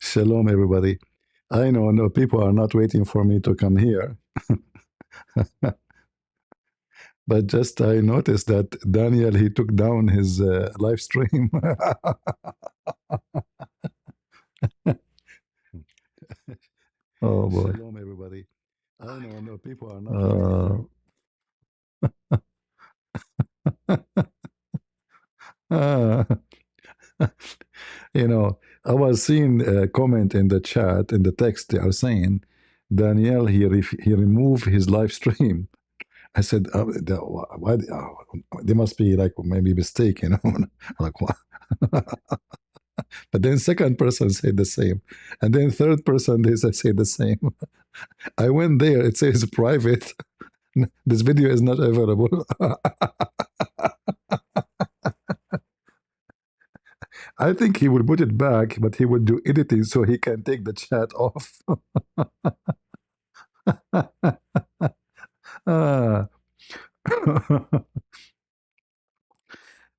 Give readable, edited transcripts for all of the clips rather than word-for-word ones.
Shalom, everybody. I know, no, people are not waiting for me to come here, but just I noticed that Daniel he took down his live stream. Oh boy. Shalom, everybody. I know, no, people are not you know, I was seeing a comment in the chat in the text. They are saying Daniel he removed his live stream. I said, why? They must be like maybe mistake, you know. Like what? But then second person said the same, and then third person they say the same. I went there. It says private. This video is not available. I think he will put it back, but he would do editing so he can take the chat off. Ah.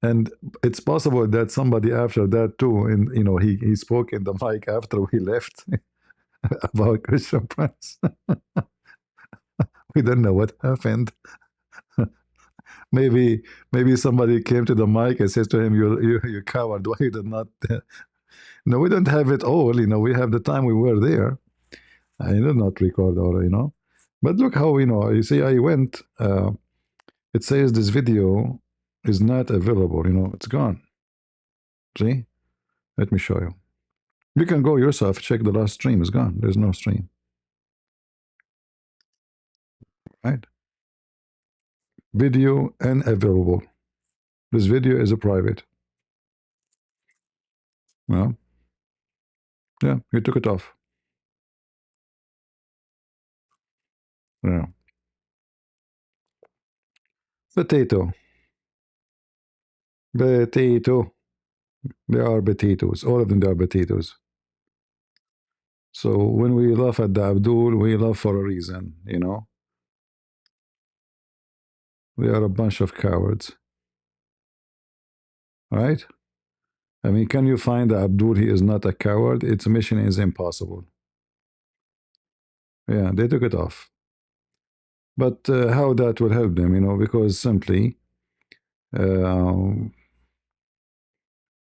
And it's possible that somebody after that too, and you know, he spoke in the mic after we left about Christian Prince. We don't know what happened. maybe somebody came to the mic and says to him, "You coward! Why you did not?" No, we don't have it all. You know, we have the time we were there. I did not record all. You know, but look how you see. I went. It says this video is not available. You know, it's gone. See? Let me show you. You can go yourself, check the last stream, is gone. There's no stream. Right? Video unavailable. This video is a private. Well, yeah, you took it off. Yeah. Potato. Potato. They are potatoes. All of them are potatoes. So when we laugh at the Abdul, we laugh for a reason, you know. We are a bunch of cowards. Right? I mean, can you find the Abdul? He is not a coward. Its mission is impossible. Yeah, they took it off. But how that will help them, you know, because simply,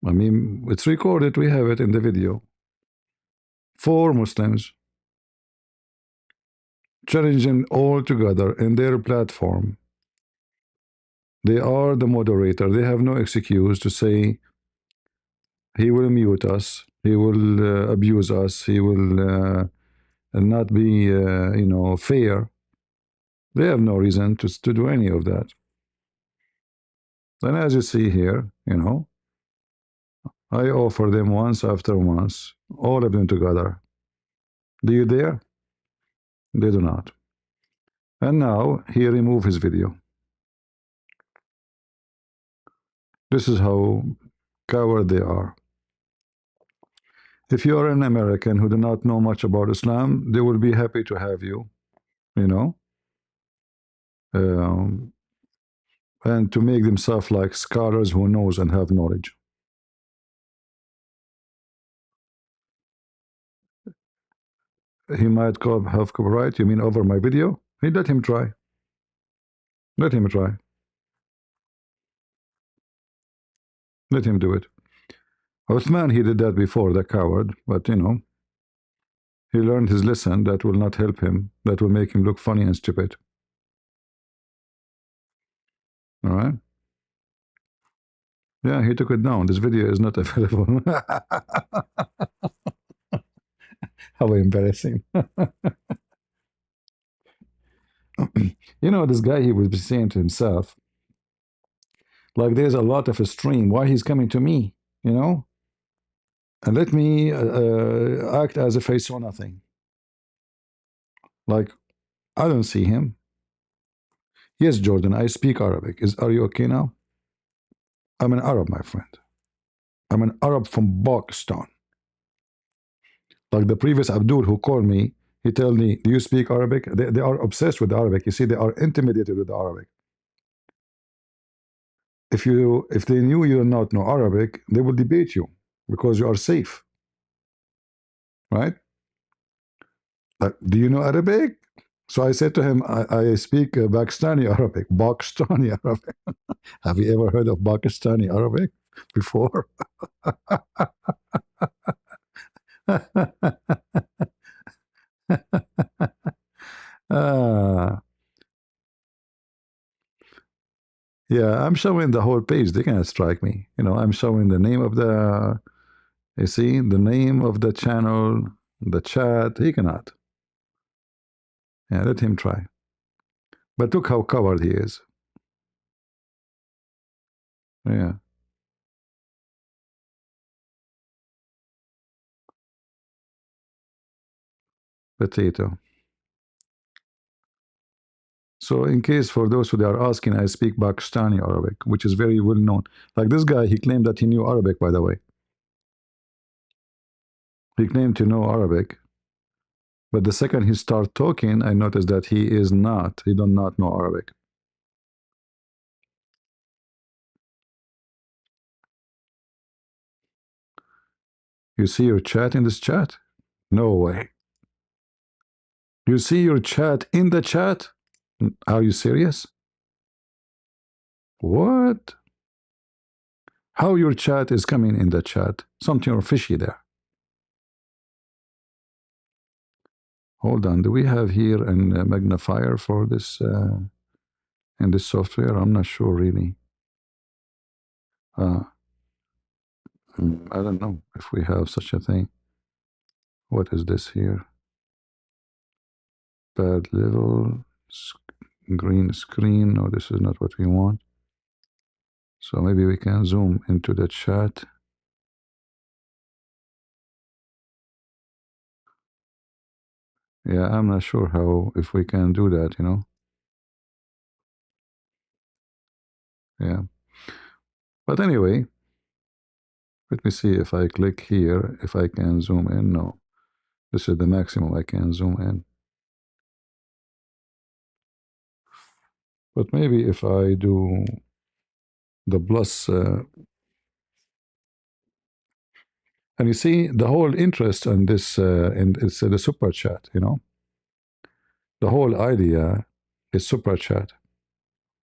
I mean, it's recorded, we have it in the video. 4 Muslims challenging all together in their platform. They are the moderator. They have no excuse to say he will mute us, he will abuse us, he will not be, you know, fair. They have no reason to do any of that. And as you see here, you know, I offer them once after once, all of them together. Do you dare? They do not. And now he removed his video. This is how coward they are. If you are an American who do not know much about Islam, they will be happy to have you, you know, and to make themselves like scholars who knows and have knowledge. He might have copyright. You mean over my video? Hey, let him try. Let him try. Let him do it. Uthman, he did that before, the coward, but you know, he learned his lesson. That will not help him. That will make him look funny and stupid. All right? Yeah, he took it down. This video is not available. How embarrassing. You know, this guy, he was saying to himself, like, there's a lot of a stream. Why he's coming to me, you know? And let me act as if I saw nothing. Like, I don't see him. Yes, Jordan, I speak Arabic. Are you okay now? I'm an Arab, my friend. I'm an Arab from Pakistan. Like the previous Abdul who called me, he told me, do you speak Arabic? They are obsessed with Arabic. You see, they are intimidated with Arabic. if they knew you do not know Arabic, they will debate you because you are safe, right? Like, do you know Arabic? So I said to him, I speak Pakistani Arabic. Pakistani Arabic. Have you ever heard of Pakistani Arabic before? Ah, yeah, I'm showing the whole page. They cannot strike me. You know, I'm showing the name of the, you see, the name of the channel, the chat. He cannot. Yeah, let him try. But look how covered he is. Yeah, potato. So in case for those who are asking, I speak Pakistani Arabic, which is very well known. Like this guy, he claimed that he knew Arabic, by the way. He claimed to know Arabic, but the second he started talking, I noticed that he is not. He does not know Arabic. You see your chat in this chat? No way. You see your chat in the chat? Are you serious? What? How your chat is coming in the chat? Something fishy there. Hold on. Do we have here a magnifier for this in this software? I'm not sure really. Uh, I don't know if we have such a thing. What is this here? Bad level, green screen. No, this is not what we want. So maybe we can zoom into the chat. Yeah, I'm not sure how, if we can do that, you know. Yeah. But anyway, let me see if I click here, if I can zoom in. No, this is the maximum I can zoom in. But maybe if I do the plus, and you see the whole interest in this, and it's the super chat, you know, the whole idea is super chat,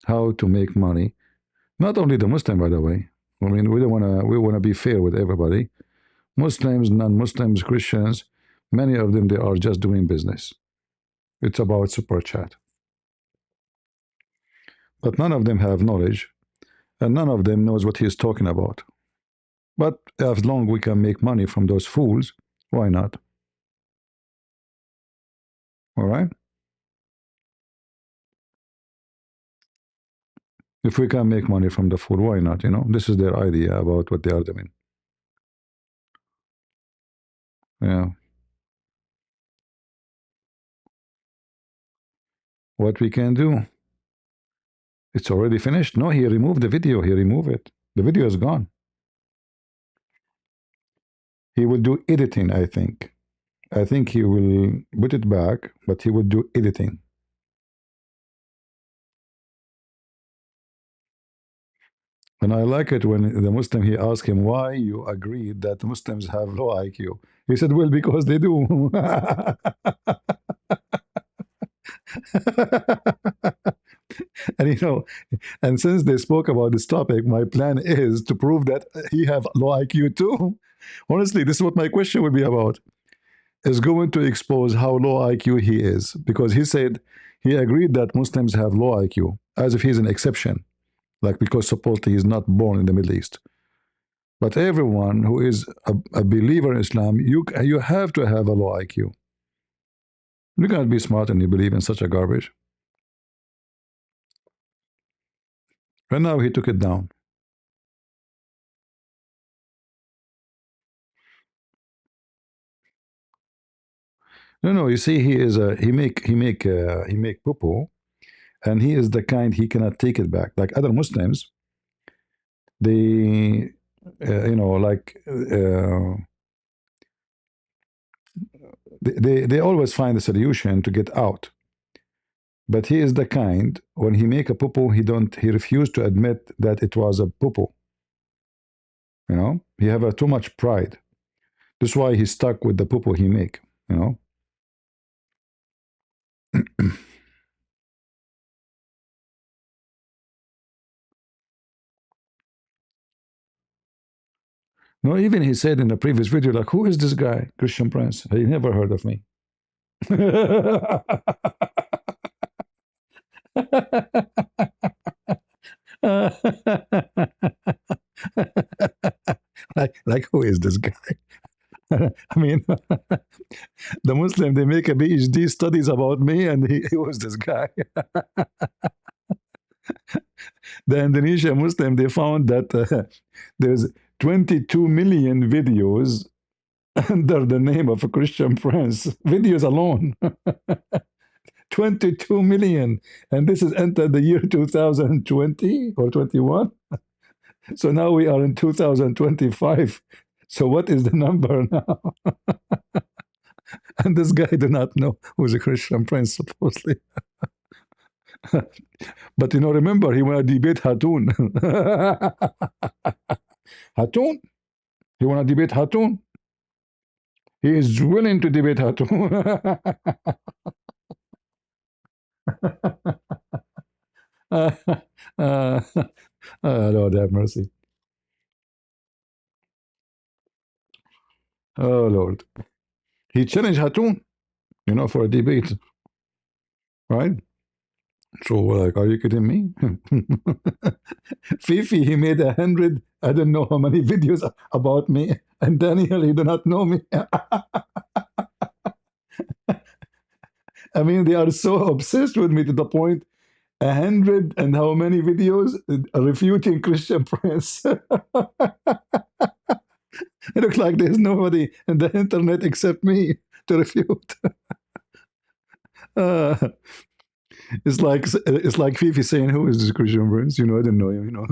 how to make money. Not only the Muslim, by the way. I mean, we want to be fair with everybody. Muslims, non-Muslims, Christians, many of them, they are just doing business. It's about super chat. But none of them have knowledge, and none of them knows what he is talking about. But as long we can make money from those fools, why not? All right? If we can make money from the fool, why not? You know, this is their idea about what they are doing. Yeah. What we can do? It's already finished. No, he removed the video. He removed it. The video is gone. He will do editing, I think. I think he will put it back, but he will do editing. And I like it when the Muslim, he asked him why you agreed that Muslims have low IQ. He said, well, because they do. And you know, and since they spoke about this topic, my plan is to prove that he have low IQ too. Honestly, this is what my question would be about. Is going to expose how low IQ he is, because he said he agreed that Muslims have low IQ, as if he's an exception, like because supposedly he's not born in the Middle East. But everyone who is a believer in Islam, you have to have a low IQ. You cannot be smart and you believe in such a garbage. And now he took it down. No, no. You see, he is a he make poo, and he is the kind he cannot take it back. Like other Muslims, they, you know, like they always find a solution to get out. But he is the kind, when he make a poo-poo, he refused to admit that it was a poo-poo. You know, he have too much pride. That's why he's stuck with the poo-poo he make. You know. No, even he said in the previous video, like, who is this guy, Christian Prince? He never heard of me. like, who is this guy? I mean, the Muslim, they make a PhD studies about me, and he was this guy. The Indonesian Muslim, they found that there's 22 million videos under the name of a Christian Prince. Videos alone. 22 million. And this is entered the year 2020 or 21. So now we are in 2025. So what is the number now? And this guy did not know who's a Christian Prince, supposedly. But you know, remember, he want to debate Hatun. Hatun? He want to debate Hatun? He is willing to debate Hatun. Lord have mercy. Oh, Lord. He challenged Hatun, you know, for a debate, right? So, like, are you kidding me? Fifi, he made 100, I don't know how many videos about me, and Daniel, he did not know me. I mean, they are so obsessed with me to the point 100 and how many videos refuting Christian Prince. It looks like there's nobody in the internet except me to refute. It's like Fifi saying, "Who is this Christian Prince?" You know, I didn't know him. You know.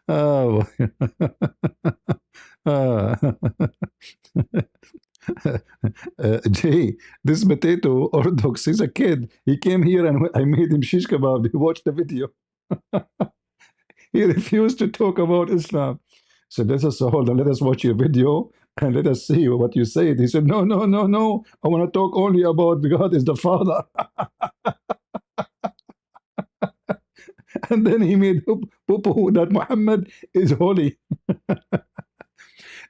Oh. Jay, this potato Orthodox, he's a kid. He came here and I made him shish kebab. He watched the video. He refused to talk about Islam. So let us hold on, let us watch your video and let us see what you said. He said, no, no, no, no. I want to talk only about God is the Father. And then he made poo-poo that Muhammad is holy.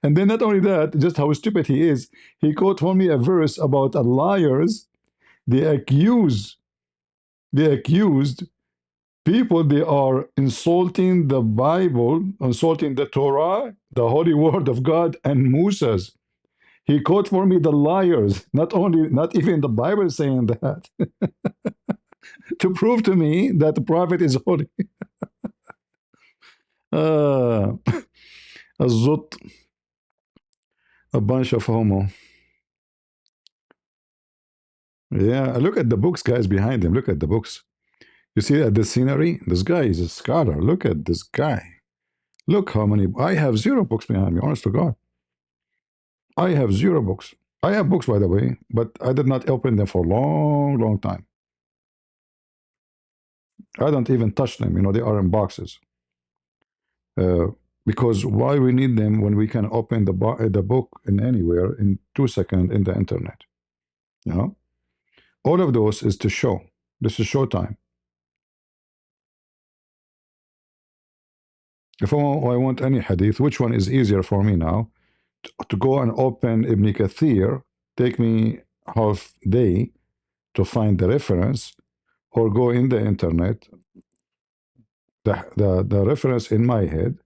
And then not only that, just how stupid he is, he quote for me a verse about liars. They accused people, they are insulting the Bible, insulting the Torah, the holy word of God, and Moses. He quote for me the liars, not even the Bible saying that, to prove to me that the prophet is holy. A zut, a bunch of homo. Yeah, look at the books, guys, behind him. Look at the books. You see at the scenery? This guy is a scholar. Look at this guy. Look how many. I have 0 books behind me, honest to God. I have 0 books. I have books, by the way, but I did not open them for a long, long time. I don't even touch them. You know, they are in boxes. Because why we need them when we can open the book in anywhere in 2 seconds in the internet? You know, all of those is to show. This is show time. If I want any hadith, which one is easier for me now? To go and open Ibn Kathir, take me half day to find the reference, or go in the internet, the reference in my head,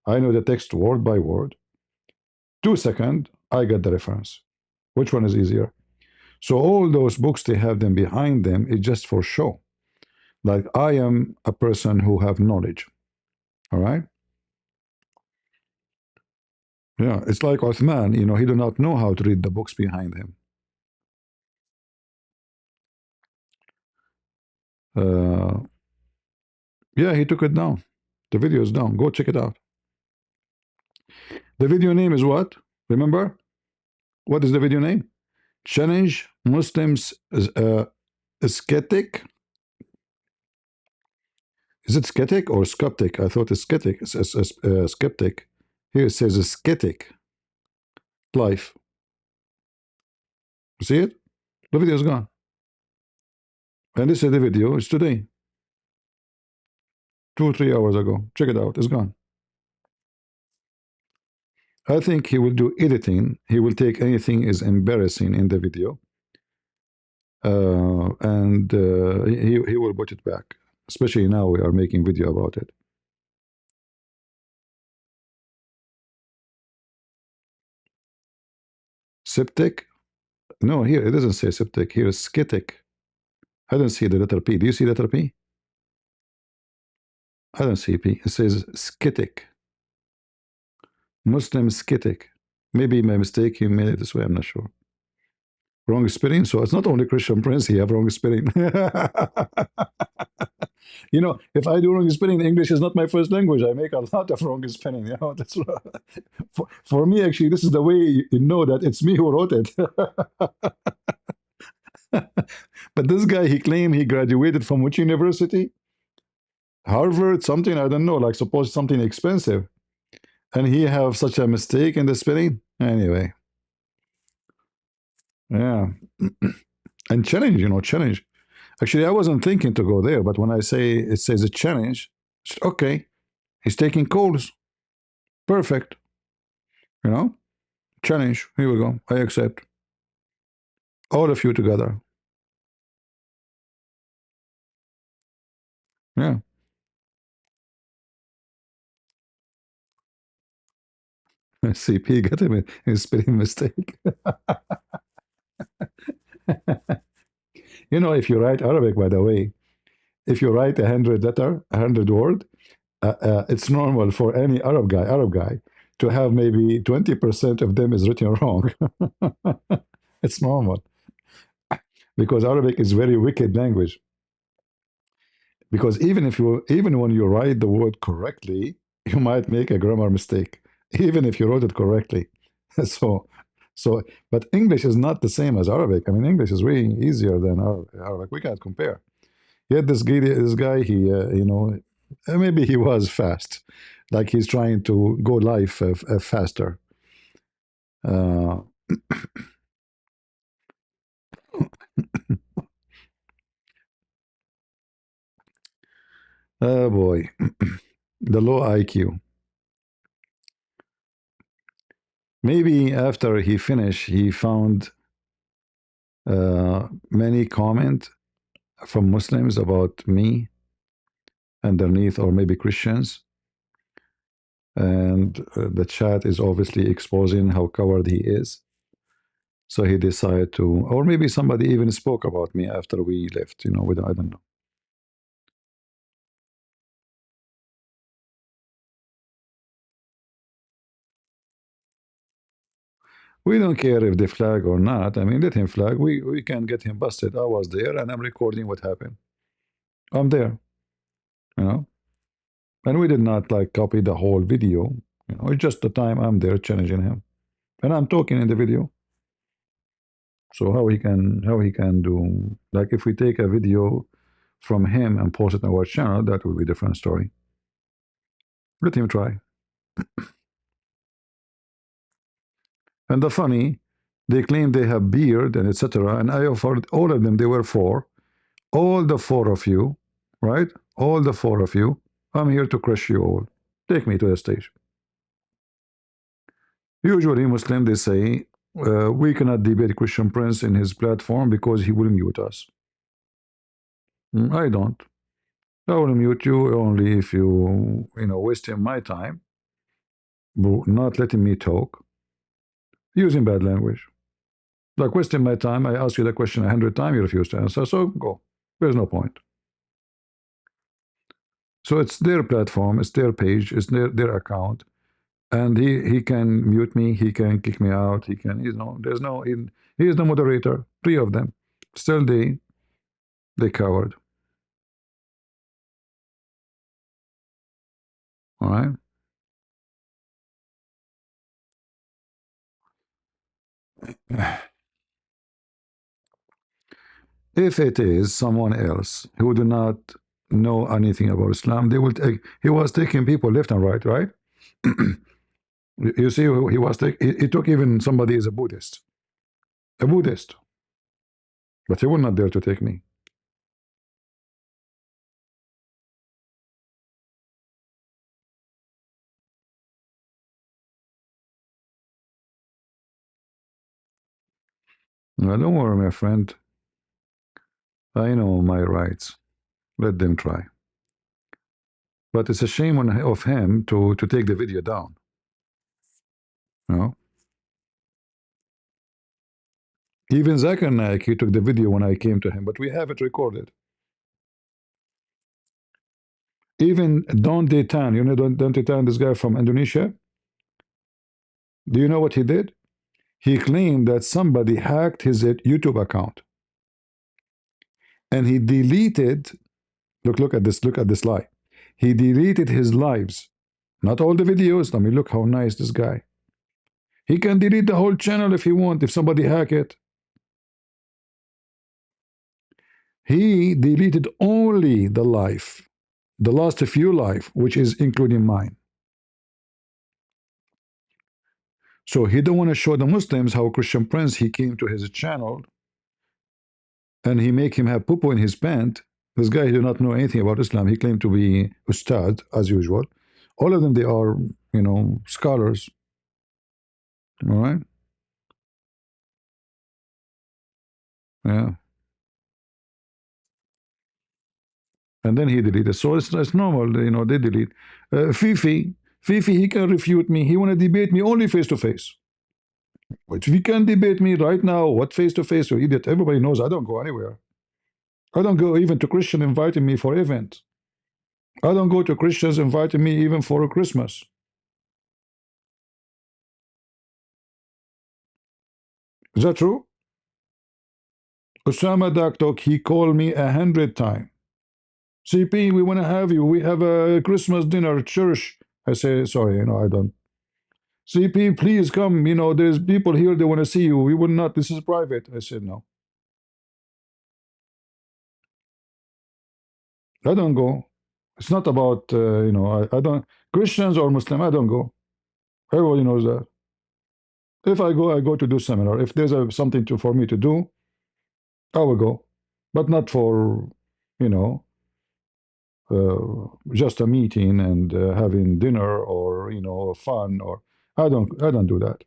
I know the text word by word, 2 seconds, I get the reference. Which one is easier? So all those books, they have them behind them, it's just for show. Like, I am a person who have knowledge, all right? Yeah, it's like Uthman, you know, he do not know how to read the books behind him. Yeah, he took it down. The video is down. Go check it out. The video name is what? Remember? What is the video name? Challenge Muslims skeptic. Is it skeptic or skeptic? I thought it's skeptic. Skeptic. Here it says a skeptic life. See it? The video is gone. And this is the video. It's today, 2 or 3 hours ago. Check it out. It's gone. I think he will do editing. He will take anything is embarrassing in the video, and he will put it back. Especially now we are making video about it. Septic? No, here it doesn't say septic. Here is sketic. I don't see the letter P. Do you see letter P? I don't see P. It says sketic. Muslim sketic. Maybe my mistake. He made it this way. I'm not sure. Wrong spelling. So it's not only Christian Prince. He have wrong spelling. You know, if I do wrong spelling, English is not my first language. I make a lot of wrong spelling. You know, that's for me. Actually, this is the way you know that it's me who wrote it. But this guy, he claimed he graduated from which university? Harvard, something, I don't know, like suppose something expensive. And he have such a mistake in the spelling. Anyway. Yeah. And challenge, you know, challenge. Actually, I wasn't thinking to go there, but when I say it says a challenge, okay, he's taking calls. Perfect. You know, challenge. Here we go. I accept. All of you together. Yeah. CP got him in spelling mistake. You know, if you write Arabic, by the way, if you write 100 letter, 100 word, it's normal for any Arab guy, to have maybe 20% of them is written wrong. It's normal because Arabic is very wicked language. Because even when you write the word correctly, you might make a grammar mistake, even if you wrote it correctly. so, so, but English is not the same as Arabic. I mean, English is way easier than Arabic. We can't compare. Yet this guy, he, you know, maybe he was fast, like he's trying to go life faster. Uh, oh boy, the low IQ. Maybe after he finished, he found many comment from Muslims about me underneath, or maybe Christians, and the chat is obviously exposing how coward he is. So he decided to, or maybe somebody even spoke about me after we left. You know, I don't know. We don't care if they flag or not. I mean, let him flag. We can get him busted. I was there and I'm recording what happened. I'm there, you know. And we did not like copy the whole video. You know, it's just the time I'm there challenging him. And I'm talking in the video. So how he can do, like, if we take a video from him and post it on our channel, that would be a different story. Let him try. And the funny, they claim they have beard and etc. And I offered all of them, they were four. All the four of you, right? All the four of you, I'm here to crush you all. Take me to the stage. Usually Muslim, they say, we cannot debate Christian Prince in his platform because he will mute us. I don't. I will mute you only if you know, wasting my time, not letting me talk, using bad language. Like wasting my time, I ask you the question 100 times, you refuse to answer, so go. There's no point. So it's their platform, it's their page, it's their account, and he can mute me, he can kick me out, he can, you know, there's no, he is the moderator, three of them. Still they coward. All right. If it is someone else who do not know anything about Islam, they will take. He was taking people left and right, right? You see, he was he took even somebody as a Buddhist, but he will not dare to take me. No, don't worry, my friend. I know my rights. Let them try. But it's a shame of him to take the video down. You know? Even Zakir Naik, he took the video when I came to him, but we have it recorded. Even Don Detan, you know Don Detan, this guy from Indonesia. Do you know what he did? He claimed that somebody hacked his YouTube account, and he deleted. Look at this. Look at this lie. He deleted his lives, not all the videos. I mean, look how nice this guy. He can delete the whole channel if he want. If somebody hack it, he deleted only the life, the last few life, which is including mine. So he don't want to show the Muslims how Christian Prince he came to his channel and he make him have poo in his pant. This guy do not know anything about Islam. He claimed to be ustad as usual. All of them they are, you know, scholars. All right. Yeah. And then he deleted. So it's normal, you know, they delete. Fifi, he can refute me. He want to debate me only face to face. But if he can debate me right now, what face to face, you idiot? Everybody knows I don't go anywhere. I don't go even to Christian inviting me for event. I don't go to Christians inviting me even for a Christmas. Is that true? Osama Daktok, he called me 100 times. CP, we want to have you. We have a Christmas dinner at church. I say, sorry, you know, I don't. CP, please come. You know, there's people here, they want to see you. We will not. This is private. I said, no. I don't go. It's not about, you know, I don't. Christians or Muslim, I don't go. Everybody knows that. If I go to do seminar. If there's something for me to do, I will go. But not for, you know, just a meeting and having dinner or, you know, fun, or I don't do that.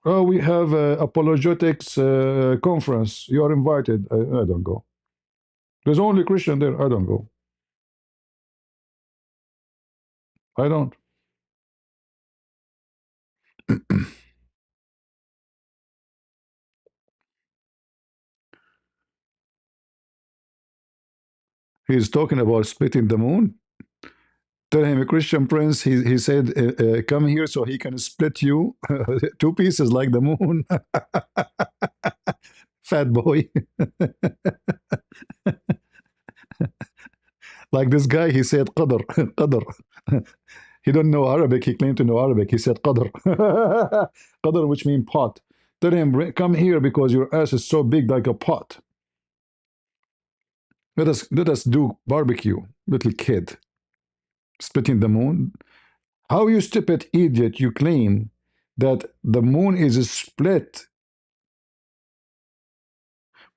Oh, we have a apologetics conference. You are invited. I don't go. There's only Christian there. I don't go. I don't. He's talking about splitting the moon. Tell him, a Christian Prince. He said, come here so he can split you two pieces like the moon. Fat boy. Like this guy, he said qadr, qadr. He don't know Arabic. He claimed to know Arabic. He said qadr. Qadr, which means pot. Tell him, come here because your ass is so big like a pot. Let us do barbecue, little kid. Splitting the moon. How you stupid idiot, you claim that the moon is split,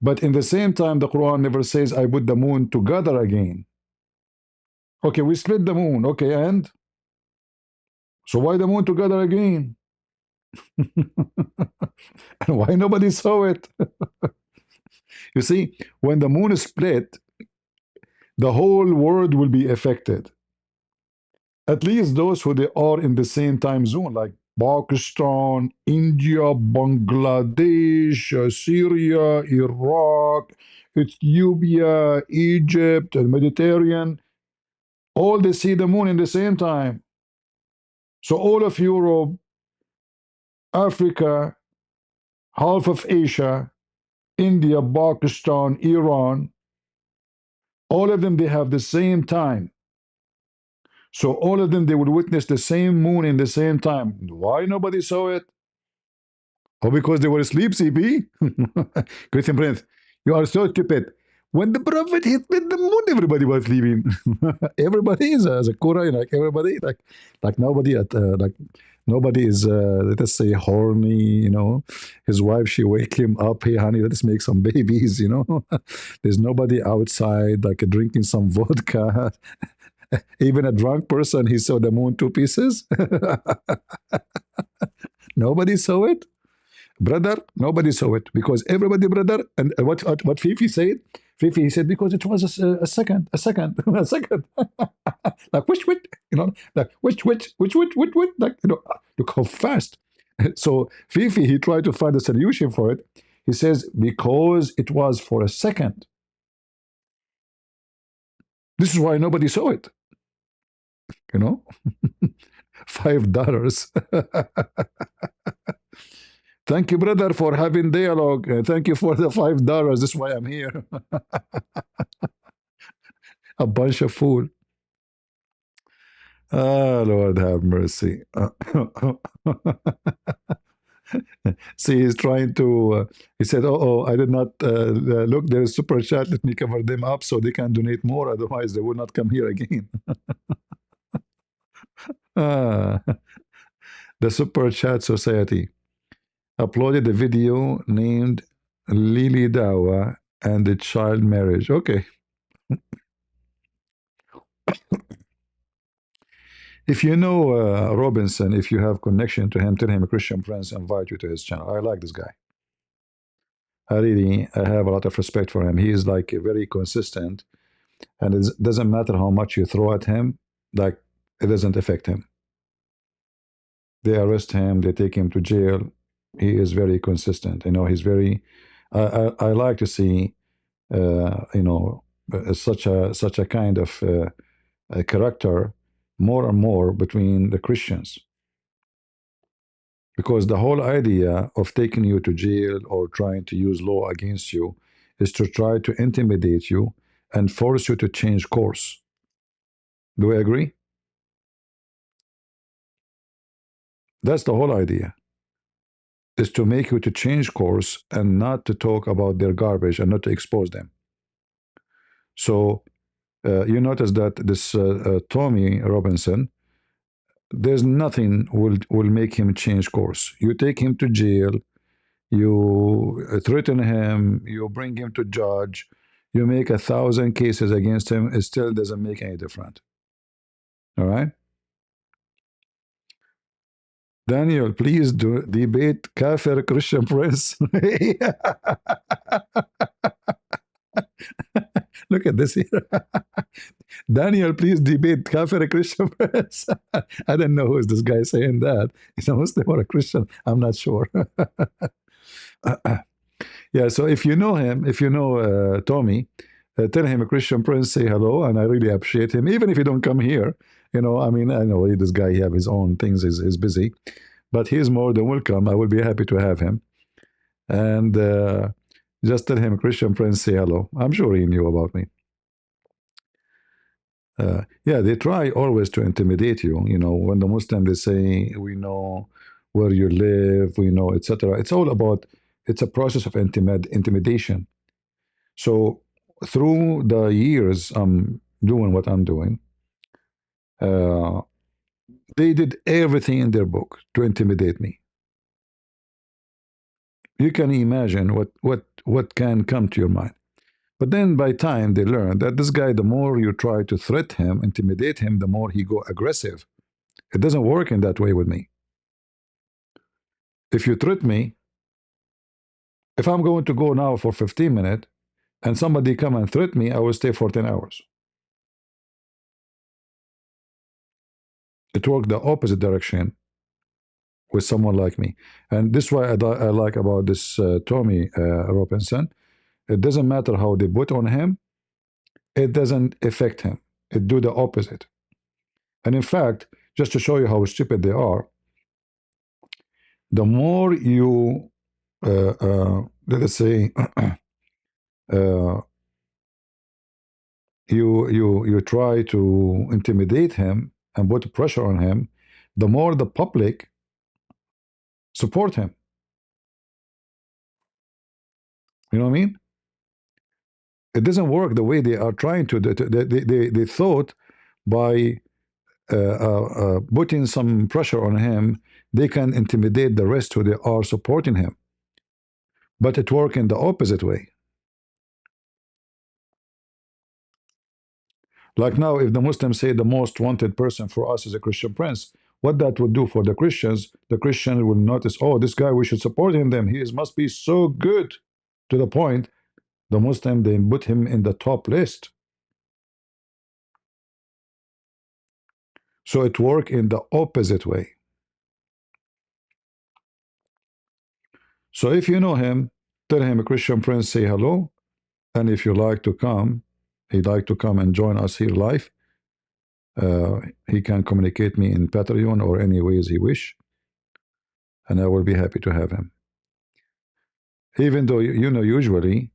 but in the same time the Quran never says I put the moon together again. Okay, we split the moon. Okay, and so why the moon together again? And why nobody saw it? You see, when the moon is split, the whole world will be affected. At least those who they are in the same time zone, like Pakistan, India, Bangladesh, Syria, Iraq, Ethiopia, Egypt, and Mediterranean, all they see the moon in the same time. So all of Europe, Africa, half of Asia, India, Pakistan, Iran, all of them, they have the same time. So all of them, they would witness the same moon in the same time. Why nobody saw it? Oh, because they were asleep, CP? Christian Prince, You are so stupid. When the prophet hit the moon, everybody was leaving. Everybody is as a Quran, like everybody, like nobody at like nobody is let us say horny. His wife she wake him up. Hey, honey, let's make some babies. There's nobody outside like drinking some vodka. Even a drunk person, he saw the moon two pieces. Nobody saw it. Brother, nobody saw it because everybody, brother, and what Fifi said, Fifi he said because it was a second, a second, a second, like which, like which, like look how fast. So Fifi he tried to find a solution for it. He says because it was for a second. This is why nobody saw it. You know, $5. Thank you, brother, for having dialogue. Thank you for the $5. This is why I'm here. A bunch of fool. Ah, Lord have mercy. See, he's trying to. He said, "Oh, I did not look. There is super chat. Let me cover them up so they can donate more. Otherwise, they will not come here again." Ah, the Super Chat Society uploaded a video named Lily Dawah and the child marriage. Okay. If you know Robinson, if you have connection to him, tell him a Christian Prince invite you to his channel. I like this guy. I have a lot of respect for him. He is like very consistent, and it doesn't matter how much you throw at him, like it doesn't affect him. They arrest him, they take him to jail. He is very consistent. He's very. I like to see, such a kind of a character more and more between the Christians. Because the whole idea of taking you to jail or trying to use law against you is to try to intimidate you and force you to change course. Do we agree? That's the whole idea, is to make you to change course and not to talk about their garbage and not to expose them. So you notice that this Tommy Robinson, there's nothing will make him change course. You take him to jail, you threaten him, you bring him to judge, you make 1,000 cases against him, it still doesn't make any difference. All right? Daniel, please do debate Kafir Christian Prince. Look at this here. Daniel, please debate Kafir Christian Prince. I don't know who is this guy saying that. He's a Muslim or a Christian. I'm not sure. Yeah, so if you know him, if you know Tommy, tell him a Christian Prince, say hello, and I really appreciate him. Even if he don't come here, I mean, I know this guy, he have his own things, is busy, but he's more than welcome. I will be happy to have him. And just tell him Christian Prince, say hello. I'm sure he knew about me. Yeah, they try always to intimidate you. When the Muslim they say we know where you live, we know, etc. It's all about. It's a process of intimidation. So through the years I'm doing what I'm doing, uh, they did everything in their book to intimidate me. You can imagine what can come to your mind. But then by time they learn that this guy, the more you try to threat him, intimidate him, the more he go aggressive. It doesn't work in that way with me. If you threat me, if I'm going to go now for 15 minutes and somebody come and threat me, I will stay for 10 hours. It worked the opposite direction with someone like me. And this is why I like about this Tommy Robinson. It doesn't matter how they put on him, it doesn't affect him. It do the opposite. And in fact, just to show you how stupid they are, the more you, let us say, uh, you try to intimidate him and put pressure on him, the more the public support him. You know what I mean? It doesn't work the way they are trying to. They thought by putting some pressure on him, they can intimidate the rest who they are supporting him. But it worked in the opposite way. Like now, if the Muslims say the most wanted person for us is a Christian prince, what that would do for the Christians will notice, oh, this guy, we should support him. Then he must be so good, to the point the Muslim they put him in the top list. So it worked in the opposite way. So if you know him, tell him a Christian prince, say hello, and if you like to come, he'd like to come and join us here live. He can communicate me in Patreon or any ways he wish, and I will be happy to have him. Even though you know, usually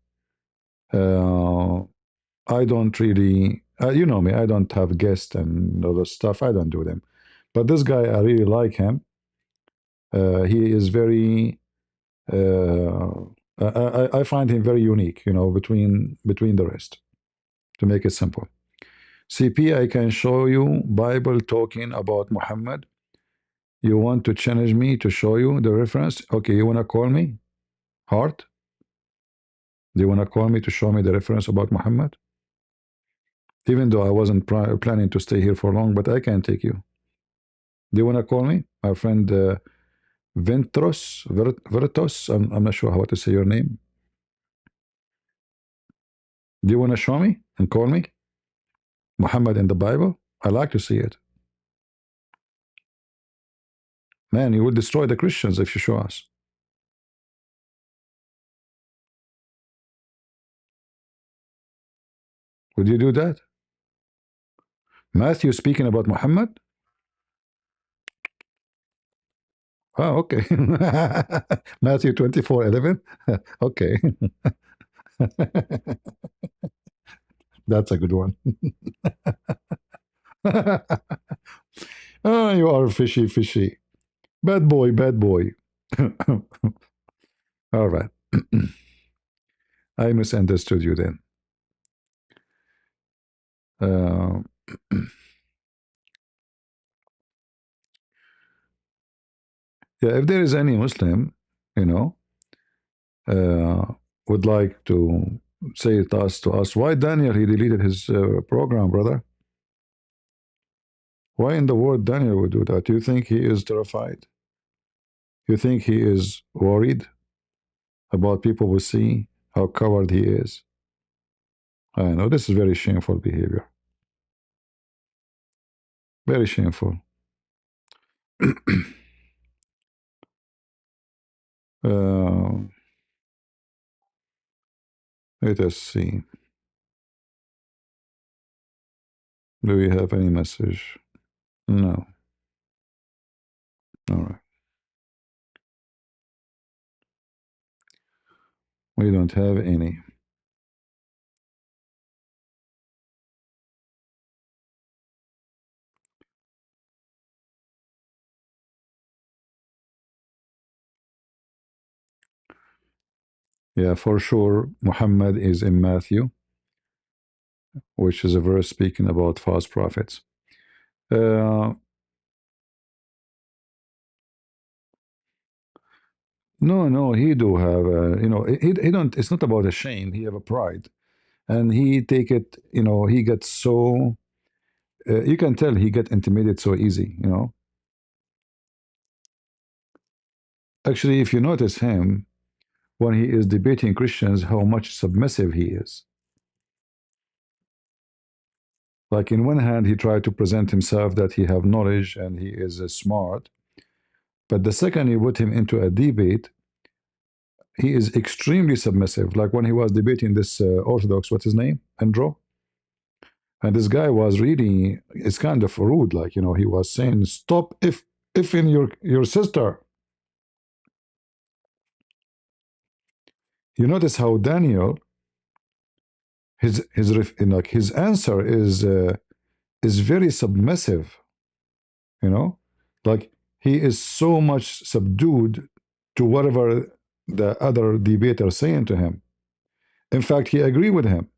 I don't really, you know me, I don't have guests and other stuff. I don't do them. But this guy, I really like him. He is very. I find him very unique, you know, between the rest. To make it simple, CP, I can show you Bible talking about Muhammad. You want to challenge me to show you the reference? Okay, you want to call me? Heart? Do you want to call me to show me the reference about Muhammad? Even though I wasn't planning to stay here for long, but I can take you. Do you want to call me? My friend Veritos, I'm not sure how to say your name. Do you want to show me and call me? Muhammad in the Bible? I like to see it. Man, you will destroy the Christians if you show us. Would you do that? Matthew speaking about Muhammad? Oh, okay. Matthew 24:11. Okay. That's a good one. Oh, you are fishy, fishy. Bad boy, bad boy. All right. I misunderstood you then. Uh, yeah, if there is any Muslim, you know, would like to say it to us, why Daniel, he deleted his program, brother? Why in the world Daniel would do that? Do you think he is terrified? You think he is worried about people will see how coward he is? I know this is very shameful behavior. Very shameful. uh, Let us see. Do we have any message? No. All right. We don't have any. Yeah, for sure, Muhammad is in Matthew, which is a verse speaking about false prophets. No, he do have, you know, he don't, it's not about a shame, he have a pride. And he take it, you know, he gets so, you can tell he get intimidated so easy, you know. Actually, if you notice him, when he is debating Christians, how much submissive he is. Like in one hand, he tried to present himself that he have knowledge and he is smart. But the second you put him into a debate, he is extremely submissive. Like when he was debating this Orthodox, what's his name? Andrew. And this guy was really, it's kind of rude. Like, you know, he was saying, stop if in your sister. You notice how Daniel, like his answer is very submissive, you know, like he is so much subdued to whatever the other debater saying to him. In fact, he agree with him.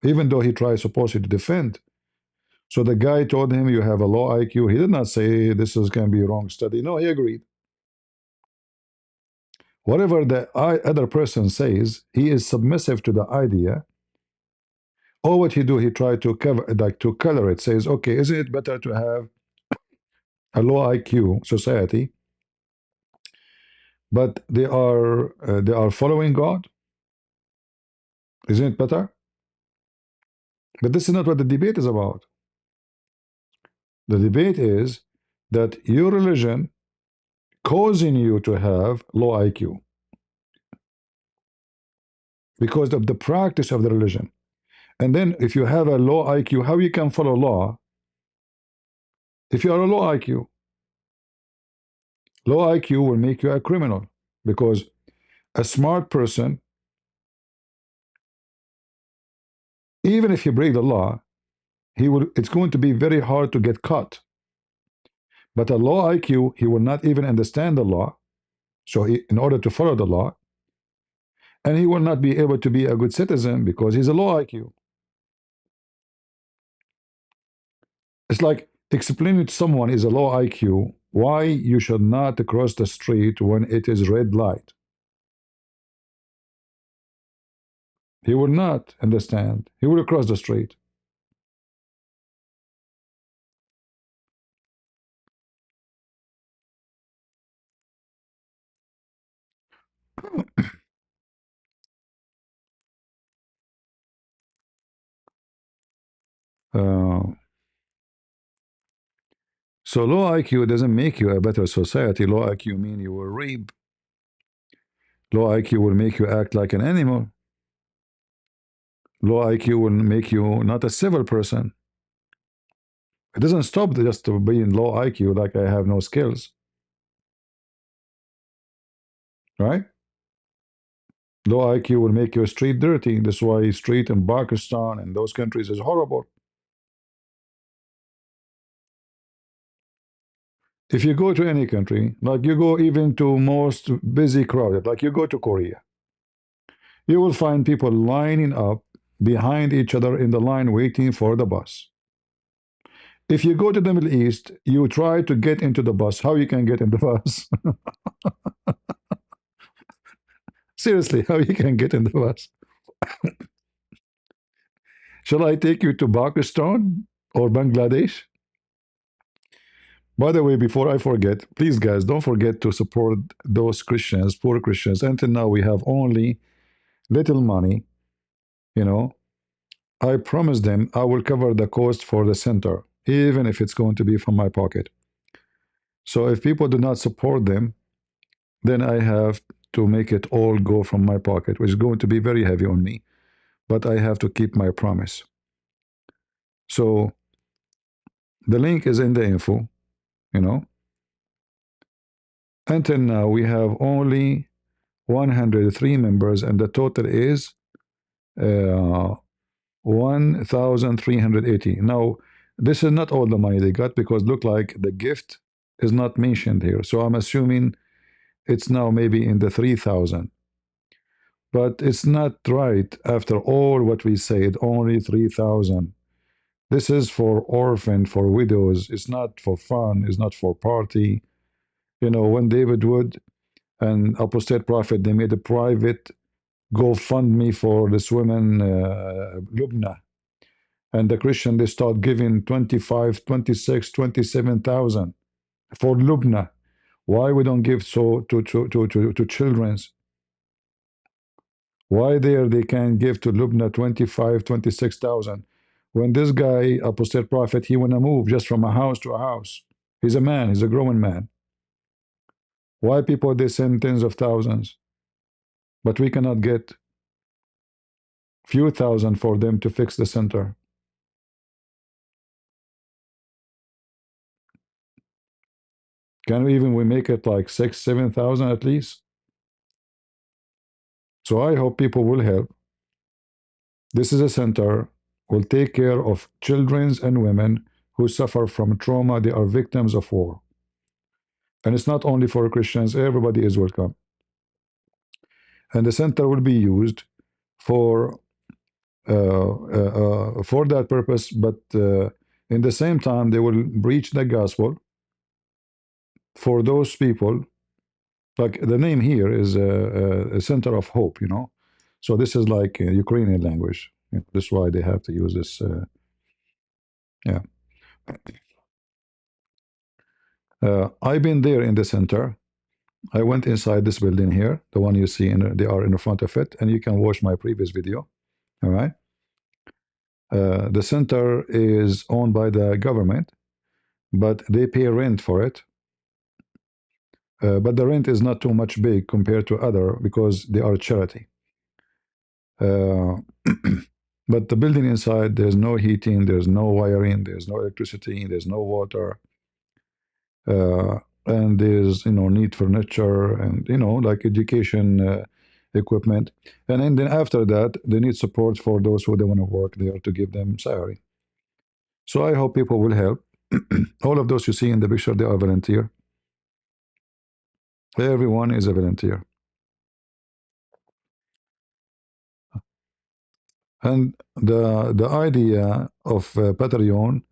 even though he tried supposedly to defend. So the guy told him, you have a low IQ. He did not say this is going to be a wrong study. No, he agreed. Whatever the other person says, he is submissive to the idea. Or what he do, he tried to cover, like to color it. Says, okay, isn't it better to have a low IQ society, but they are following God? Isn't it better? But this is not what the debate is about. The debate is that your religion causing you to have low IQ because of the practice of the religion. And then if you have a low IQ, how you can follow law if you are a low IQ? Low IQ will make you a criminal because a smart person, even if he break the law, it's going to be very hard to get caught. But a low IQ, he will not even understand the law. So in order to follow the law, and he will not be able to be a good citizen because he's a low IQ. It's like explaining to someone is a low IQ why you should not cross the street when it is red light. He will not understand. He will cross the street. Uh, so low IQ doesn't make you a better society. Low IQ mean you will reap. Low IQ will make you act like an animal. Low IQ will make you not a civil person. It doesn't stop just to being low IQ like I have no skills. Right? Low IQ will make your street dirty. That's why street in Pakistan and those countries is horrible. If you go to any country, like you go even to most busy crowded, like you go to Korea, you will find people lining up behind each other in the line waiting for the bus. If you go to the Middle East, you try to get into the bus. How you can get in the bus? Seriously, how you can get in the bus? Shall I take you to Pakistan or Bangladesh? By the way, before I forget, please, guys, don't forget to support those Christians, poor Christians. Until now, we have only little money. You know, I promise them I will cover the cost for the center, even if it's going to be from my pocket. So if people do not support them, then I have to make it all go from my pocket, which is going to be very heavy on me. But I have to keep my promise. So the link is in the info, you know. Until now, we have only 103 members, and the total is uh, 1,380. Now, this is not all the money they got because look like the gift is not mentioned here. So I'm assuming it's now maybe in the 3,000. But it's not right after all what we said, only 3,000. This is for orphan, for widows. It's not for fun. It's not for party. You know, when David Wood and Apostate Prophet, they made a private GoFundMe for this woman, Lubna. And the Christian, they start giving 25, 26, 27,000 for Lubna. Why we don't give so to children's? Why there they can give to Lubna 25, 26,000? When this guy, Apostate Prophet, he wanna move just from a house to a house. He's a man, he's a growing man. Why people they send tens of thousands, but we cannot get few thousand for them to fix the center? Can we make it like 6, 7,000 at least? So I hope people will help. This is a center will take care of children and women who suffer from trauma. They are victims of war. And it's not only for Christians, everybody is welcome. And the center will be used for for that purpose, but in the same time, they will preach the gospel for those people. Like the name here is a center of hope, you know. So this is like Ukrainian language. That's why they have to use this. Yeah. I've been there in the center. I went inside this building here, the one you see, they are in the front of it, and you can watch my previous video. All right. The center is owned by the government, but they pay rent for it. But the rent is not too much big compared to other because they are charity. Uh, but the building inside, there's no heating, there's no wiring, there's no electricity, there's no water, uh, and there's neat furniture and like education equipment. And then after that, they need support for those who don't want to work there to give them salary. So I hope people will help. All of those you see in the picture, they are volunteer. Everyone is a volunteer. And the idea of Patreon,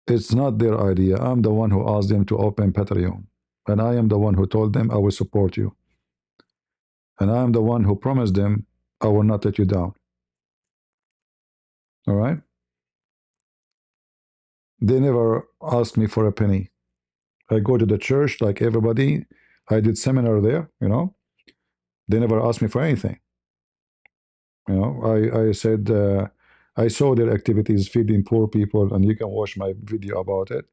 it's not their idea. I'm the one who asked them to open Patreon. And I am the one who told them I will support you. And I am the one who promised them I will not let you down. All right? They never asked me for a penny. I go to the church like everybody. I did seminar there, They never asked me for anything. I said, I saw their activities feeding poor people, and you can watch my video about it.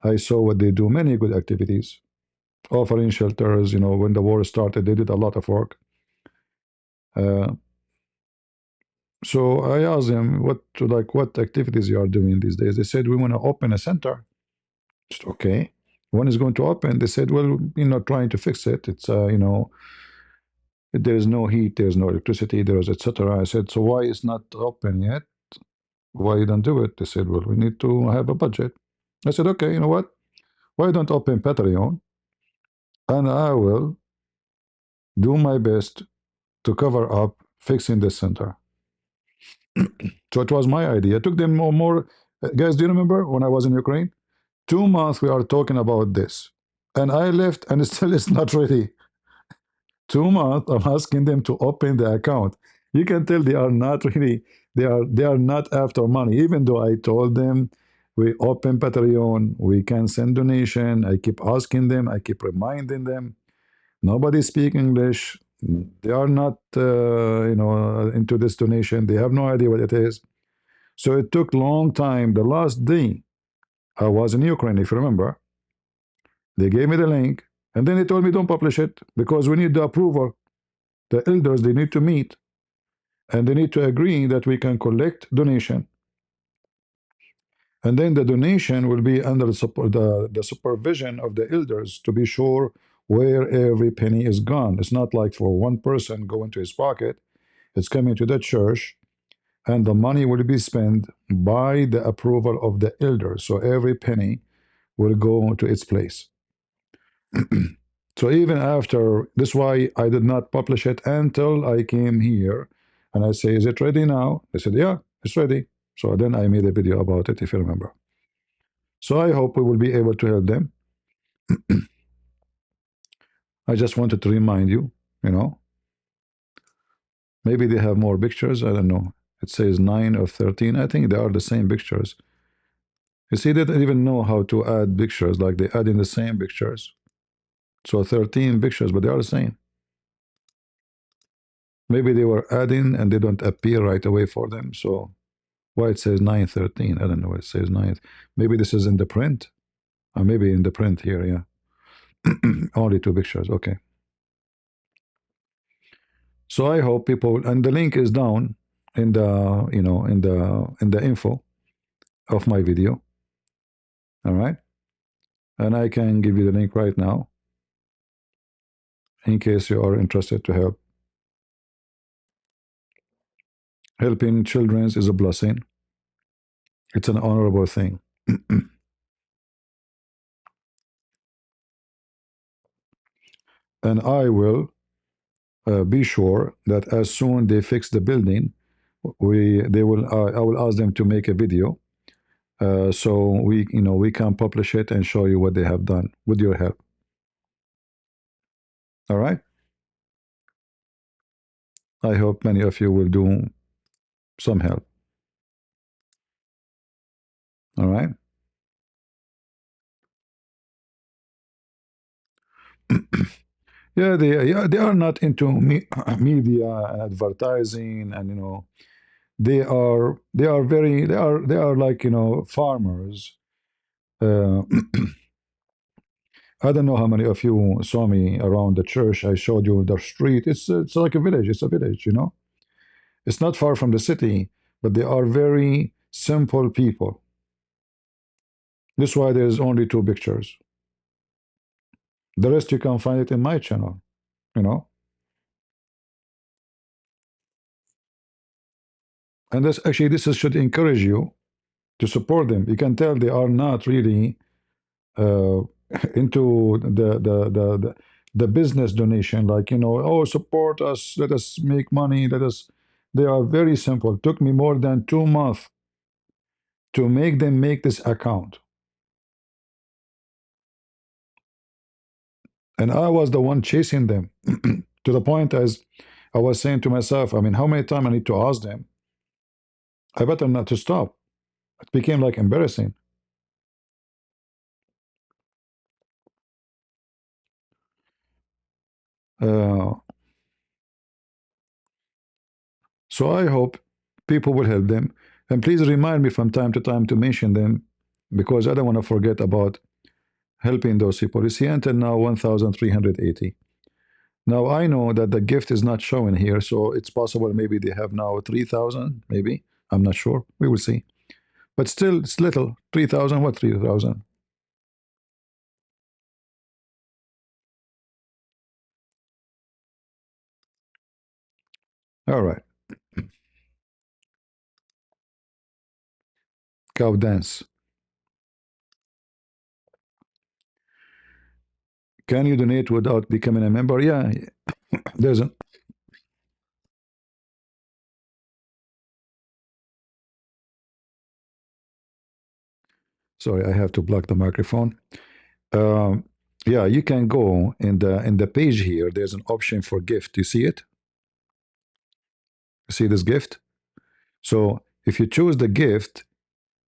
I saw what they do, many good activities, offering shelters. When the war started, they did a lot of work. Uh, so I asked them what activities you are doing these days. They said we want to open a center. Just okay. When is going to open? They said, well, trying to fix it. It's there is no heat, there's no electricity, there's etc. I said, so why is not open yet? Why you don't do it? They said, well, we need to have a budget. I said, okay, you know what? Why don't open Patreon, and I will do my best to cover up fixing this center. So it was my idea. It took them more. Guys, do you remember when I was in Ukraine? 2 months we are talking about this, and I left, and still it's not ready. 2 months I'm asking them to open the account. You can tell they are not really. They are not after money. Even though I told them we open Patreon, we can send donation. I keep asking them. I keep reminding them. Nobody speak English. They are not, into this donation. They have no idea what it is. So it took long time. The last day I was in Ukraine, if you remember, they gave me the link, and then they told me don't publish it because we need the approval. The elders, they need to meet, and they need to agree that we can collect donation. And then the donation will be under the supervision of the elders to be sure where every penny is gone. It's not like for one person going to his pocket. It's coming to the church, and the money will be spent by the approval of the elders. So every penny will go to its place. So even after this, why I did not publish it until I came here, and I say, "Is it ready now?" They said, "Yeah, it's ready." So then I made a video about it, if you remember. So I hope we will be able to help them. I just wanted to remind you, you know, maybe they have more pictures. I don't know. It says 9 of 13. I think they are the same pictures. You see, they don't even know how to add pictures, like they add in the same pictures. So 13 pictures, but they are the same. Maybe they were adding and they don't appear right away for them. So why it says 913? I don't know. It says 9. Maybe this is in the print. Or maybe in the print here, yeah. Only 2 pictures. Okay. So I hope people, and the link is down in the, in the info of my video. All right. And I can give you the link right now in case you are interested to help. Helping children is a blessing. It's an honorable thing. And I will be sure that as soon they fix the building, We they will I will ask them to make a video, so we can publish it and show you what they have done with your help. All right. I hope many of you will do some help. All right. Yeah, they are not into media and advertising, and they are like farmers. Uh, I don't know how many of you saw me around the church. I showed you the street. It's like a village. It's a village. It's not far from the city, but they are very simple people. This is why there's only two pictures. The rest you can find it in my channel. You know, and this should encourage you to support them. You can tell they are not really uh, into the business donation, like oh, support us, let us make money, let us. They are very simple. It took me more than 2 months to make them make this account, and I was the one chasing them to the point as I was saying to myself, I mean, how many times I need to ask them? I better not to stop. It became like embarrassing. uh, so I hope people will help them, and please remind me from time to time to mention them, because I don't want to forget about helping those people. You see, until now 1,380. Now I know that the gift is not showing here, so it's possible maybe they have now 3,000, maybe. I'm not sure. We will see. But still, it's little. 3,000, what 3,000? All right. Cow dance. Can you donate without becoming a member? Yeah, there's a. Sorry, I have to block the microphone. Um, yeah, you can go in the page here. There's an option for gift. You see it? See this gift? So if you choose the gift,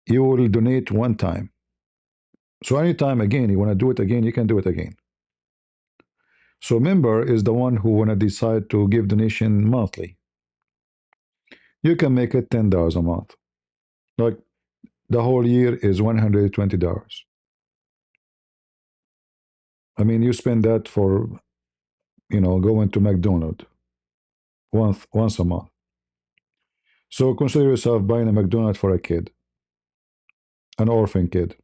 you will donate one time. So anytime again you want to do it again, you can do it again. So member is the one who want to decide to give donation monthly. You can make it $10 a month. Like the whole year is $120. I mean, you spend that for going to McDonald's once a month. So consider yourself buying a McDonald's for a kid, an orphan kid.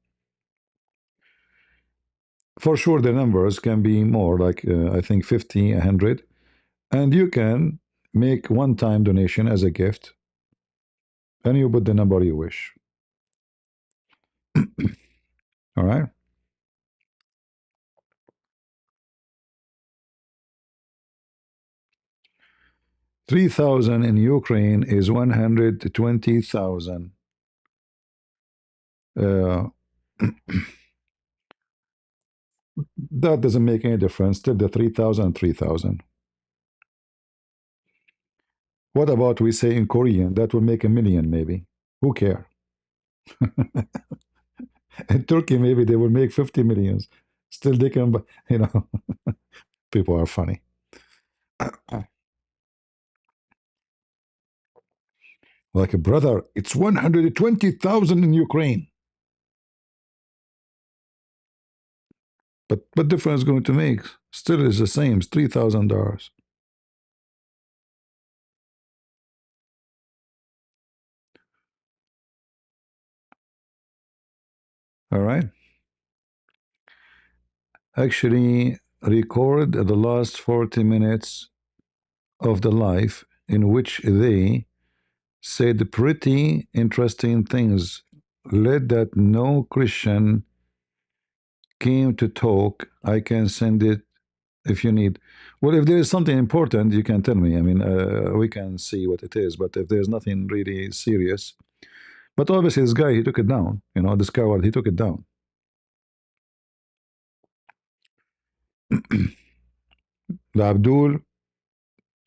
For sure, the numbers can be more, like I think 50, 100, and you can make one-time donation as a gift, and you put the number you wish. All right. 3,000 in Ukraine is 120,000. Uh, that doesn't make any difference. Still the 3,000, 3,000. What about we say in Korean? That will make a million maybe. Who care? In Turkey, maybe they will make 50 millions. Still they can, people are funny. Like a brother, it's 120,000 in Ukraine. But what difference going to make? Still is the same. It's $3,000. All right. Actually, record the last 40 minutes of the life in which they said pretty interesting things. Let that no Christian came to talk. I can send it if you need. Well, if there is something important, you can tell me. I mean, we can see what it is. But if there's nothing really serious, but obviously this guy, he took it down. You know, this coward, he took it down. The Abdul,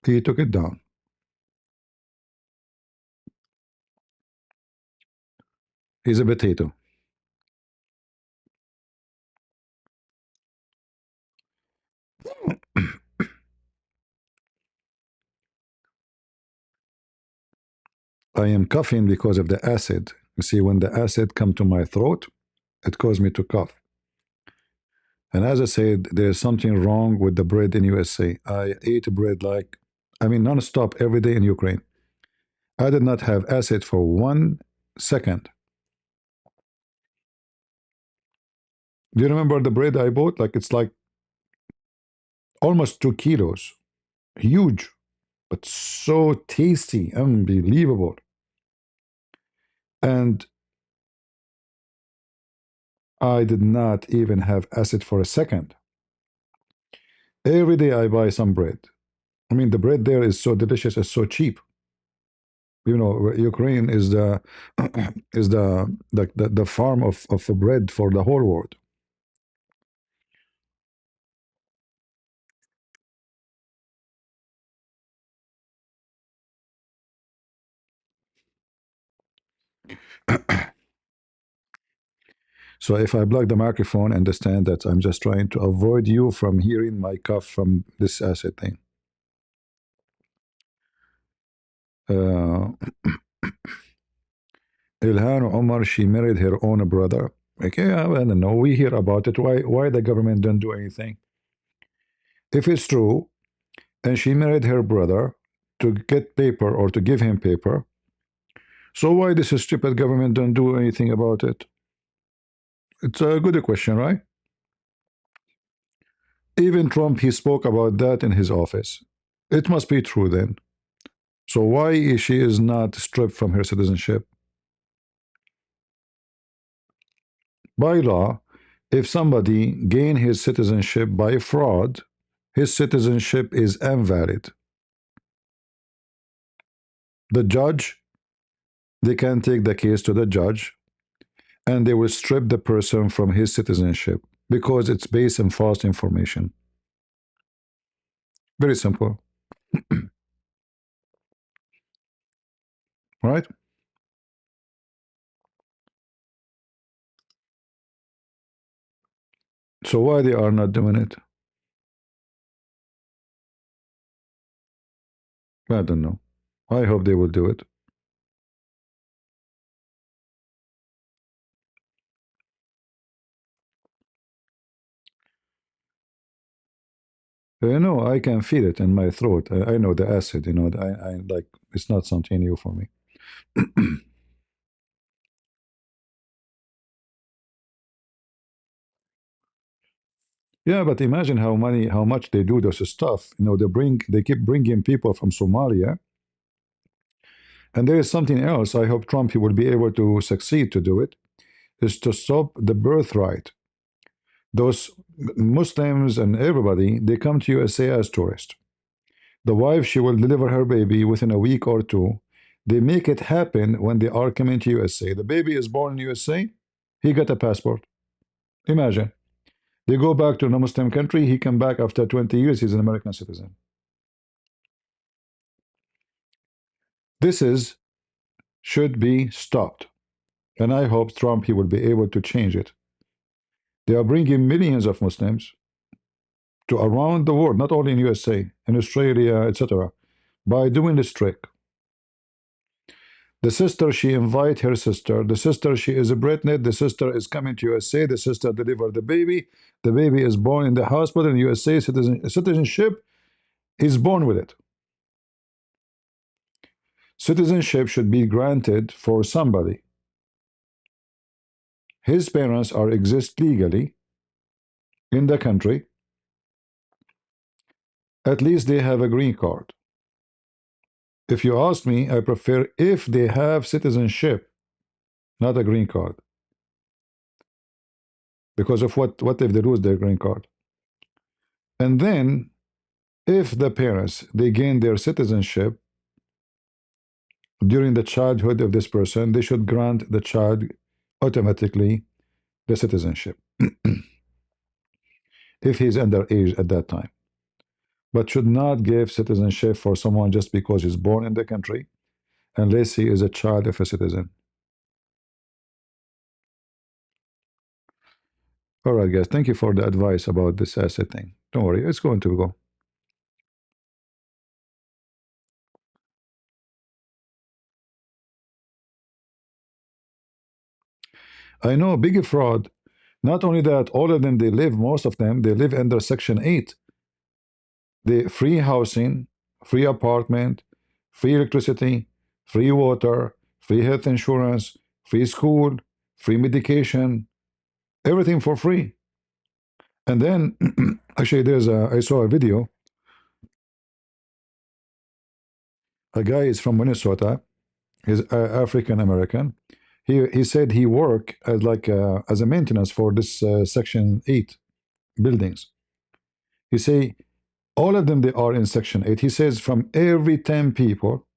he took it down. He's a potato. I am coughing because of the acid. You see, when the acid come to my throat, it caused me to cough. And as I said, there's something wrong with the bread in USA. I ate bread like, I mean, non-stop every day in Ukraine. I did not have acid for 1 second. Do you remember the bread I bought? Like it's like almost 2 kilos. Huge, but so tasty, unbelievable. And I did not even have acid for a second. Every day I buy some bread. I mean, the bread there is so delicious, it's so cheap. You know, Ukraine is the is the farm of the bread for the whole world. So if I block the microphone, understand that I'm just trying to avoid you from hearing my cough from this acid thing. Uh, Ilhan Omar, she married her own brother. Okay, I don't know. We hear about it. Why the government don't do anything? If it's true, and she married her brother to get paper or to give him paper, so why this stupid government don't do anything about it? It's a good question, right? Even Trump, he spoke about that in his office. It must be true then. So why she is not stripped from her citizenship? By law, if somebody gain his citizenship by fraud, his citizenship is invalid. The judge, they can take the case to the judge and they will strip the person from his citizenship because it's based on false information. Very simple, right? So why they are not doing it? I don't know. I hope they will do it. You know, I can feel it in my throat. I know the acid. You know, I like it's not something new for me. Yeah, but imagine how much they do this stuff. You know, they keep bringing people from Somalia, and there is something else. I hope Trump he will be able to succeed to do it. Is to stop the birthright. Those Muslims and everybody they come to USA as tourists. The wife she will deliver her baby within a week or two. They make it happen when they are coming to USA. The baby is born in USA. He got a passport. Imagine. They go back to a Muslim country. He come back after 20 years. He's an American citizen. This is should be stopped. And I hope Trump he will be able to change it. They are bringing millions of Muslims to around the world, not only in USA, in Australia, etc. By doing this trick. The sister, she invite her sister. The sister, she is a pregnant. The sister is coming to USA. The sister delivered the baby. The baby is born in the hospital in USA. Citizenship is born with it. Citizenship should be granted for somebody. His parents are exist legally in the country. At least they have a green card. If you ask me, I prefer if they have citizenship, not a green card. Because of what if they lose their green card? And then, if the parents they gain their citizenship during the childhood of this person, they should grant the child automatically the citizenship if he's underage at that time. But should not give citizenship for someone just because he's born in the country, unless he is a child of a citizen. All right, guys. Thank you for the advice about this asset thing. Don't worry, it's going to go. I know big fraud. Not only that, all of them they live. Most of them they live under Section 8. The free housing, free apartment, free electricity, free water, free health insurance, free school, free medication, everything for free. And then, actually, I saw a video. A guy is from Minnesota. He's African American. He said he worked as as a maintenance for this Section 8 buildings. He say all of them they are in Section 8. He says from every 10 people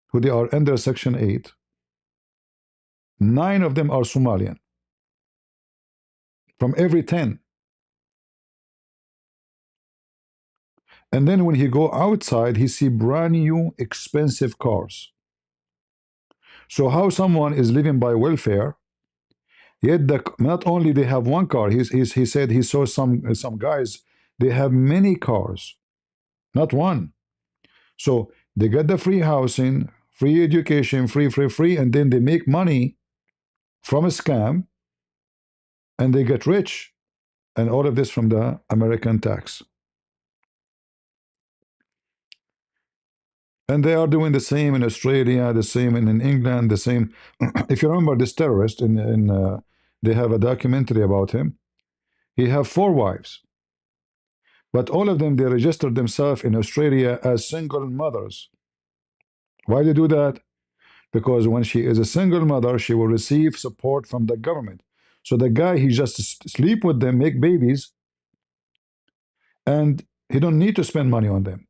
who they are under Section 8, 9 of them are Somalian. From every 10. And then when he go outside, he see brand new expensive cars. So how someone is living by welfare, yet not only they have one car, he said he saw some guys, they have many cars, not one. So they get the free housing, free education, free, and then they make money from a scam, and they get rich, and all of this from the American tax. And they are doing the same in Australia, the same in England, the same. If you remember this terrorist, they have a documentary about him. He have 4 wives, but all of them they registered themselves in Australia as single mothers. Why they do that? Because when she is a single mother, she will receive support from the government. So the guy he just sleep with them, make babies, and he don't need to spend money on them.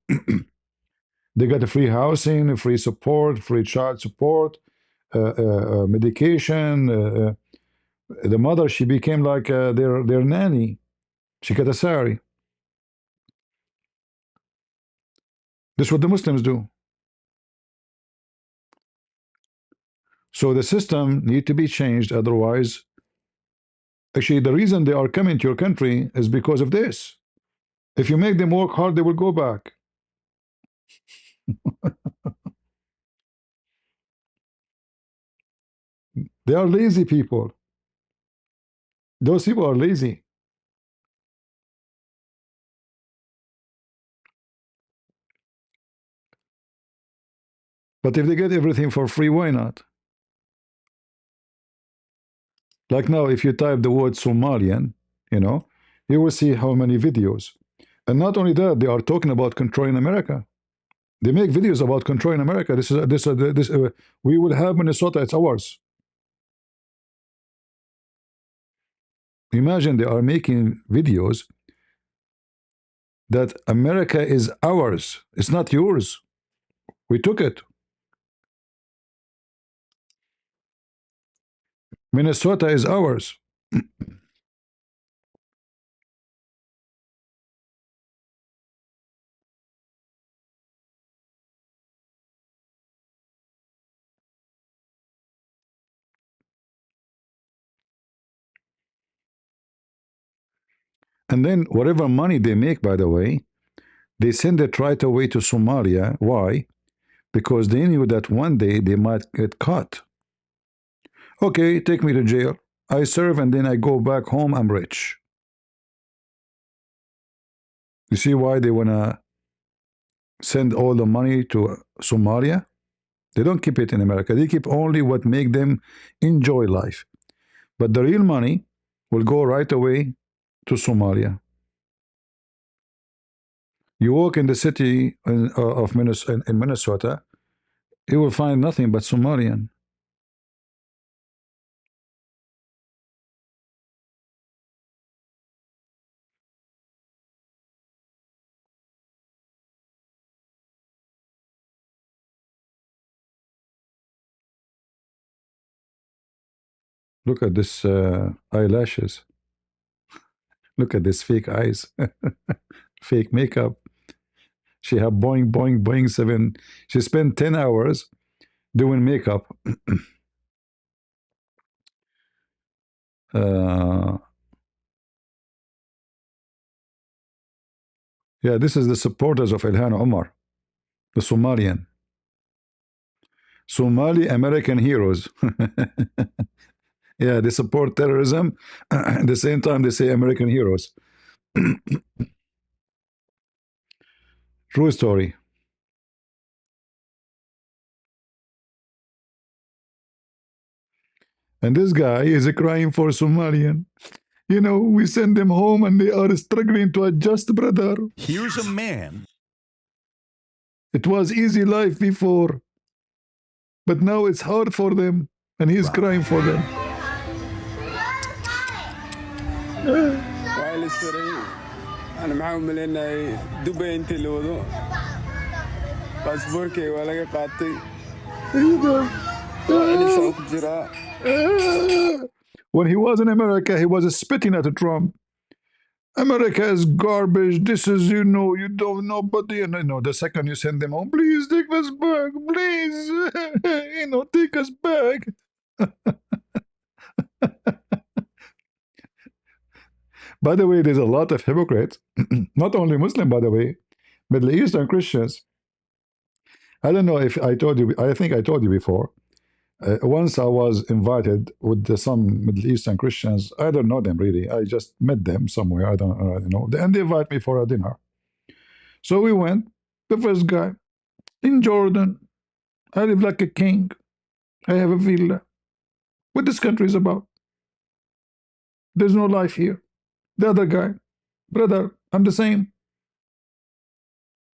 They got a free housing, free support, free child support, medication. The mother she became like their nanny. She got a salary. This is what the Muslims do. So the system need to be changed. Otherwise, actually, the reason they are coming to your country is because of this. If you make them work hard, they will go back. They are lazy people. Those people are lazy. But if they get everything for free, why not? Like now, if you type the word Somalian, you know, you will see how many videos. And not only that, they are talking about controlling America. They make videos about controlling America. We will have Minnesota, it's ours. Imagine they are making videos that America is ours. It's not yours. We took it. Minnesota is ours. And then whatever money they make, by the way, they send it right away to Somalia. Why? Because they knew that one day they might get caught. Okay, take me to jail. I serve and then I go back home. I'm rich. You see why they want to send all the money to Somalia? They don't keep it in America. They keep only what make them enjoy life. But the real money will go right away to Somalia. You walk in the city of Minnesota, you will find nothing but Somalian. Look at this eyelashes. Look at this fake eyes. Fake makeup. She have boing, boing, boing 7. She spent 10 hours doing makeup. uh, yeah, this is the supporters of Ilhan Omar, the Somalian. Somali American heroes. Yeah, they support terrorism. At the same time, they say American heroes. True story. And this guy is crying for Somalian. You know, we send them home and they are struggling to adjust, brother. Here's a man. It was easy life before, but now it's hard for them, and he's crying for them. وائل السري أنا معاهم ملينا دبي أنت اللي وضو باسبوركي ولا قاطي وأنا سوق جرا. When he was in America, he was spitting at Trump. America is garbage. This is, you know, you don't know, but you know, the second you send them home, please take us back, please, you know, take us back. By the way, there's a lot of hypocrites, not only Muslim, by the way, Middle Eastern Christians. I don't know if I told you, I think I told you before. Once I was invited with some Middle Eastern Christians. I don't know them really. I just met them somewhere. I don't know. And they invite me for a dinner. So we went. The first guy in Jordan. I live like a king. I have a villa. What this country is about? There's no life here. The other guy, brother, I'm the same.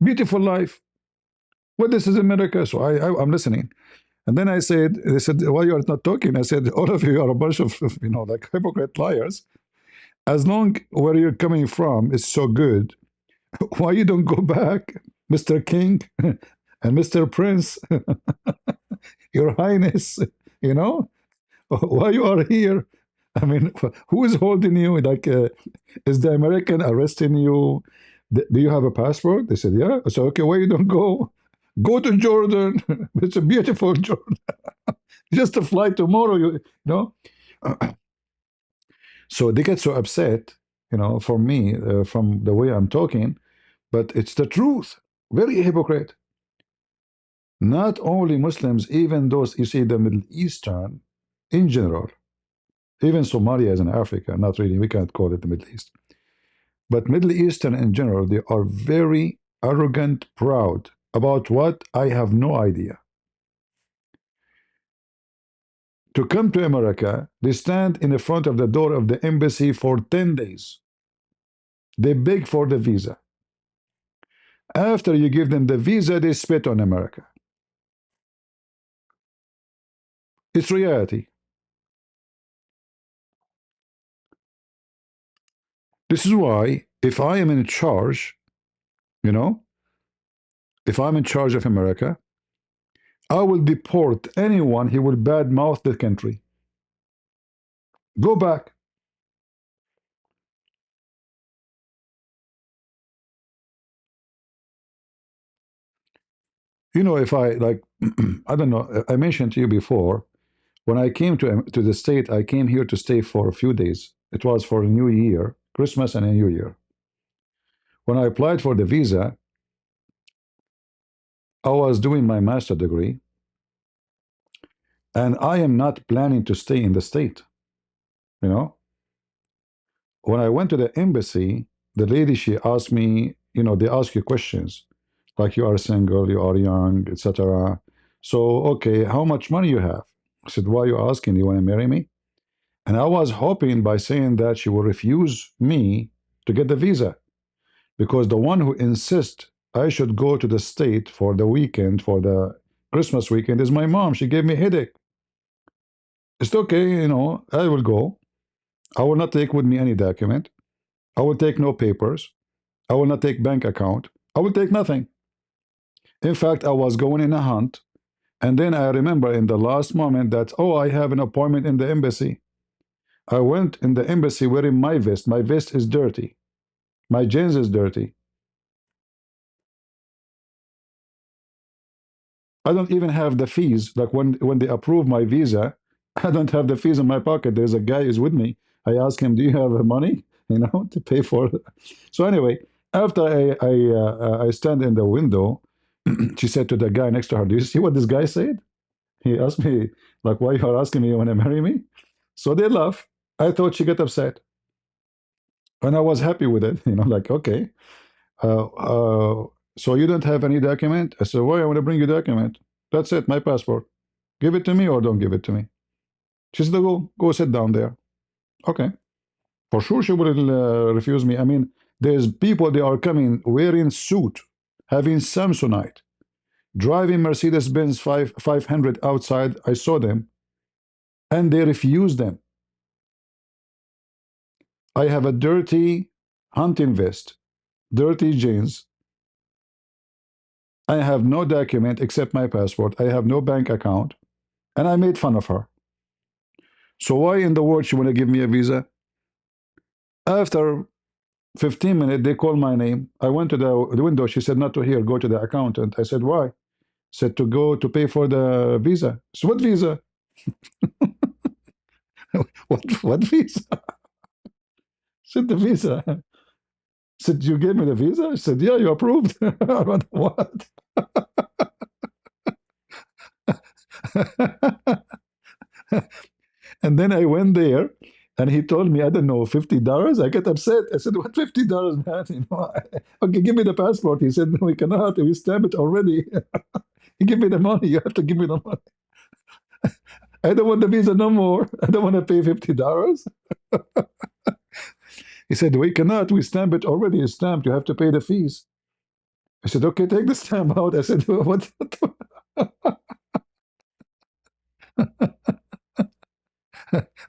Beautiful life. What this is America? So I'm listening. And then I said, they said, why you are not talking? I said, all of you are a bunch of, you know, like hypocrite liars. As long where you're coming from is so good, why you don't go back, Mr. King and Mr. Prince, Your Highness, you know? Why you are here? I mean, who is holding you? Like, is the American arresting you? Do you have a passport? They said, yeah. I said, okay, why you don't go? Go to Jordan. It's a beautiful Jordan. Just a flight tomorrow, you know? So they get so upset, you know, for me, from the way I'm talking, but it's the truth. Very hypocrite. Not only Muslims, even those, you see, the Middle Eastern in general, even Somalia is in Africa, not really, we can't call it the Middle East. But Middle Eastern in general, they are very arrogant, proud about what I have no idea. To come to America, they stand in the front of the door of the embassy for 10 days. They beg for the visa. After you give them the visa, they spit on America. It's reality. This is why, if I am in charge, you know, if I'm in charge of America, I will deport anyone who will badmouth the country. Go back. You know, if I, like, I don't know, I mentioned to you before, when I came to the state, I came here to stay for a few days. It was for a New Year, Christmas and a New Year. When I applied for the visa, I was doing my master degree, and I am not planning to stay in the state, you know. When I went to the embassy, the lady, she asked me, you know, they ask you questions like you are single, you are young, etc. So, okay, how much money you have? I said, why are you asking? You want to marry me? And I was hoping by saying that she will refuse me to get the visa, because the one who insists I should go to the state for the weekend, for the Christmas weekend, is my mom. She gave me a headache. It's okay, you know, I will go. I will not take with me any document. I will take no papers. I will not take bank account. I will take nothing. In fact, I was going in a hunt, and then I remember in the last moment that, oh, I have an appointment in the embassy. I went in the embassy wearing my vest. My vest is dirty. My jeans is dirty. I don't even have the fees. Like when they approve my visa, I don't have the fees in my pocket. There's a guy who's with me. I ask him, "Do you have money? To pay for?" So anyway, after I stand in the window, she said to the guy next to her, "Do you see what this guy said?" He asked me, like, "Why you are asking me, you want to marry me?" So they laugh. I thought she got upset, and I was happy with it. Like, okay. Uh, uh, so you don't have any document? I said, "Why I want to bring you document? That's it, my passport. Give it to me or don't give it to me." She said, "Go sit down there." Okay, for sure she wouldn't refuse me. I mean, there's people they are coming wearing suit, having Samsonite, driving Mercedes Benz 500 outside. I saw them, and they refused them. I have a dirty hunting vest, dirty jeans. I have no document except my passport. I have no bank account, and I made fun of her. So why in the world she want to give me a visa? After 15 minutes, they called my name. I went to the window. She said, "Not to here, go to the accountant." I said, "Why?" Said, "To go to pay for the visa." So what visa? What visa? Said the visa. Said, "You gave me the visa?" I said, "Yeah, you approved." I went, "What?" And then I went there and he told me, I don't know, $50. I get upset. I said, "What $50, man?" Okay, give me the passport. He said, "No, we cannot. We stamped it already." You give me the money. You have to give me the money. I don't want the visa no more. I don't want to pay $50. He said, "We cannot. We stamp it already. It's stamped. You have to pay the fees." I said, "Okay, take the stamp out." I said, "What?"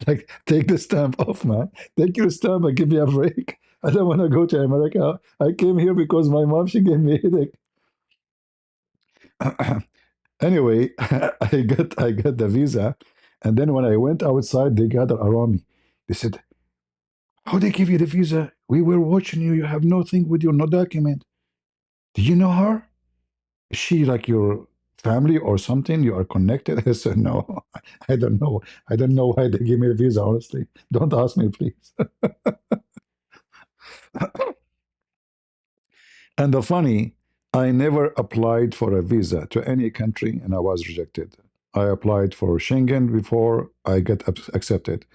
Like, take the stamp off, man. Take your stamp and give me a break. I don't want to go to America. I came here because my mom, she gave me a headache. Anyway, I got the visa. And then when I went outside, they gathered around me. They said, "How they give you the visa? We were watching you. You have nothing with you, no document. Do you know her? Is she like your family or something? You are connected?" I said, "No, I don't know. I don't know why they give me the visa, honestly. Don't ask me, please." And the funny, I never applied for a visa to any country and I was rejected. I applied for Schengen before I get accepted.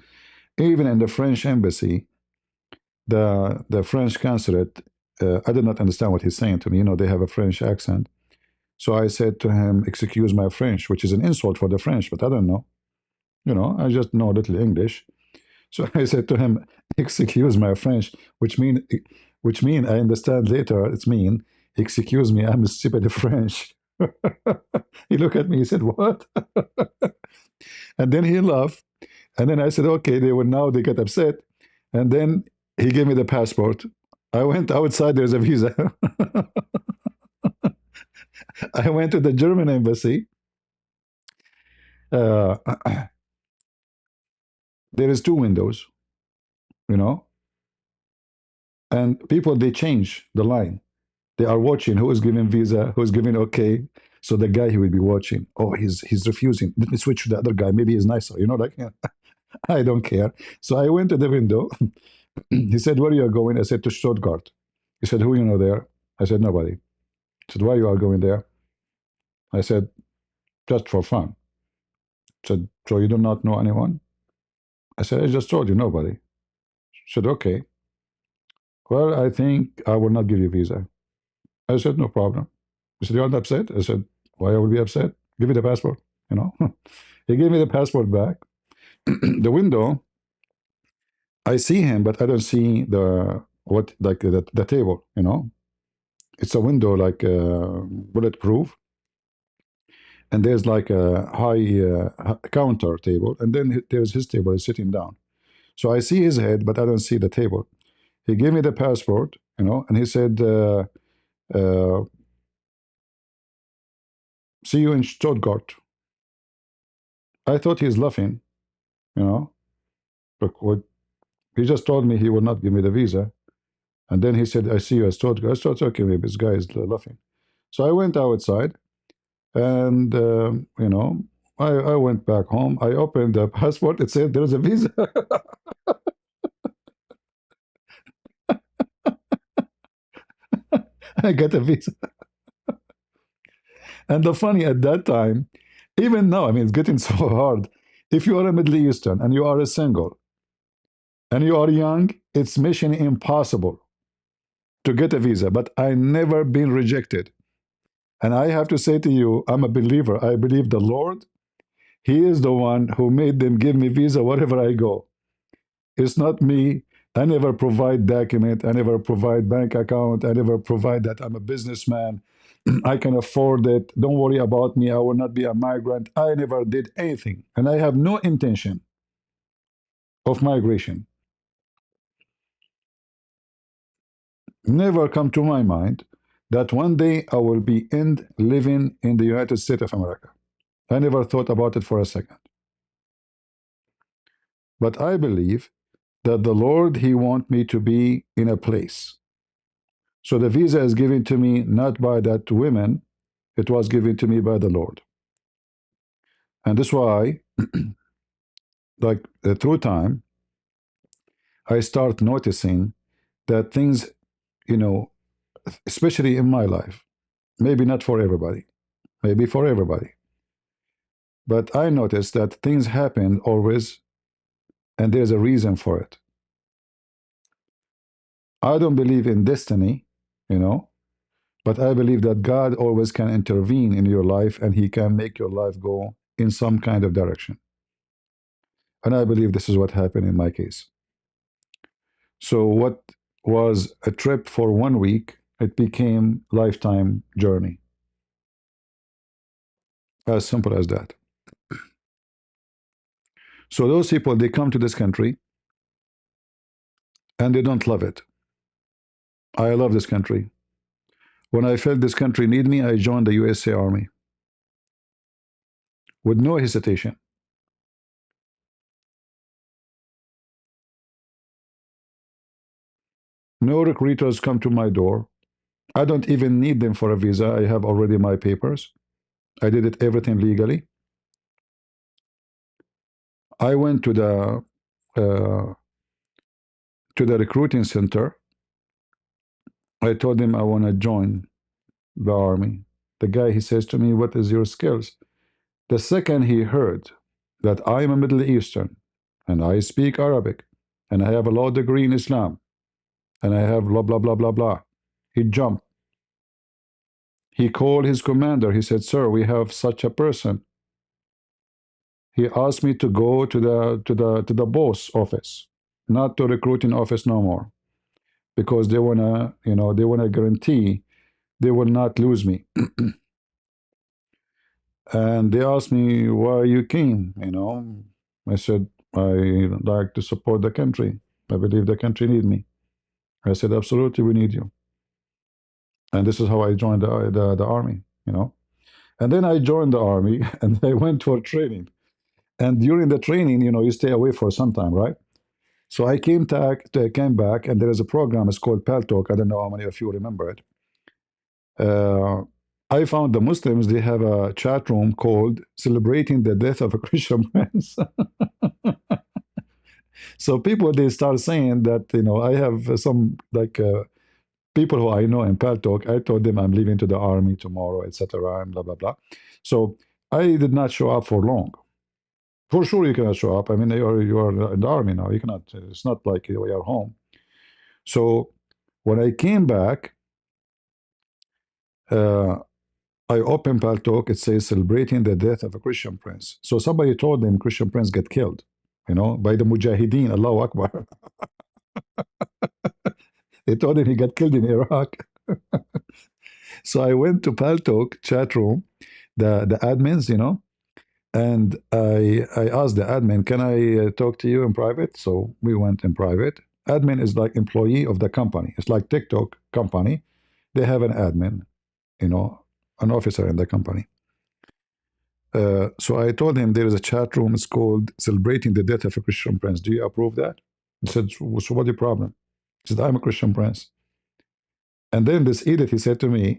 Even in the French embassy, the French consulate, I did not understand what he's saying to me. They have a French accent. So I said to him, "Excuse my French," which is an insult for the French, but I don't know. I just know a little English. So I said to him, "Excuse my French," which mean I understand later. It's mean, "Excuse me, I'm stupid French." He looked at me. He said, "What?" And then he laughed. And then I said, "Okay." They get upset. And then he gave me the passport. I went outside. There's a visa. I went to the German embassy. Uh, there is two windows, you know, and people they change the line. They are watching who is giving visa, who is giving okay. So the guy he will be watching, oh, he's refusing. Let me switch to the other guy. Maybe he's nicer. Like, yeah, I don't care. So I went to the window. He said, "Where you are going?" I said, "To Stuttgart." He said, "Who you know there?" I said, "Nobody." He said, "Why you are going there?" I said, "Just for fun." He said, "So you do not know anyone?" I said, "I just told you, nobody." He said, "Okay. Well, I think I will not give you a visa." I said, "No problem." He said, "You're not upset?" I said, "Why I will be upset? Give me the passport." You know. He gave me the passport back. The window, I see him, but I don't see the what like the table. It's a window like bulletproof, and there's like a high counter table, and then there's his table. He's sitting down, so I see his head, but I don't see the table. He gave me the passport, and he said, uh, "See you in Stuttgart." I thought he's laughing, you know. Look, what, he just told me he will not give me the visa. And then he said, I see you as Todd. I thought, okay, maybe this guy is laughing. So I went outside and, I went back home. I opened the passport. It said there's a visa. I got a visa. And the funny at that time, even now, I mean, it's getting so hard. If you are a Middle Eastern and you are a single and you are young, it's mission impossible to get a visa. But I never been rejected. And I have to say to you, I'm a believer. I believe the Lord. He is the one who made them give me visa wherever I go. It's not me. I never provide document. I never provide bank account. I never provide that I'm a businessman. I can afford it. Don't worry about me. I will not be a migrant. I never did anything. And I have no intention of migration. Never come to my mind that one day I will be living in the United States of America. I never thought about it for a second. But I believe that the Lord, He wants me to be in a place. So the visa is given to me not by that women, it was given to me by the Lord. And that's why, like through time, I start noticing that things, you know, especially in my life, maybe not for everybody, maybe for everybody, but I noticed that things happen always and there's a reason for it. I don't believe in destiny, you know, but I believe that God always can intervene in your life and He can make your life go in some kind of direction. And I believe this is what happened in my case. So what was a trip for 1 week, it became lifetime journey. As simple as that. So those people, they come to this country and they don't love it. I love this country. When I felt this country need me, I joined the USA Army with no hesitation. No recruiters come to my door. I don't even need them for a visa. I have already my papers. I did it everything legally. I went uh, to the recruiting center. I told him I want to join the army. The guy, he says to me, what is your skills? The second he heard that I am a Middle Eastern and I speak Arabic and I have a law degree in Islam and I have blah, blah, blah, blah, blah, he jumped. He called his commander. He said, sir, we have such a person. He asked me to go to the boss office, not to recruiting office no more, because they wanna, they wanna guarantee they will not lose me. And they asked me why you came. I said I like to support the country. I believe the country need me. I said absolutely we need you. And this is how I joined the army. And then I joined the army and I went for training. And during the training, you stay away for some time, right? So I came back, and there is a program. It's called Paltalk. I don't know how many of you remember it. Uh, I found the Muslims, they have a chat room called Celebrating the Death of a Christian Prince. So people, they start saying that, I have some like people who I know in Paltalk. I told them I'm leaving to the army tomorrow, etc. and blah, blah, blah. So I did not show up for long. For sure, you cannot show up. I mean, you are in the army now. You cannot, it's not like you are home. So when I came back, uh, I opened Paltalk. It says celebrating the death of a Christian prince. So somebody told them Christian prince get killed, by the Mujahideen. Allahu Akbar. They told him he got killed in Iraq. So I went to Paltalk chat room, the admins, and I asked the admin, can I talk to you in private? So we went in private. Admin is like employee of the company. It's like TikTok company. They have an admin, an officer in the company. So I told him there is a chat room. It's called "Celebrating the Death of a Christian Prince." Do you approve that? He said, "So what's the problem?" He said, "I'm a Christian prince." And then this idiot, he said to me,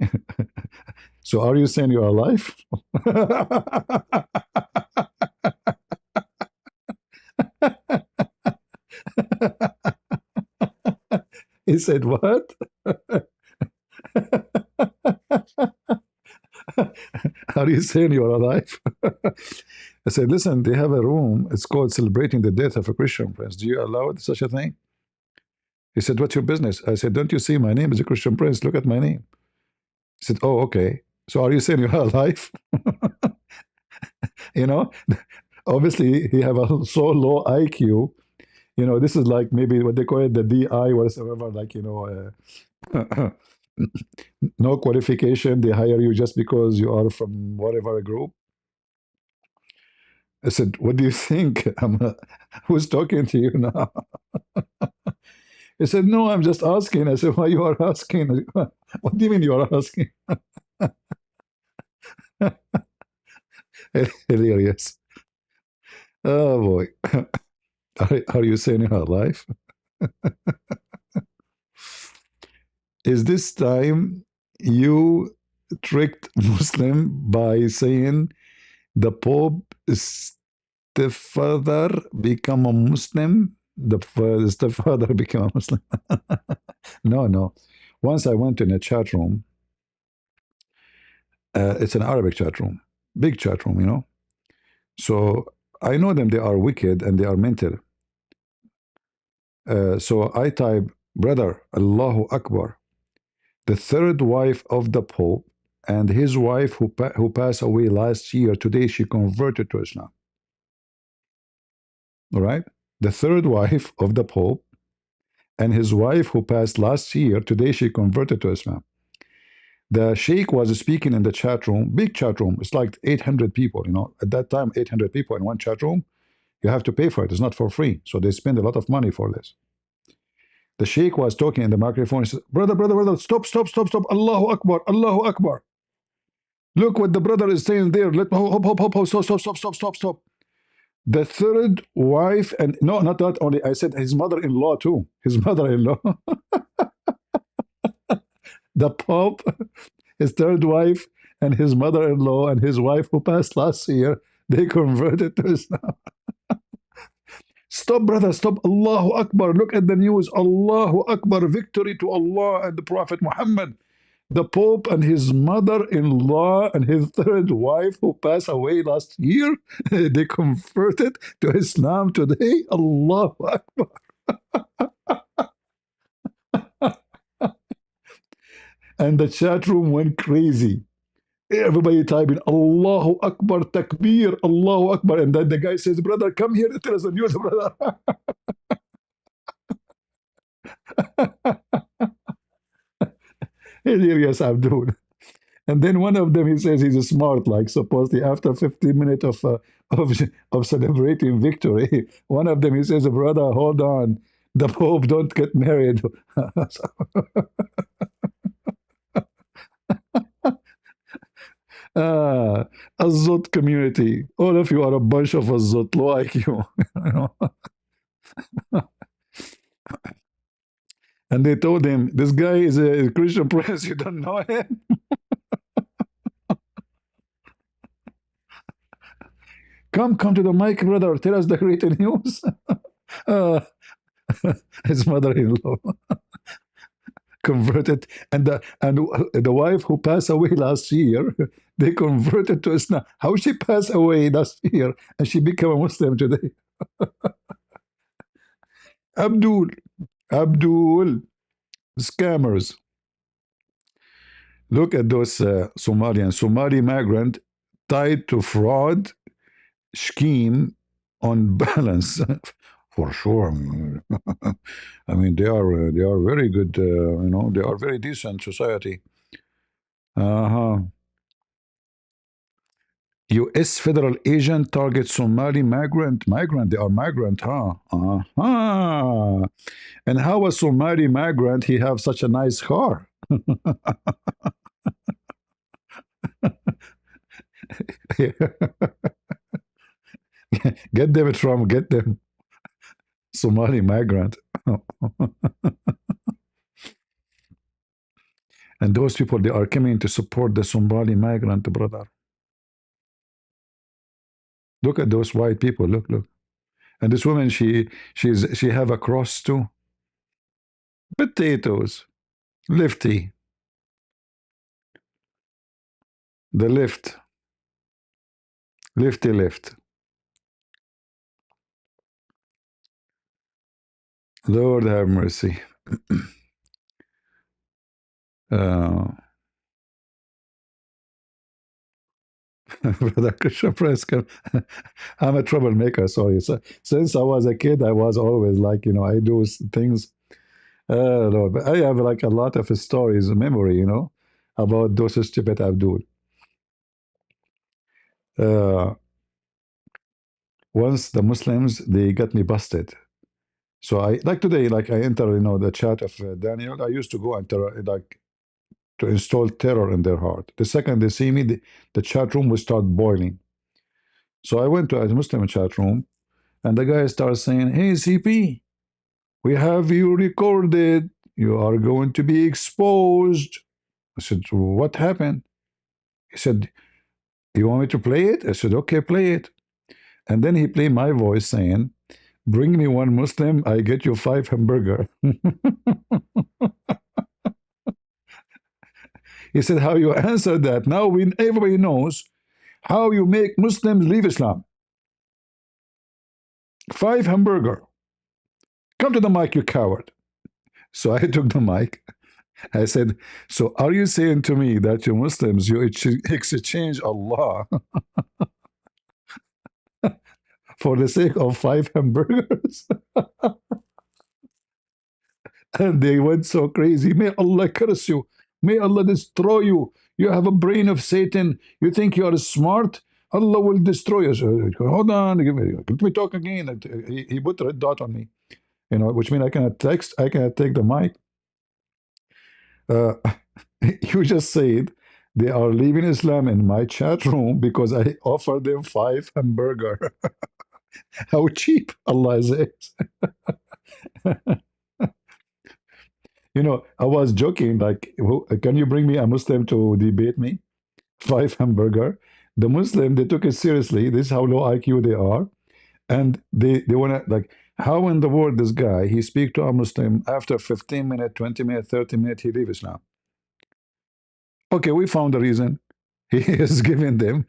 "So are you saying you're alive?" He said, "What? Are you saying you're alive?" I said, "Listen, they have a room. It's called Celebrating the Death of a Christian Prince. Do you allow such a thing?" He said, "What's your business?" I said, "Don't you see my name is a Christian Prince? Look at my name." He said, "Oh, okay. So are you saying you're alive?" you know, obviously he have a so low IQ. This is like maybe what they call it, the DI, whatever, like, no qualification. They hire you just because you are from whatever group. I said, "What do you think? Who's talking to you now?" He said, "No, I'm just asking." I said, "Why you are asking?" "What do you mean you are asking?" Hilarious. Oh boy. Are you saying her life? Is this time you tricked Muslim by saying the Pope stepfather become a Muslim? The stepfather become a Muslim? No, no. Once I went in a chat room. It's an Arabic chat room, big chat room. So I know them. They are wicked and they are mental. So I type, "Brother, Allahu Akbar, the third wife of the Pope and his wife who passed away last year. Today she converted to Islam." All right, the third wife of the Pope and his wife who passed last year. Today she converted to Islam. The Sheikh was speaking in the chat room, big chat room. It's like 800 people. At that time, 800 people in one chat room. You have to pay for it. It's not for free. So they spend a lot of money for this. The Sheikh was talking in the microphone. He said, "Brother, brother, brother, stop, stop, stop, stop. Allahu Akbar, Allahu Akbar. Look what the brother is saying there. Let hop, hop, hop, hop, stop, stop, stop, stop, stop, stop." The third wife, and no, not that only. I said his mother-in-law too. His mother-in-law, the Pope, his third wife, and his mother-in-law, and his wife who passed last year, they converted to Islam. Stop, brother, stop. Allahu Akbar. Look at the news. Allahu Akbar. Victory to Allah and the Prophet Muhammad. The Pope and his mother-in-law and his third wife who passed away last year, they converted to Islam today. Allahu Akbar. And the chat room went crazy. Everybody typing Allahu Akbar, Takbir, Allahu Akbar. And then the guy says, "Brother, come here and tell us the news, brother." Hilarious, Abdul. And then one of them, he says he's smart, like supposedly after 15 minutes of celebrating victory, one of them, he says, "Brother, hold on. The Pope don't get married." Ah, Azot community. All of you are a bunch of Azot, low IQ. And they told him, "This guy is a Christian prince. You don't know him." Come to the mic, brother. Tell us the great news. uh, his mother-in-law converted, and the wife who passed away last year, they converted to Islam. How she passed away last year and she became a Muslim today? Abdul, Abdul, scammers. Look at those Somali migrant tied to fraud scheme on balance. For sure. I mean, they are very good. They are very decent society. Uh-huh. U.S. federal agent targets Somali migrant. They are migrant, huh? Uh-huh. And how a Somali migrant he have such a nice car? Get them Somali migrant. And those people, they are coming to support the Somali migrant, brother. Look at those white people. Look, look. And this woman, she have a cross too. Potatoes. Lifty. The lift. Lifty lift. Lord have mercy. uh, Brother Christian Press, I'm a troublemaker. Sorry. So, since I was a kid, I was always like, I do things. Lord, but I have like a lot of stories, memory, about those stupid Abdul. Uh, Once the Muslims, they got me busted. So I like today, like I enter, the chat of Daniel. I used to go and like to install terror in their heart. The second they see me, the chat room will start boiling. So I went to a Muslim chat room, and the guy starts saying, "Hey CP, we have you recorded. You are going to be exposed." I said, "What happened?" He said, "You want me to play it?" I said, "Okay, play it." And then he played my voice saying, "Bring me one Muslim, I get you 5 hamburger." He said, "How you answer that? Now everybody knows how you make Muslims leave Islam. 5 hamburger. Come to the mic, you coward." So I took the mic. I said, "So are you saying to me that you Muslims, you exchange Allah for the sake of 5 hamburgers?" And they went so crazy. May Allah curse you. May Allah destroy you. You have a brain of Satan. You think you are smart? Allah will destroy you. So, hold on. Let me talk again. He put a red dot on me, which means I cannot text. I cannot take the mic. Uh, you just said they are leaving Islam in my chat room because I offered them 5 hamburger. How cheap Allah is. I was joking, like, can you bring me a Muslim to debate me? 5 hamburger. The Muslim, they took it seriously. This is how low IQ they are. And they want to, like, how in the world this guy, he speak to a Muslim after 15 minutes, 20 minutes, 30 minutes, he leave Islam. Okay, we found the reason. He is giving them,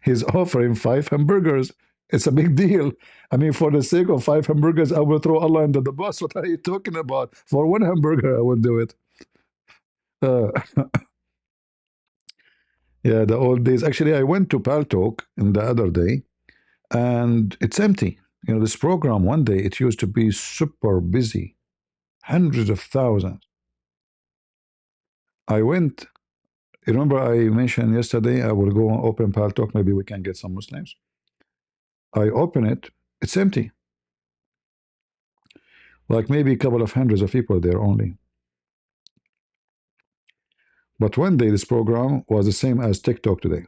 he's offering 5 hamburgers. It's a big deal. I mean, for the sake of 5 hamburgers, I will throw Allah under the bus. What are you talking about? For one hamburger, I would do it. Uh, yeah, the old days. Actually, I went to Paltalk in the other day, and it's empty. This program, one day, it used to be super busy, hundreds of thousands. I went, remember I mentioned yesterday, I will go and open Paltalk, maybe we can get some Muslims. I open it, it's empty. Like maybe a couple of hundreds of people there only. But one day this program was the same as TikTok today.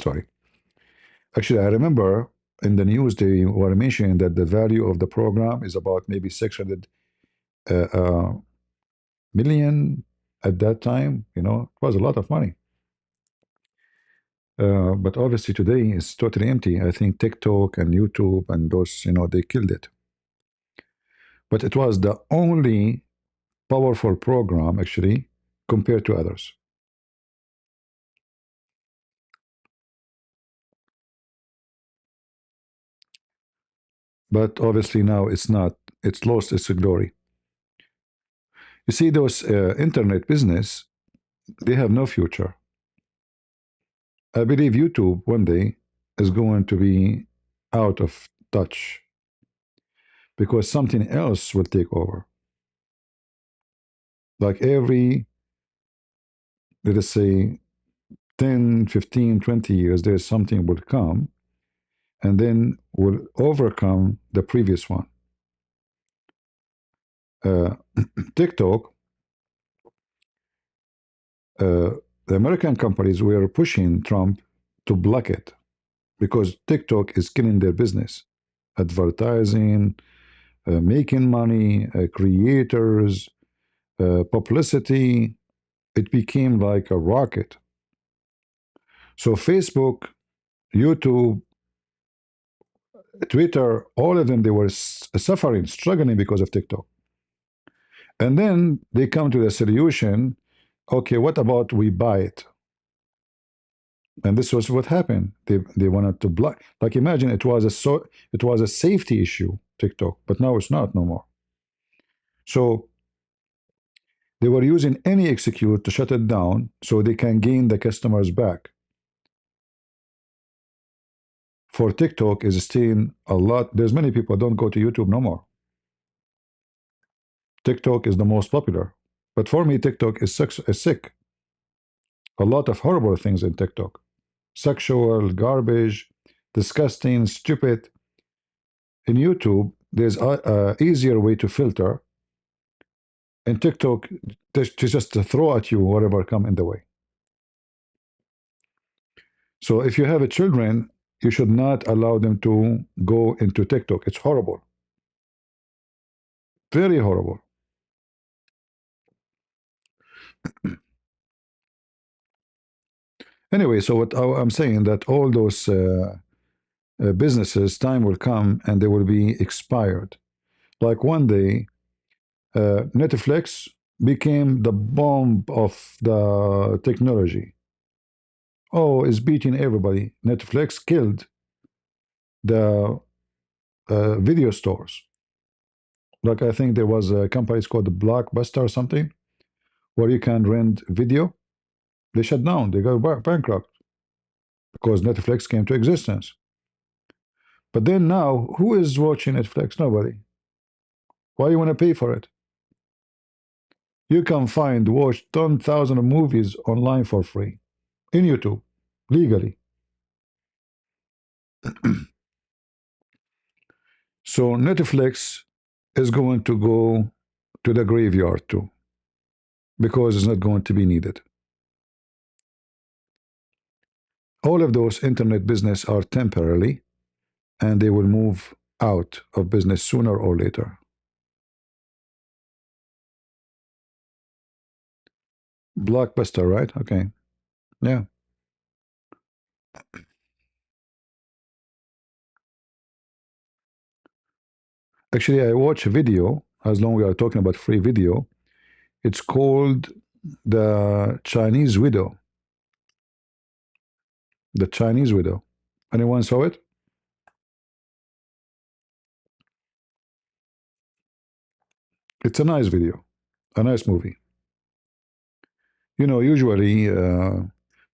Sorry. Actually, I remember in the news they were mentioning that the value of the program is about maybe 600 uh, uh, million at that time. It was a lot of money. But obviously today it's totally empty. I think TikTok and YouTube and those, they killed it. But it was the only powerful program actually compared to others. But obviously now it's not. It's lost its glory. You see, those internet business, they have no future. I believe YouTube one day is going to be out of touch because something else will take over. Like every, let us say, 10, 15, 20 years, there's something will come and then will overcome the previous one. Uh, TikTok, uh, the American companies were pushing Trump to block it because TikTok is killing their business, advertising, making money, creators, publicity. It became like a rocket. So Facebook, YouTube, Twitter, all of them, they were suffering, struggling because of TikTok. And then they come to the solution. Okay, what about we buy it? And this was what happened. They wanted to block. Like imagine it was a safety issue, TikTok, but now it's not no more. So they were using any execute to shut it down so they can gain the customers back. For TikTok is still a lot. There's many people don't go to YouTube no more. TikTok is the most popular. But for me, TikTok is sick. A lot of horrible things in TikTok. Sexual, garbage, disgusting, stupid. In YouTube, there's a easier way to filter. In TikTok, to just throw at you whatever come in the way. So if you have a children, you should not allow them to go into TikTok. It's horrible. Very horrible. Anyway, so what I'm saying that all those businesses, time will come and they will be expired. Like one day, Netflix became the bomb of the technology. Oh, it's beating everybody. Netflix killed the video stores. Like I think there was a company called Blockbuster or something where you can rent video. They shut down. They go bankrupt because Netflix came to existence. But then now, who is watching Netflix? Nobody. Why you want to pay for it? You can watch 10,000 movies online for free in YouTube, legally. So Netflix is going to go to the graveyard too, because it's not going to be needed. All of those internet business are temporarily, and they will move out of business sooner or later. Blockbuster, right? Okay. Yeah. Actually, I watch a video, as long as we are talking about free video. It's called The Chinese Widow. The Chinese Widow. Anyone saw it? It's a nice video, a nice movie. Usually,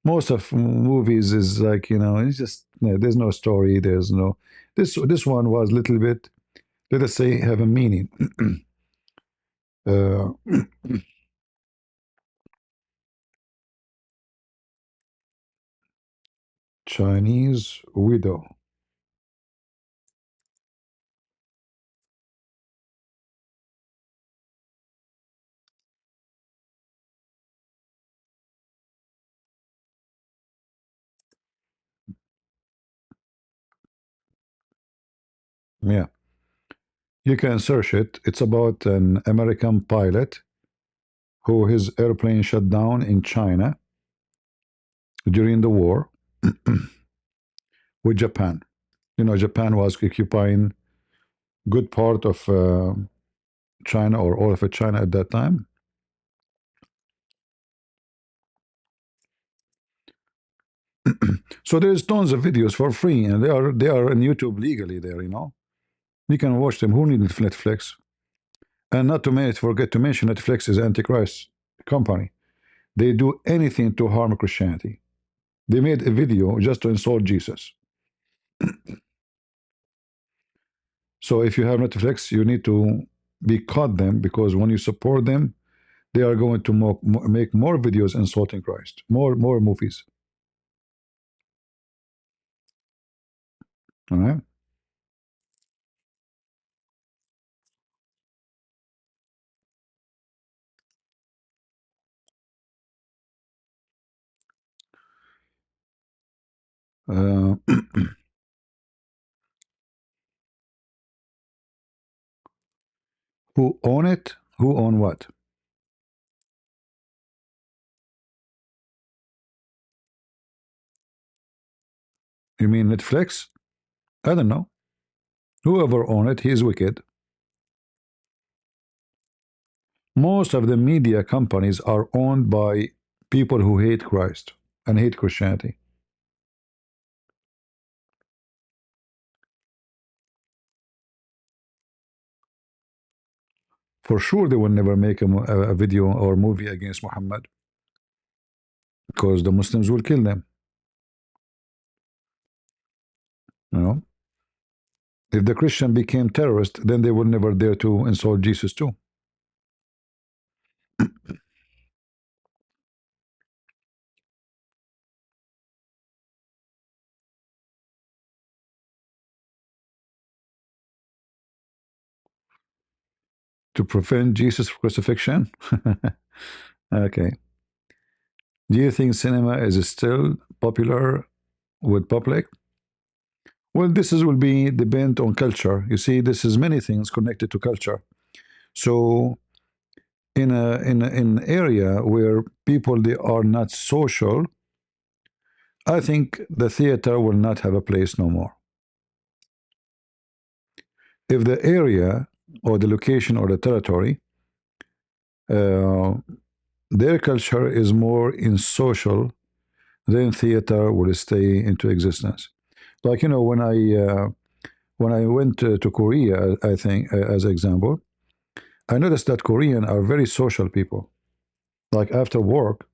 most of movies is like, it's just, there's no story, there's no. This one was a little bit, let us say, have a meaning. uh, Chinese Widow. Yeah, you can search it. It's about an American pilot who his airplane shut down in China during the war with Japan. Japan was occupying good part of China or all of China at that time. So there's tons of videos for free, and they are on YouTube legally. There, you can watch them. Who needs Netflix? And not to forget to mention, Netflix is Antichrist company. They do anything to harm Christianity. They made a video just to insult Jesus. So if you have Netflix, you need to be caught them, because when you support them, they are going to make more videos insulting Christ, more movies. All right. Uh, who own it? Who own what? You mean Netflix? I don't know. Whoever own it, he is wicked. Most of the media companies are owned by people who hate Christ and hate Christianity. For sure, they will never make a video or movie against Muhammad because the Muslims will kill them. You know, if the Christian became terrorist, then they will never dare to insult Jesus too. To prevent Jesus crucifixion. Okay. Do you think cinema is still popular with public? Well, will be depend on culture. You see, this is many things connected to culture. So in an area where people they are not social, I think the theater will not have a place no more. If the area or the location or the territory, uh, their culture is more in social, then theater will stay into existence. Like when I went to Korea, I think as an example, I noticed that Korean are very social people. Like after work,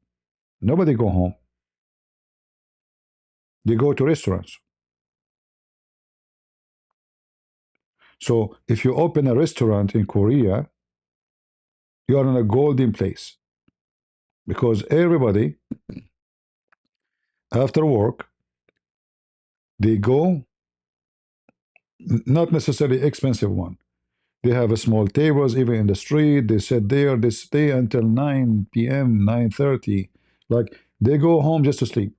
nobody go home. They go to restaurants. So if you open a restaurant in Korea, you are in a golden place because everybody after work they go, not necessarily expensive one. They have a small tables even in the street. They sit there. They stay until 9 p.m., 9:30. Like they go home just to sleep.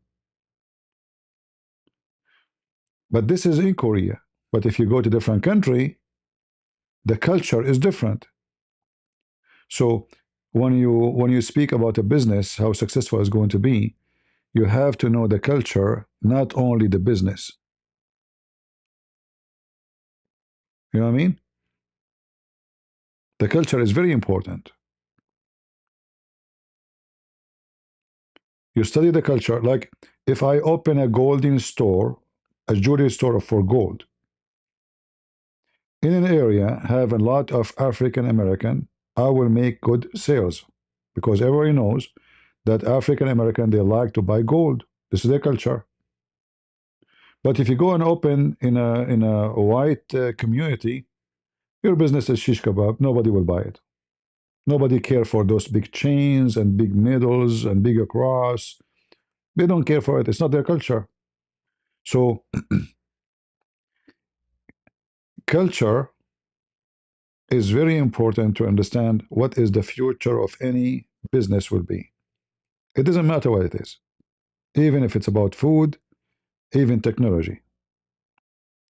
But this is in Korea. But if you go to different country, the culture is different. So when you speak about a business, how successful it's going to be, you have to know the culture, not only the business. You know what I mean? The culture is very important. You study the culture. Like if I open a golden store, a jewelry store for gold, in an area have a lot of African American, I will make good sales because everybody knows that African American they like to buy gold. This is their culture. But if you go and open in a white community, your business is shish kebab. Nobody will buy it. Nobody care for those big chains and big medals and big cross. They don't care for it. It's not their culture. So culture is very important to understand what is the future of any business will be. It doesn't matter what it is, even if it's about food, even technology.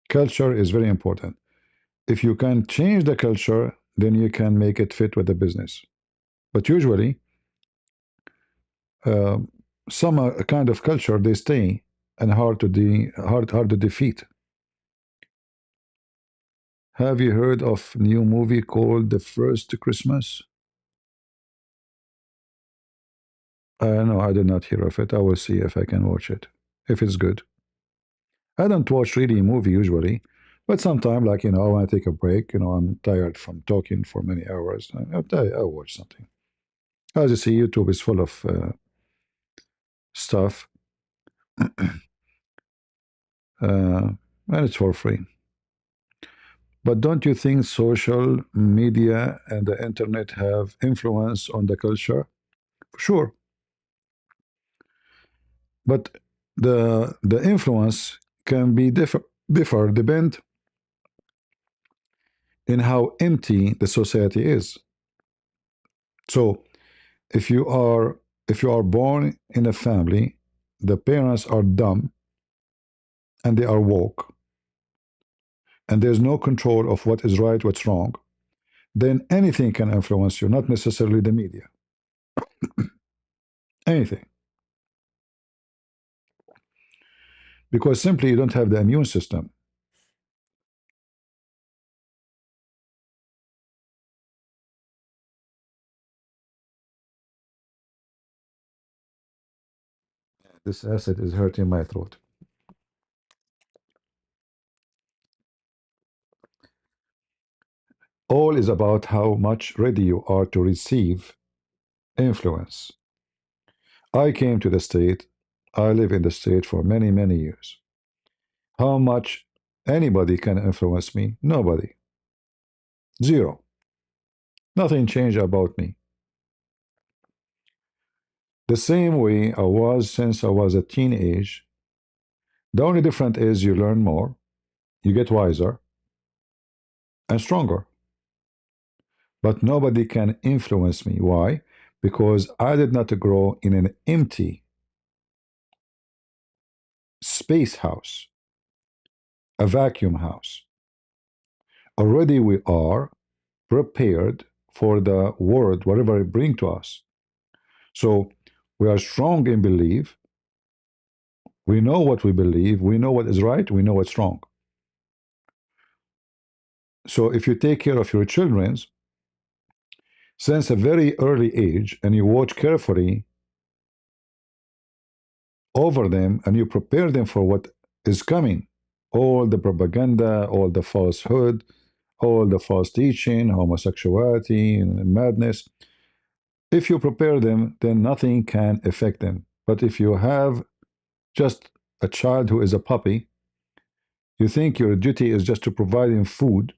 Culture is very important. If you can change the culture, then you can make it fit with the business. But usually, uh, some kind of culture they stay and hard to defeat. Have you heard of new movie called The First Christmas? No, I did not hear of it. I will see if I can watch it. If it's good. I don't watch really movie usually, but sometimes, like I want to take a break. I'm tired from talking for many hours. I watch something. As you see, YouTube is full of stuff, and it's for free. But don't you think social media and the internet have influence on the culture? Sure, but the influence can be differ depend in how empty the society is. So if you are if you are born in a family, the parents are dumb, and they are woke, and there's no control of what is right, what's wrong, then anything can influence you, not necessarily the media. Anything. Because simply you don't have the immune system. This acid is hurting my throat. All is about how much ready you are to receive influence. I came to the state, I live in the state for many, many years. How much anybody can influence me? Nobody. Zero. Nothing changed about me. The same way I was since I was a teenage. The only difference is you learn more, you get wiser, and stronger. But nobody can influence me. Why? Because I did not grow in an empty space house, a vacuum house. Already we are prepared for the world, whatever it brings to us. So we are strong in belief. We know what we believe. We know what is right. We know what's wrong. So if you take care of your children since a very early age and you watch carefully over them and you prepare them for what is coming, all the propaganda, all the falsehood, all the false teaching, homosexuality, and madness. If you prepare them, then nothing can affect them. But if you have just a child who is a puppy, you think your duty is just to provide him food.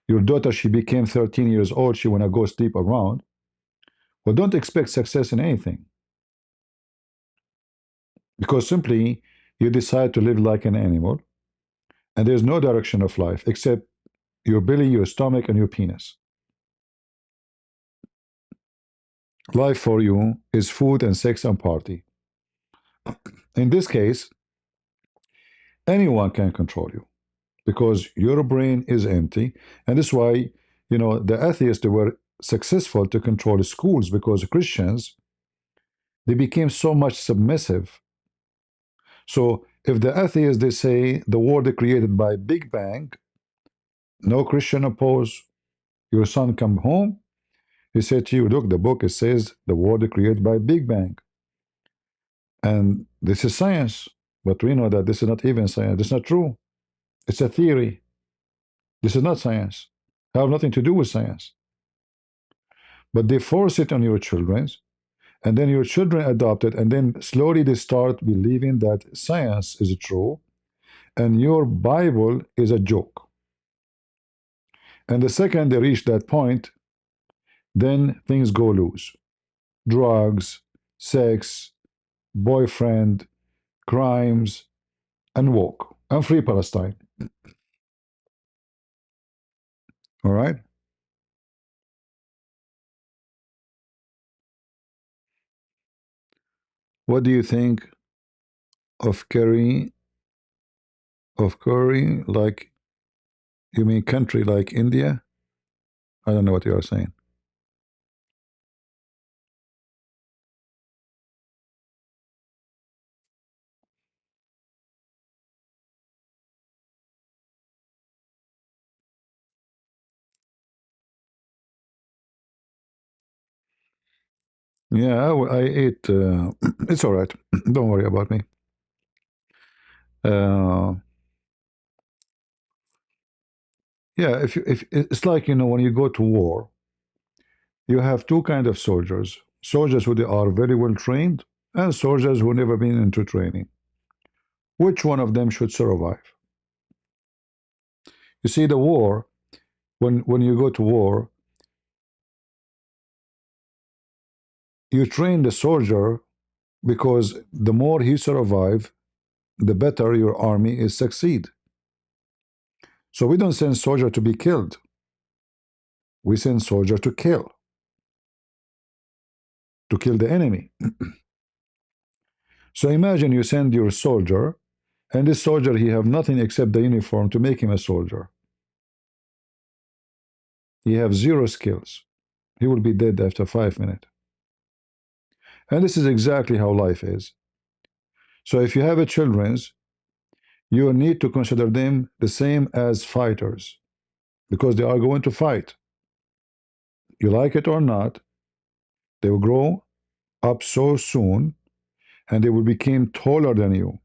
Your daughter, she became 13 years old, she want to go sleep around. Well, don't expect success in anything because simply you decide to live like an animal and there's no direction of life except your belly, your stomach, and your penis. Life for you is food and sex and party. In this case, anyone can control you because your brain is empty. And that's why, the atheists were successful to control the schools because Christians, they became so much submissive. So if the atheists, they say the world created by Big Bang, no Christian oppose, your son come home, he said to you, look, the book, it says the world created by Big Bang. And this is science. But we know that this is not even science. It's not true. It's a theory. This is not science. Have nothing to do with science. But they force it on your children, and then your children adopt it, and then slowly they start believing that science is true, and your Bible is a joke. And the second they reach that point, then things go loose. Drugs, sex, boyfriend, crimes, and woke. And free Palestine. All right? What do you think of Curry, like, you mean country like India? I don't know what you are saying. Yeah, I ate. It's all right. Don't worry about me. Uh, yeah, if it's like when you go to war, you have two kind of soldiers: soldiers who they are very well trained, and soldiers who never been into training. Which one of them should survive? You see, the war, when you go to war, you train the soldier because the more he survive, the better your army is succeed. So we don't send soldier to be killed. We send soldier to kill the enemy. So imagine you send your soldier And this soldier, he have nothing except the uniform to make him a soldier. He have zero skills. He will be dead after 5 minutes. And this is exactly how life is. So if you have a children's, you need to consider them the same as fighters because they are going to fight. You like it or not, they will grow up so soon and they will become taller than you.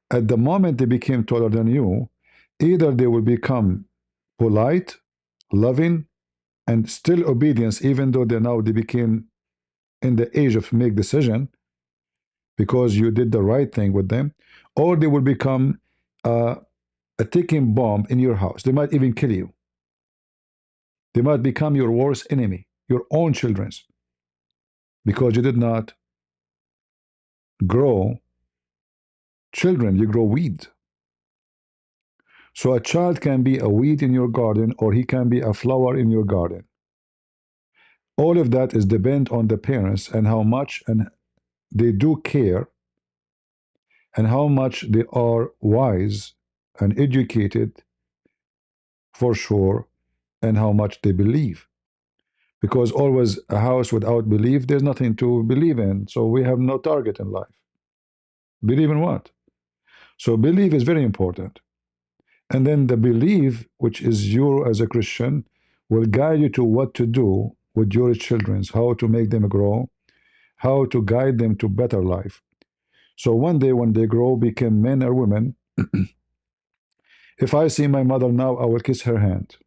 At the moment they became taller than you, either they will become polite, loving, and still obedience, even though they became in the age of make decision because you did the right thing with them, or they will become a ticking bomb in your house. They might even kill you. They might become your worst enemy, your own children's, because you did not grow children, you grow weed. So a child can be a weed in your garden or he can be a flower in your garden. All of that is depend on the parents and how much and they do care and how much they are wise and educated for sure and how much they believe. Because always a house without belief, there's nothing to believe in. So we have no target in life. Believe in what? So belief is very important. And then the belief, which is you as a Christian, will guide you to what to do with your children, how to make them grow, how to guide them to better life. So one day when they grow, become men or women, if I see my mother now, I will kiss her hand.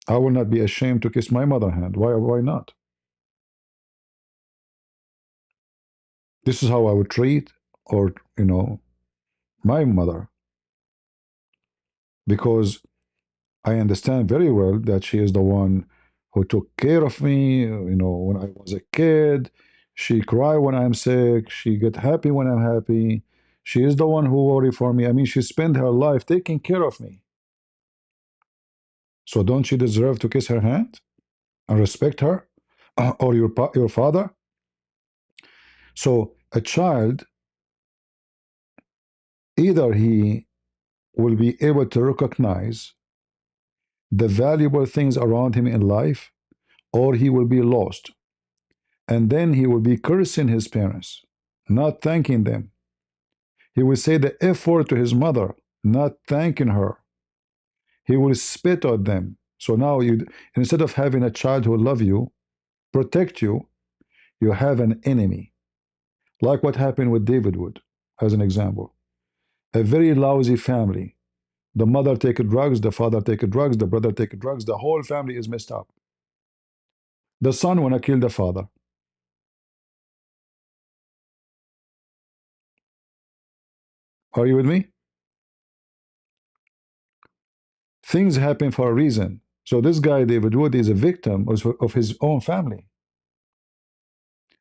I will not be ashamed to kiss my mother's hand. Why not? This is how I would treat, or, my mother, because I understand very well that she is the one who took care of me, when I was a kid. She cry when I'm sick. She get happy when I'm happy. She is the one who worry for me. I mean, she spent her life taking care of me. So don't she deserve to kiss her hand and respect her? Or your father? So a child, either he will be able to recognize the valuable things around him in life, or he will be lost. And then he will be cursing his parents, not thanking them. He will say the F word to his mother, not thanking her. He will spit at them. So now instead of having a child who love you, protect you, you have an enemy. Like what happened with David Wood, as an example. A very lousy family. The mother take drugs, the father take drugs, the brother take drugs, the whole family is messed up. The son wanna kill the father. Are you with me? Things happen for a reason. So this guy, David Wood, is a victim of his own family.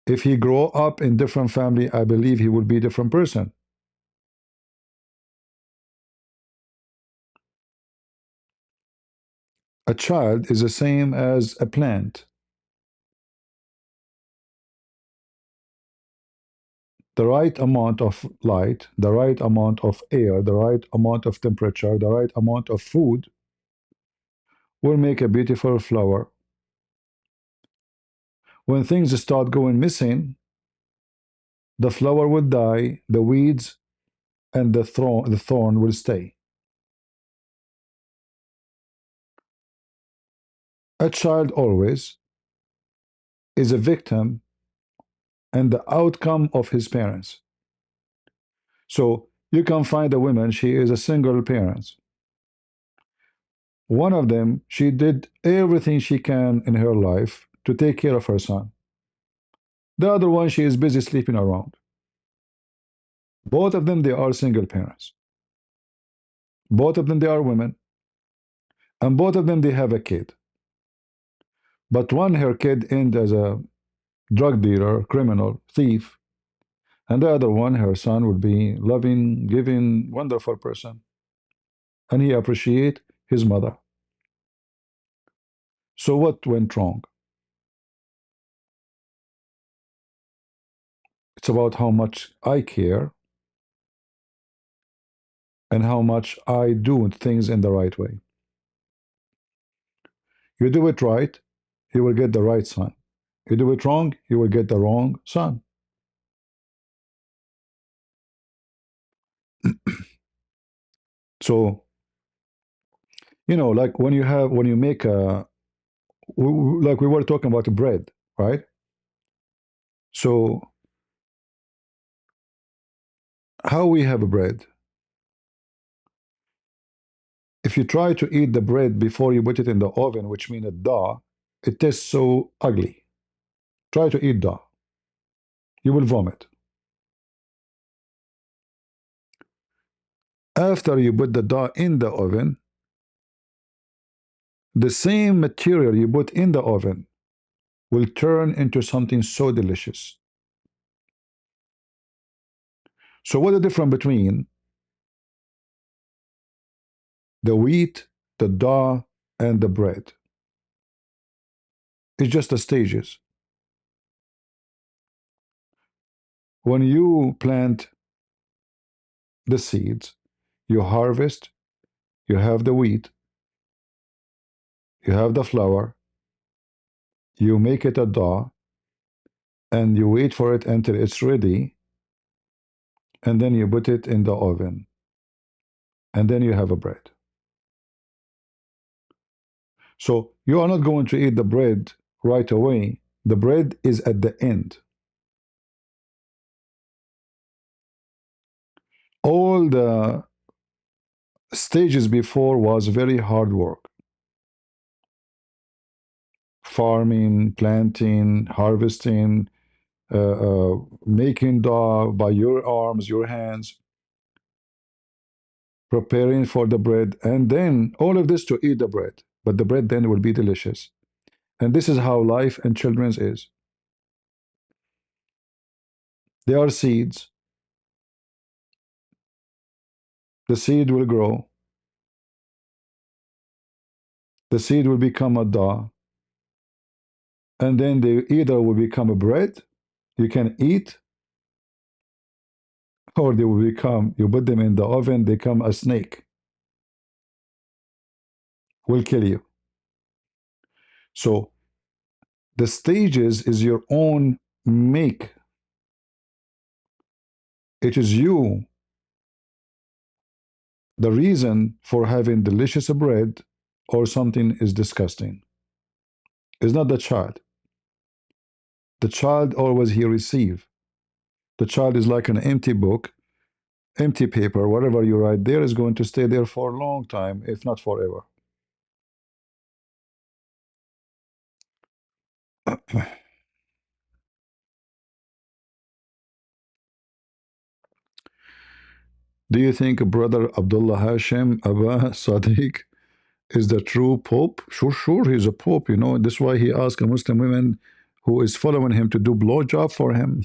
If he grow up in different family, I believe he will be a different person. A child is the same as a plant. The right amount of light, the right amount of air, the right amount of temperature, the right amount of food will make a beautiful flower. When things start going missing, the flower will die, the weeds and the thorn will stay. A child always is a victim and the outcome of his parents. So you can find a woman, she is a single parent. One of them, she did everything she can in her life to take care of her son. The other one, she is busy sleeping around. Both of them, they are single parents. Both of them, they are women. And both of them, they have a kid. But one, her kid ended as a drug dealer, criminal, thief. And the other one, her son, would be loving, giving, wonderful person. And he appreciate his mother. So what went wrong? It's about how much I care and how much I do things in the right way. You do it right, you will get the right son. You do it wrong, you will get the wrong son. So, like when you make like we were talking about bread, right? So, how we have bread? If you try to eat the bread before you put it in the oven, which means a dough, it tastes so ugly. Try to eat dough. You will vomit. After you put the dough in the oven, the same material you put in the oven will turn into something so delicious. So what's the difference between the wheat, the dough, and the bread? It's just the stages. When you plant the seeds, you harvest, you have the wheat, you have the flour, you make it a dough, and you wait for it until it's ready, and then you put it in the oven, and then you have a bread. So you are not going to eat the bread right away. The bread is at the end. All the stages before was very hard work. Farming, planting, harvesting, making dough by your arms, your hands, preparing for the bread, and then all of this to eat the bread. But the bread then will be delicious. And this is how life and children's is. They are seeds. The seed will grow. The seed will become a dough. And then they either will become a bread you can eat, or they will become, you put them in the oven, they become a snake, will kill you. So the stages is your own make. It is you the reason for having delicious bread or something is disgusting. It's not the child. The child always he receive. The child is like an empty book, empty paper, whatever you write there is going to stay there for a long time, if not forever. Do you think brother Abdullah Hashim Abba Sadiq is the true pope? Sure, sure, he's a pope. This is why he asked a Muslim woman who is following him to do blowjob for him.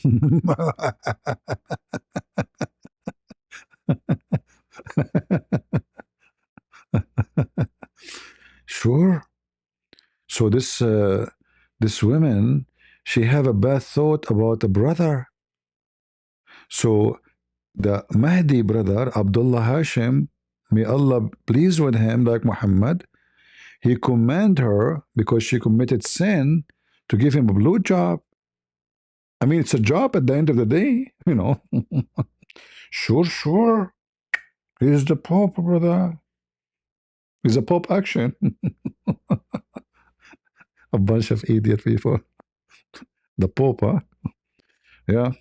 Sure. So this woman, she have a bad thought about the brother. So the Mahdi brother, Abdullah Hashim, may Allah please with him, like Muhammad, he command her because she committed sin to give him a blowjob. I mean, it's a job at the end of the day. Sure, sure. He's the Pope, brother. He's a Pope action. A bunch of idiot people. The Pope, huh? Yeah.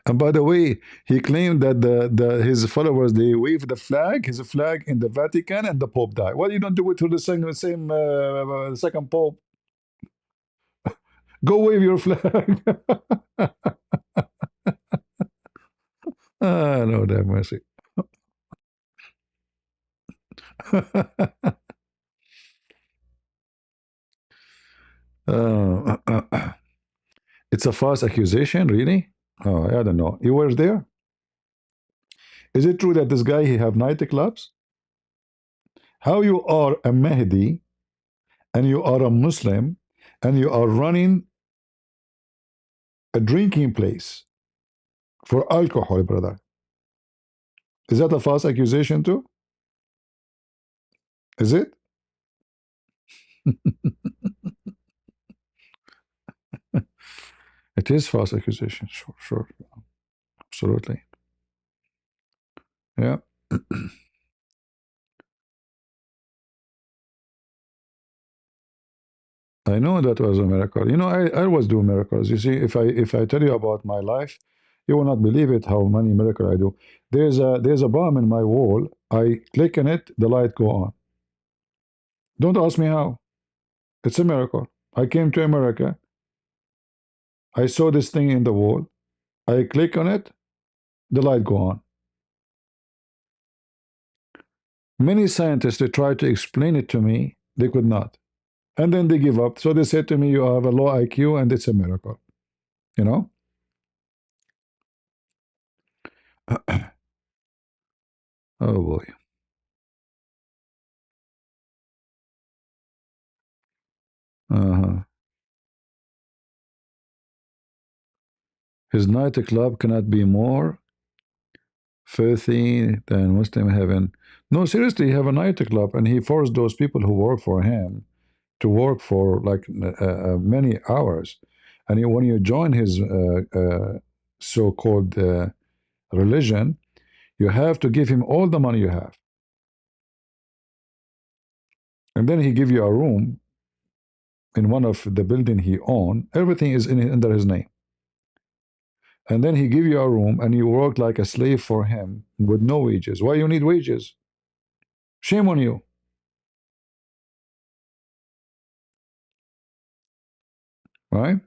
And by the way, he claimed that the his followers they wave the flag, his flag in the Vatican, and the Pope died. Why you don't do it to the same second Pope? Go wave your flag. Ah, Lord have mercy. uh, it's a false accusation, really? Oh, I don't know. You were there? Is it true that this guy he have nightclubs? How you are a Mahdi and you are a Muslim and you are running a drinking place for alcohol, brother. Is that a false accusation too? Is it? It is false accusation. Sure, sure, absolutely. Yeah. I know that was a miracle. You know, I always do miracles. You see, if I tell you about my life, you will not believe it how many miracles I do. There's a bomb in my wall. I click on it, the light go on. Don't ask me how. It's a miracle. I came to America. I saw this thing in the wall. I click on it, the light go on. Many scientists they tried to explain it to me, they could not. And then they give up. So they said to me, you have a low IQ and it's a miracle. You know? Oh boy. Uh-huh. His nightclub cannot be more filthy than Muslim heaven. No, seriously, he have a nightclub and he forced those people who work for him to work for like many hours. And when you join his so-called religion, you have to give him all the money you have. And then he give you a room in one of the building he own. Everything is under his name. And then he give you a room and you work like a slave for him with no wages. Why you need wages? Shame on you. Right?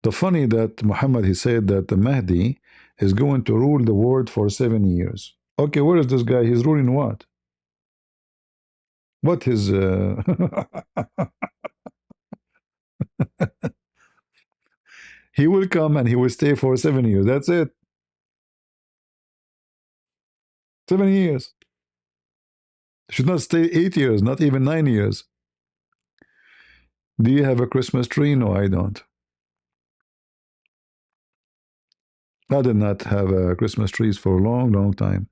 The funny that Muhammad he said that the Mahdi is going to rule the world for 7 years. Okay, where is this guy? He's ruling what? What his he will come and he will stay for 7 years. That's it. 7 years. Should not stay 8 years, not even 9 years. Do you have a Christmas tree? No, I don't. I did not have Christmas trees for a long, long time.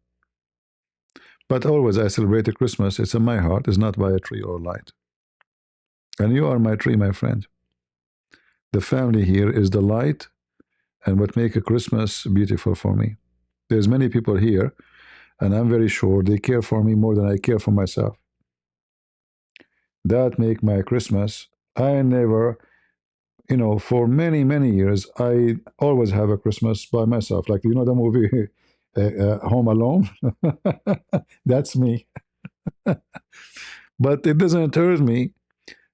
But always I celebrated Christmas. It's in my heart. It's not by a tree or light. And you are my tree, my friend. The family here is the light and what make a Christmas beautiful for me. There's many people here, and I'm very sure they care for me more than I care for myself. That make my Christmas. I never, for many, many years, I always have a Christmas by myself. Like, the movie Home Alone? That's me. But it doesn't hurt me.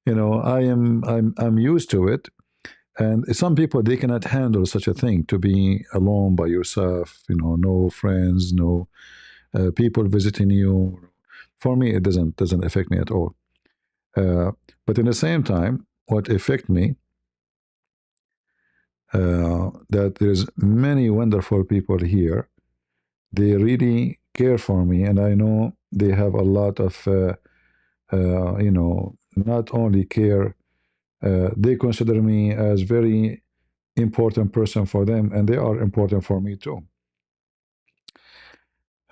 I'm used to it. And some people, they cannot handle such a thing, to be alone by yourself, no friends, no people visiting you. For me, it doesn't affect me at all. But in the same time, what affect me, that there's many wonderful people here. They really care for me, and I know they have a lot of, not only care, they consider me as very important person for them, and they are important for me too.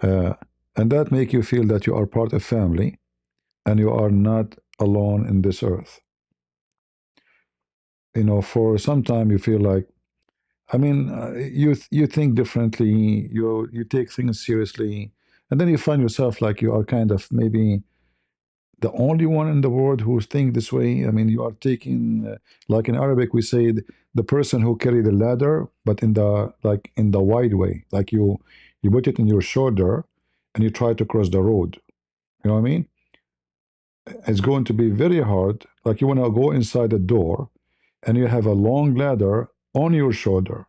Uh, and that make you feel that you are part of family, and you are not alone in this earth. For some time you feel like, I mean, you think differently, you take things seriously, and then you find yourself like you are kind of maybe the only one in the world who think this way. I mean, you are taking, like in Arabic we say, the person who carry the ladder, but in the wide way, like you put it in your shoulder and you try to cross the road. You know what I mean? It's going to be very hard. Like you want to go inside the door and you have a long ladder on your shoulder.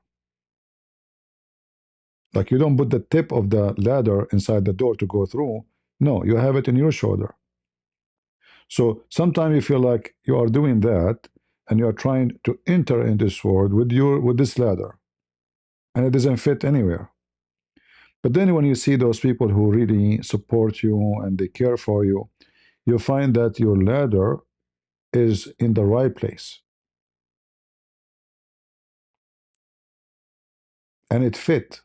Like you don't put the tip of the ladder inside the door to go through. No, you have it in your shoulder. So sometimes you feel like you are doing that and you are trying to enter in this world with this ladder, and it doesn't fit anywhere. But then when you see those people who really support you and they care for you, you find that your ladder is in the right place and it fit.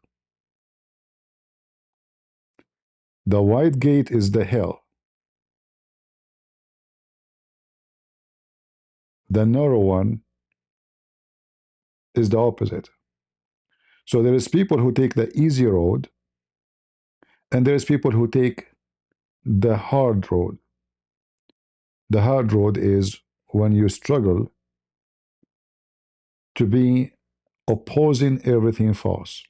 The wide gate is the hell, the narrow one is the opposite. So there is people who take the easy road, and there is people who take the hard road. The hard road is when you struggle to be opposing everything false.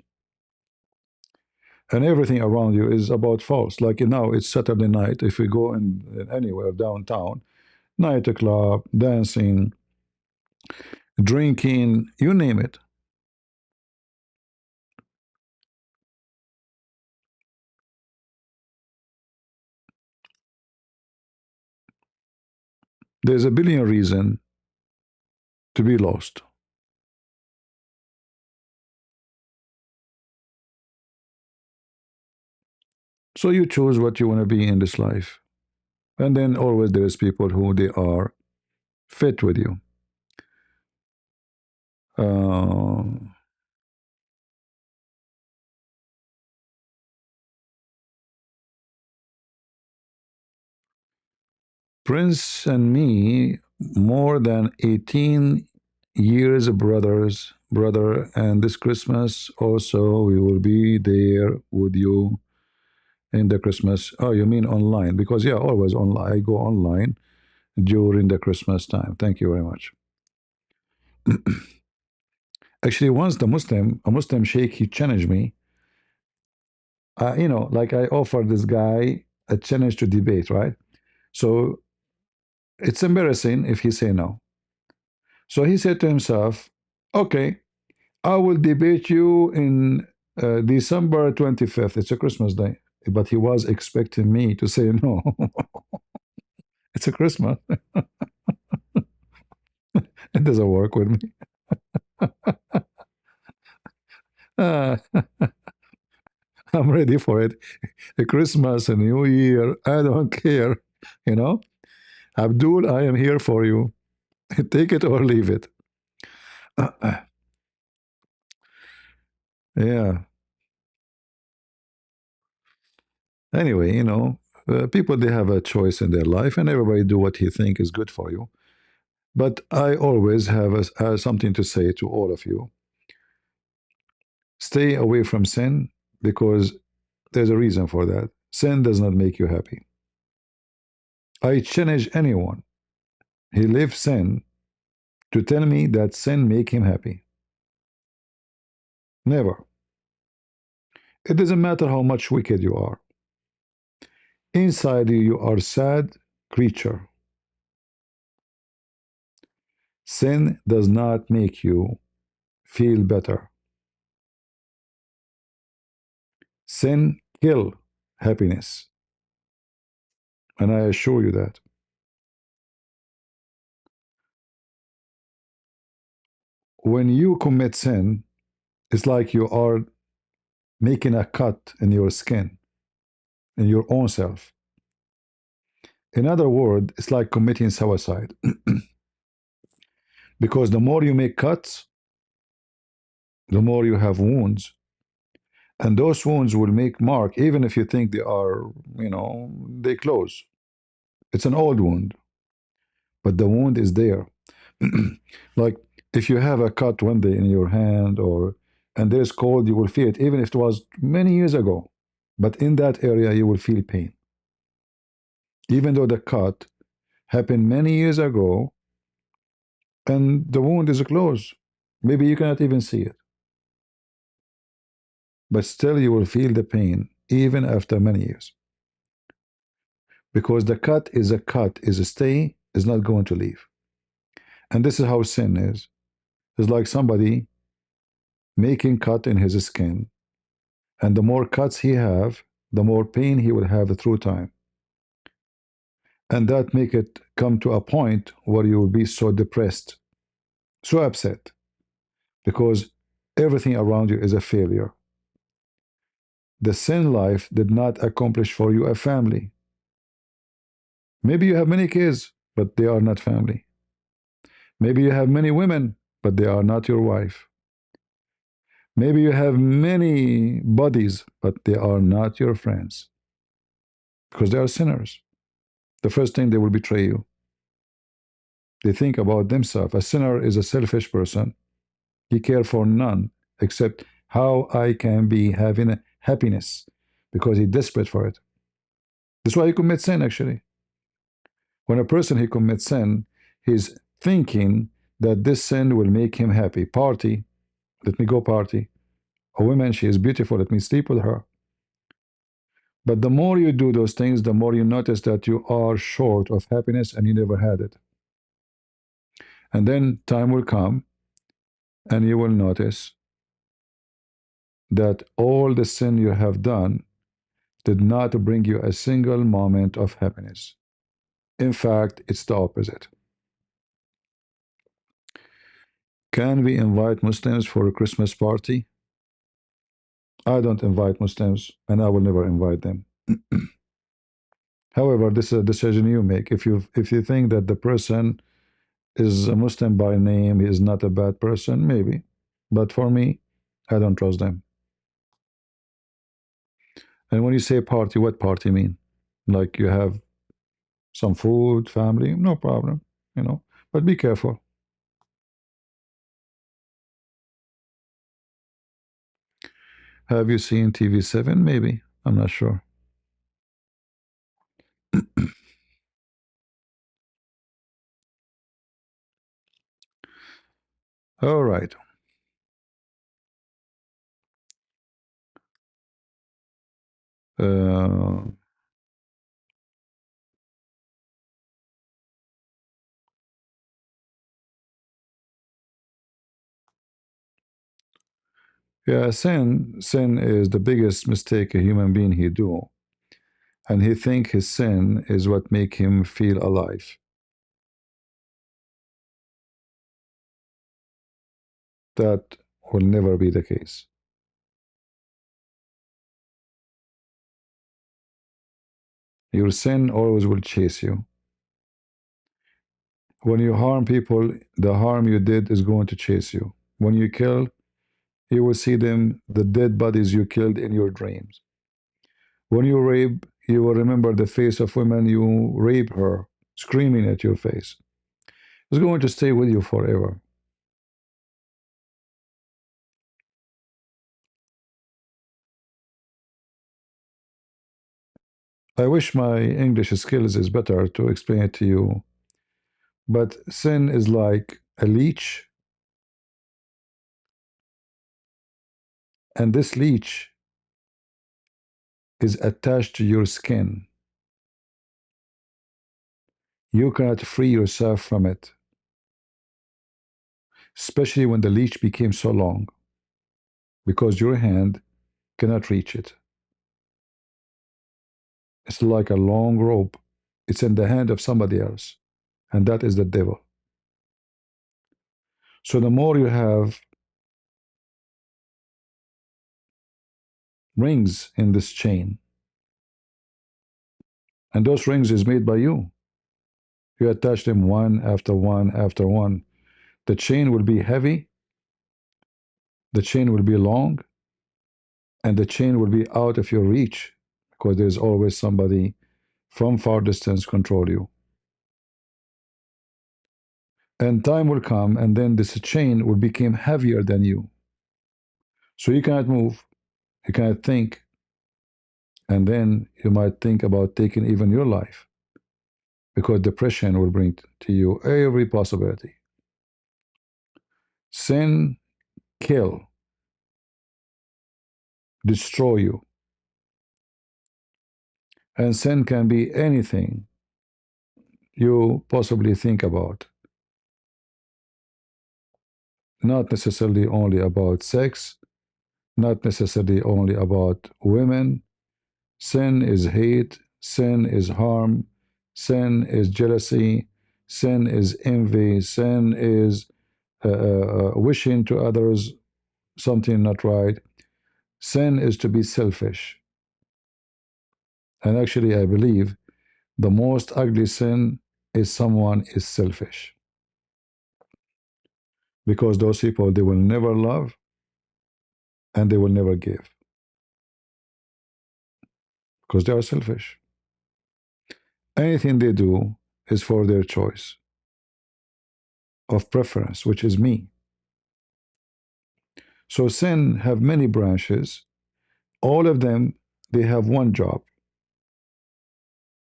And everything around you is about false. Like now, it's Saturday night. If we go in anywhere downtown, nightclub, dancing, drinking, you name it. There's a billion reasons to be lost. So you choose what you want to be in this life. And then always there is people who they are fit with you. Uh, Prince and me, more than 18 years brother, and this Christmas also we will be there with you in the Christmas. Oh, you mean online? Because yeah, always online. I go online during the Christmas time. Thank you very much. Actually, once a Muslim sheikh, he challenged me. Like I offered this guy a challenge to debate, right? So it's embarrassing if he say no. So he said to himself, "Okay, I will debate you in December 25th. It's a Christmas day." But he was expecting me to say no. It's a Christmas. It doesn't work with me. Uh, I'm ready for it. A Christmas, a New Year, I don't care. You know, Abdul, I am here for you. Take it or leave it. Yeah. Anyway, people they have a choice in their life, and everybody do what he think is good for you. But I always have something to say to all of you. Stay away from sin because there's a reason for that. Sin does not make you happy. I challenge anyone he lives sin to tell me that sin make him happy. Never. It doesn't matter how much wicked you are. Inside you, you are sad creature. Sin does not make you feel better. Sin kill happiness. And I assure you that. When you commit sin, it's like you are making a cut in your skin, in your own self. In other words, it's like committing suicide. Because the more you make cuts, the more you have wounds. And those wounds will make mark, even if you think they are, they close. It's an old wound, but the wound is there. Like if you have a cut one day in your hand and there's cold, you will feel it, even if it was many years ago. But in that area, you will feel pain. Even though the cut happened many years ago and the wound is closed. Maybe you cannot even see it. But still you will feel the pain even after many years. Because the cut, is a stay, is not going to leave. And this is how sin is. It's like somebody making cut in his skin, and the more cuts he have, the more pain he will have through time. And that make it come to a point where you will be so depressed, so upset, because everything around you is a failure. The sin life did not accomplish for you a family. Maybe you have many kids, but they are not family. Maybe you have many women, but they are not your wife. Maybe you have many buddies, but they are not your friends because they are sinners. The first thing they will betray you. They think about themselves. A sinner is a selfish person. He cares for none except how I can be having a happiness because he's desperate for it. That's why he commits sin, actually. When a person he commits sin, he's thinking that this sin will make him happy. Party, let me go party. A woman, she is beautiful, let me sleep with her. But the more you do those things, the more you notice that you are short of happiness and you never had it. And then time will come and you will notice that all the sin you have done did not bring you a single moment of happiness. In fact, it's the opposite. Can we invite Muslims for a Christmas party? I don't invite Muslims and I will never invite them. However, this is a decision you make. If you think that the person is a Muslim by name, he is not a bad person, maybe. But for me, I don't trust them. And when you say party, what party mean? Like you have some food, family, no problem, you know. But be careful. Have you seen TV7? Maybe. I'm not sure. All right. Uh, yeah, sin is the biggest mistake a human being he do, and he think his sin is what make him feel alive. That will never be the case. Your sin always will chase you. When you harm people, the harm you did is going to chase you. When you kill, you will see them, the dead bodies you killed in your dreams. When you rape, you will remember the face of women you rape her, screaming at your face. It's going to stay with you forever. I wish my English skills is better to explain it to you, but sin is like a leech, and this leech is attached to your skin. You cannot free yourself from it, especially when the leech became so long, because your hand cannot reach it. It's like a long rope. It's in the hand of somebody else, and that is the devil. So the more you have rings in this chain, and those rings is made by you. You attach them one after one after one. The chain will be heavy, the chain will be long, and the chain will be out of your reach because there's always somebody from far distance control you. And time will come, and then this chain will become heavier than you. So you cannot move, you cannot think, and then you might think about taking even your life because depression will bring to you every possibility. Sin kill, destroy you. And sin can be anything you possibly think about. Not necessarily only about sex, not necessarily only about women. Sin is hate, sin is harm, sin is jealousy, sin is envy, sin is wishing to others something not right. Sin is to be selfish. And actually, I believe The most ugly sin is someone is selfish. Because those people, they will never love and they will never give. Because they are selfish. Anything they do is for their choice of preference, which is me. So sin have many branches. All of them, they have one job,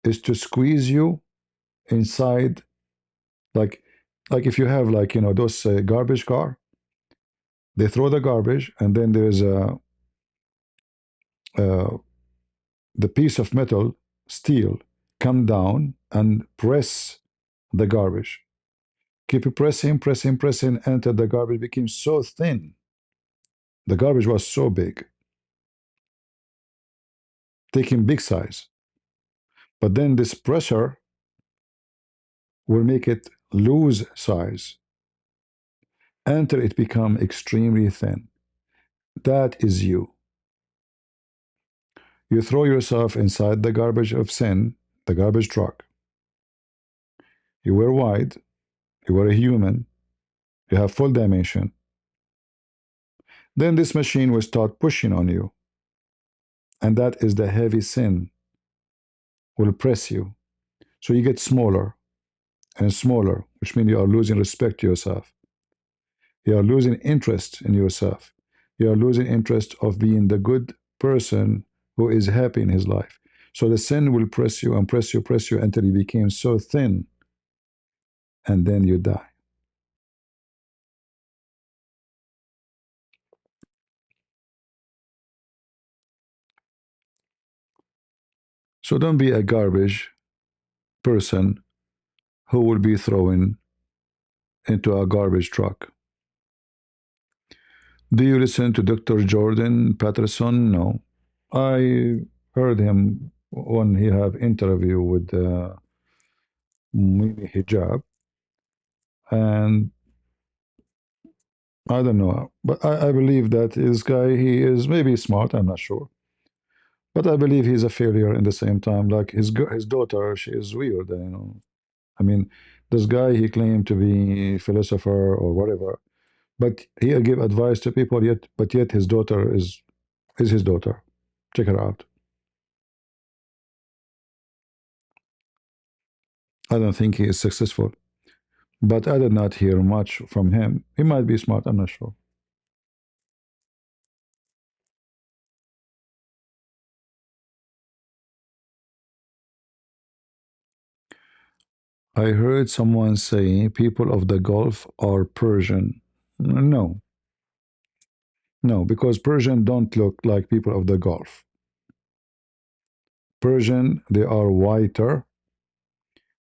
is to squeeze you inside, like like if you have, like, those garbage car, they throw the garbage and then there's uh, the piece of metal, steel, come down and press the garbage. Keep pressing, pressing, pressing until the garbage became so thin. The garbage was so big, taking big size. But then this pressure will make it lose size until it become extremely thin. That is you. You throw yourself inside the garbage of sin, the garbage truck. You were wide, you were a human, you have full dimension. Then this machine will start pushing on you. And that is the heavy sin, will press you. So you get smaller and smaller, which means you are losing respect to yourself. You are losing interest in yourself. You are losing interest of being the good person who is happy in his life. So the sin will press you and press you, press you until you became so thin, and then you die. So don't be a garbage person who will be thrown into a garbage truck. Do you listen to Dr. Jordan Peterson? No. I heard him when he have interview with maybe Hijab, and I don't know, but I believe that this guy, he is maybe smart. I'm not sure, but I believe he's a failure in the same time. Like his daughter, she is weird. I mean, this guy, he claimed to be philosopher or whatever, but he gave advice to people. Yet his daughter is his daughter. Check her out. I don't think he is successful, but I did not hear much from him. He might be smart. I'm not sure. I heard someone say people of the Gulf are Persian. No, no, because Persian don't look like people of the Gulf. Persian, they are whiter.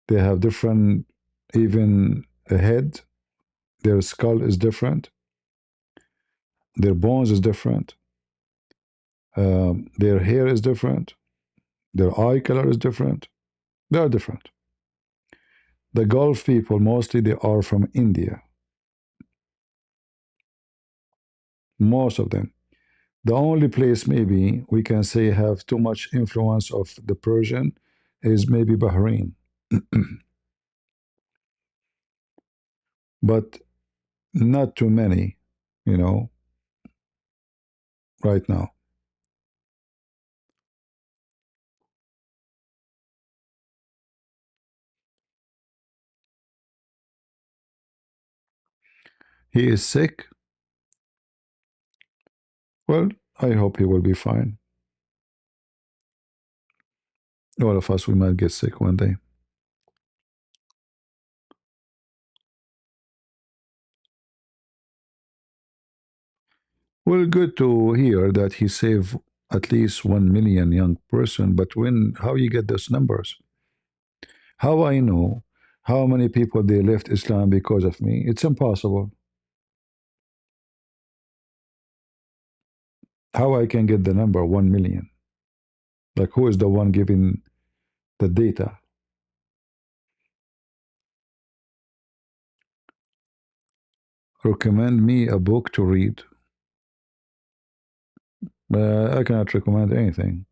They have different, even a head. Their skull is different. Their bones is different. Their hair is different. Their eye color is different. They are different. The Gulf people, mostly they are from India. Most of them. The only place maybe we can say have too much influence of the Persian is maybe Bahrain. But not too many, you know, right now. He is sick. Well, I hope he will be fine. All of us, we might get sick one day. Well, good to hear that he saved at least 1 million young person, but how you get those numbers? How I know how many people they left Islam because of me? It's impossible. How I can get the number 1 million? Like, who is the one giving the data? Recommend me a book to read. I cannot recommend anything.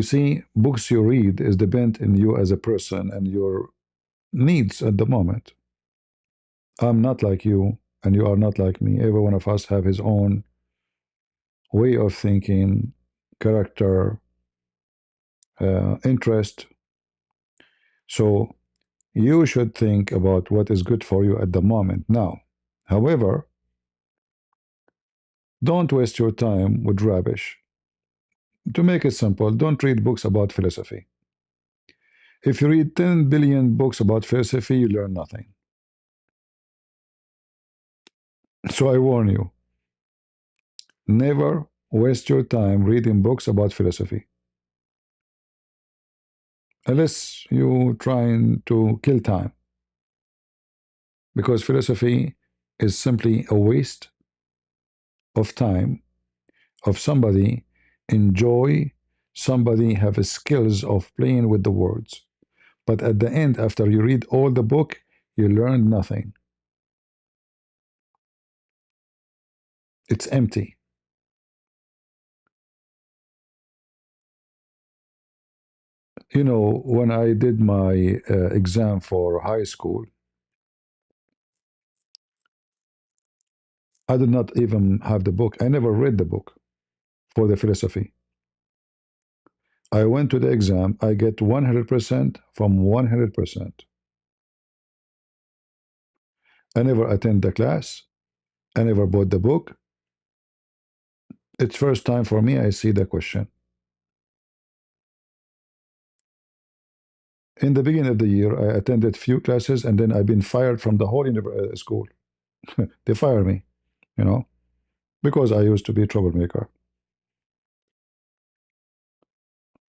You see, books you read is depend in you as a person and your needs at the moment. I'm not like you, and you are not like me. Every one of us have his own way of thinking, character, interest. So you should think about what is good for you at the moment now. However, don't waste your time with rubbish. To make it simple, don't read books about philosophy. If you read 10 billion books about philosophy, you learn nothing. So I warn you, never waste your time reading books about philosophy. Unless you trying to kill time. Because philosophy is simply a waste of time of somebody enjoy, somebody have skills of playing with the words. But at the end, after you read all the book, you learn nothing. It's empty. You know, when I did my exam for high school, I did not even have the book. I never read the book for the philosophy. I went to the exam, I get 100% from 100%. I never attend the class. I never bought the book. It's first time for me I see the question. In the beginning of the year, I attended few classes and then I've been fired from the whole school. They fire me, you know, because I used to be a troublemaker.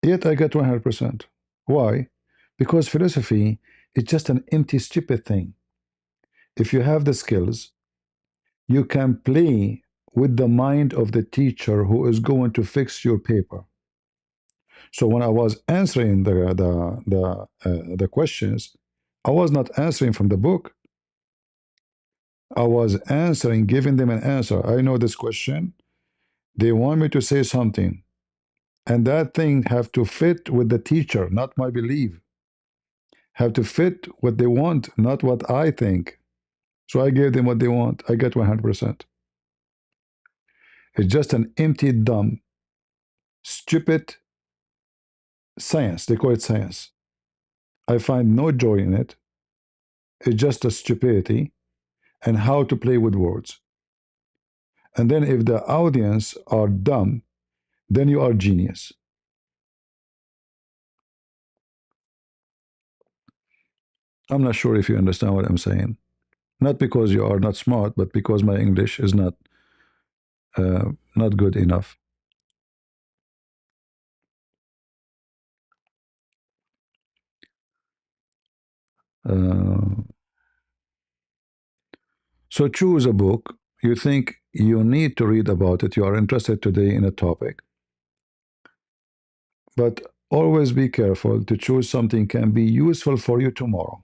Yet I get 100%. Why? Because philosophy is just an empty, stupid thing. If you have the skills, you can play with the mind of the teacher who is going to fix your paper. So when I was answering the questions, I was not answering from the book. I was answering, giving them an answer. I know this question. They want me to say something, and that thing have to fit with the teacher, not my belief. Have to fit what they want, not what I think. So I gave them what they want. I get 100%. It's just an empty, dumb, stupid science. They call it science. I find no joy in it. It's just a stupidity and how to play with words. And then if the audience are dumb, then you are genius. I'm not sure if you understand what I'm saying. Not because you are not smart, but because my English is not good enough. Uh, so choose a book you think you need to read about it. You are interested today in a topic, but always be careful to choose something can be useful for you tomorrow.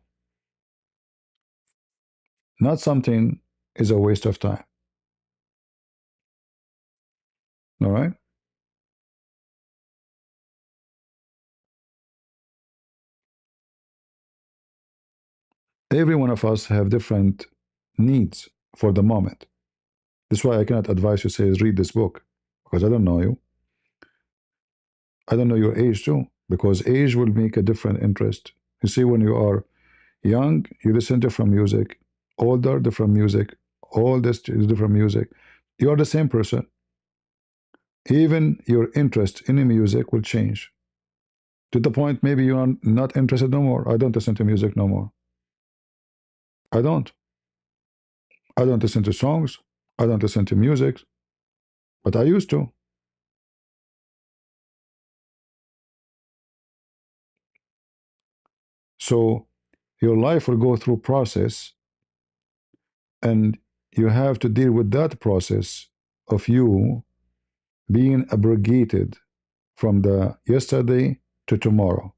Not something is a waste of time. All right. Every one of us have different needs for the moment. That's why I cannot advise you say read this book because I don't know you. I don't know your age too because age will make a different interest. You see, when you are young, you listen to different music. Older, different music. All this is different music. You are the same person. Even your interest in the music will change to the point maybe you are not interested no more. I don't listen to music no more. I don't. I don't listen to songs. I don't listen to music, but I used to. So your life will go through process, and you have to deal with that process of you being abrogated from the yesterday to tomorrow.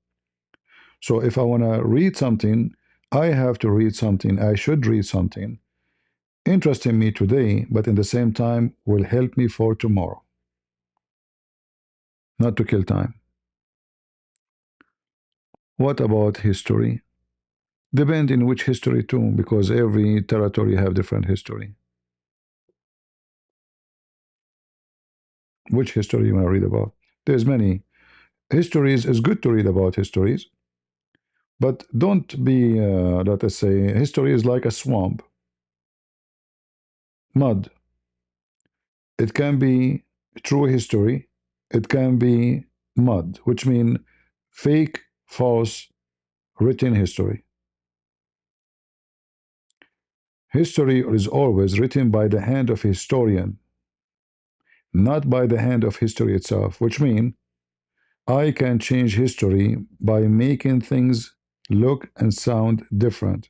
So if I want to read something, I have to read something. I should read something interesting me today, but in the same time will help me for tomorrow, not to kill time. What about history? Depend in which history too, because every territory have different history. Which history you want to read about? There's many histories. It's good to read about histories, but don't be, let us say, history is like a swamp, mud. It can be true history, it can be mud, which means fake, false, written history. History is always written by the hand of a historian, not by the hand of history itself, which means I can change history by making things look and sound different.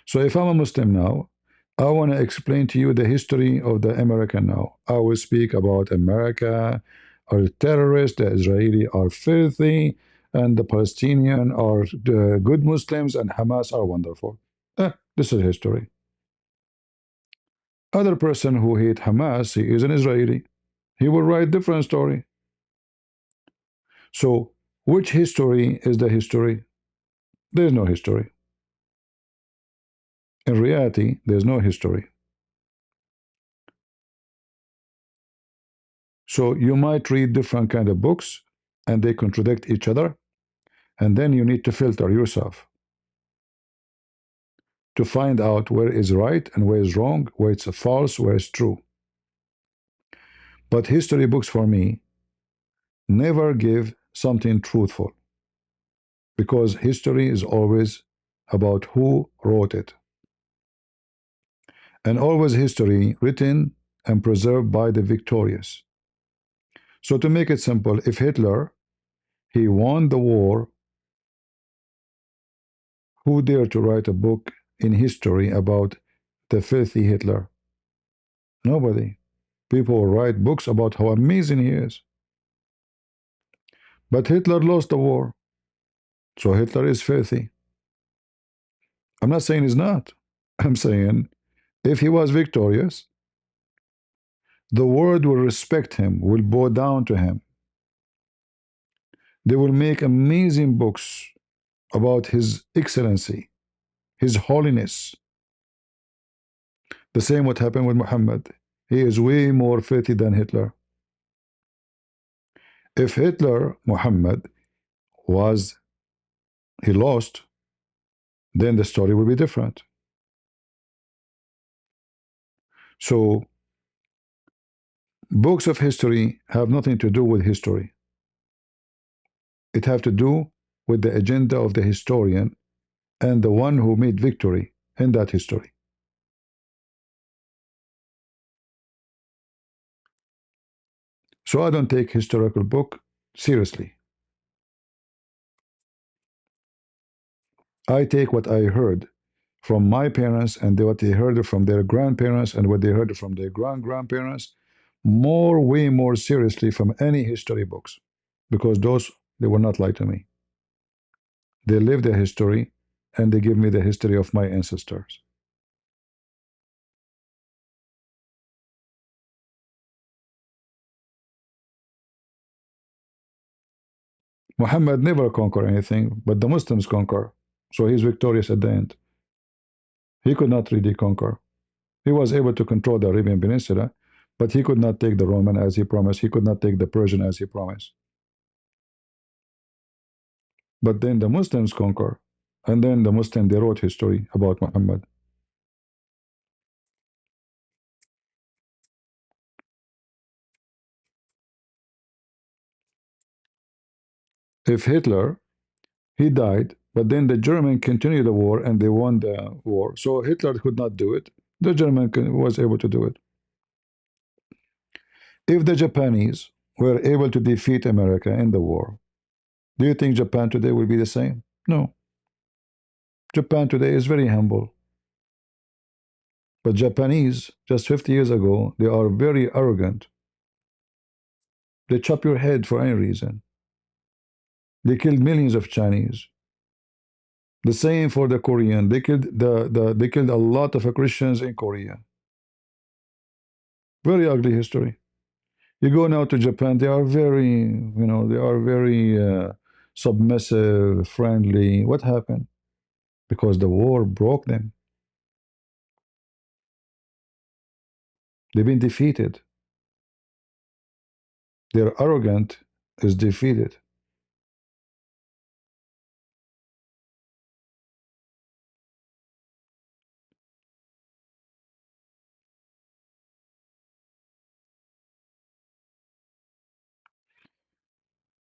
So if I'm a Muslim now, I want to explain to you the history of the American now. I will speak about America are terrorists, the Israeli are filthy, and the Palestinian are the good Muslims, and Hamas are wonderful. This is history. Other person who hate Hamas, he is an Israeli. He will write different story. So which history is the history? There is no history. In reality, there's no history. So you might read different kind of books and they contradict each other, and then you need to filter yourself to find out where is right and where is wrong, where it's false, where it's true. But history books for me never give something truthful, because history is always about who wrote it, and always history written and preserved by the victorious. So to make it simple, if Hitler he won the war, who dared to write a book in history about the filthy Hitler? Nobody. People write books about how amazing he is. But Hitler lost the war, so Hitler is filthy. I'm not saying he's not. I'm saying if he was victorious, the world will respect him, will bow down to him. They will make amazing books about his excellency, his holiness. The same what happened with Muhammad. He is way more filthy than Hitler. If Hitler, Muhammad, was he lost, then the story will be different. So books of history have nothing to do with history. It have to do with the agenda of the historian and the one who made victory in that history. So I don't take historical book seriously. I take what I heard from my parents and what they heard from their grandparents and what they heard from their grandparents way more seriously from any history books, because those they will not lie to me. They live the history and they give me the history of my ancestors. Muhammad never conquer anything, but the Muslims conquer, so he's victorious at the end. He could not really conquer. He was able to control the Arabian Peninsula, but he could not take the Roman as he promised. He could not take the Persian as he promised. But then the Muslims conquer, and then the Muslim they wrote history about Muhammad. If Hitler he died, but then the German continued the war and they won the war, so Hitler could not do it. The German was able to do it. If the Japanese were able to defeat America in the war, do you think Japan today will be the same? No. Japan today is very humble. But Japanese, just 50 years ago, they are very arrogant. They chop your head for any reason. They killed millions of Chinese. The same for the Korean. They killed they killed a lot of Christians in Korea. Very ugly history. You go now to Japan, they are very, they are very submissive, friendly. What happened? Because the war broke them. They've been defeated. Their arrogant is defeated.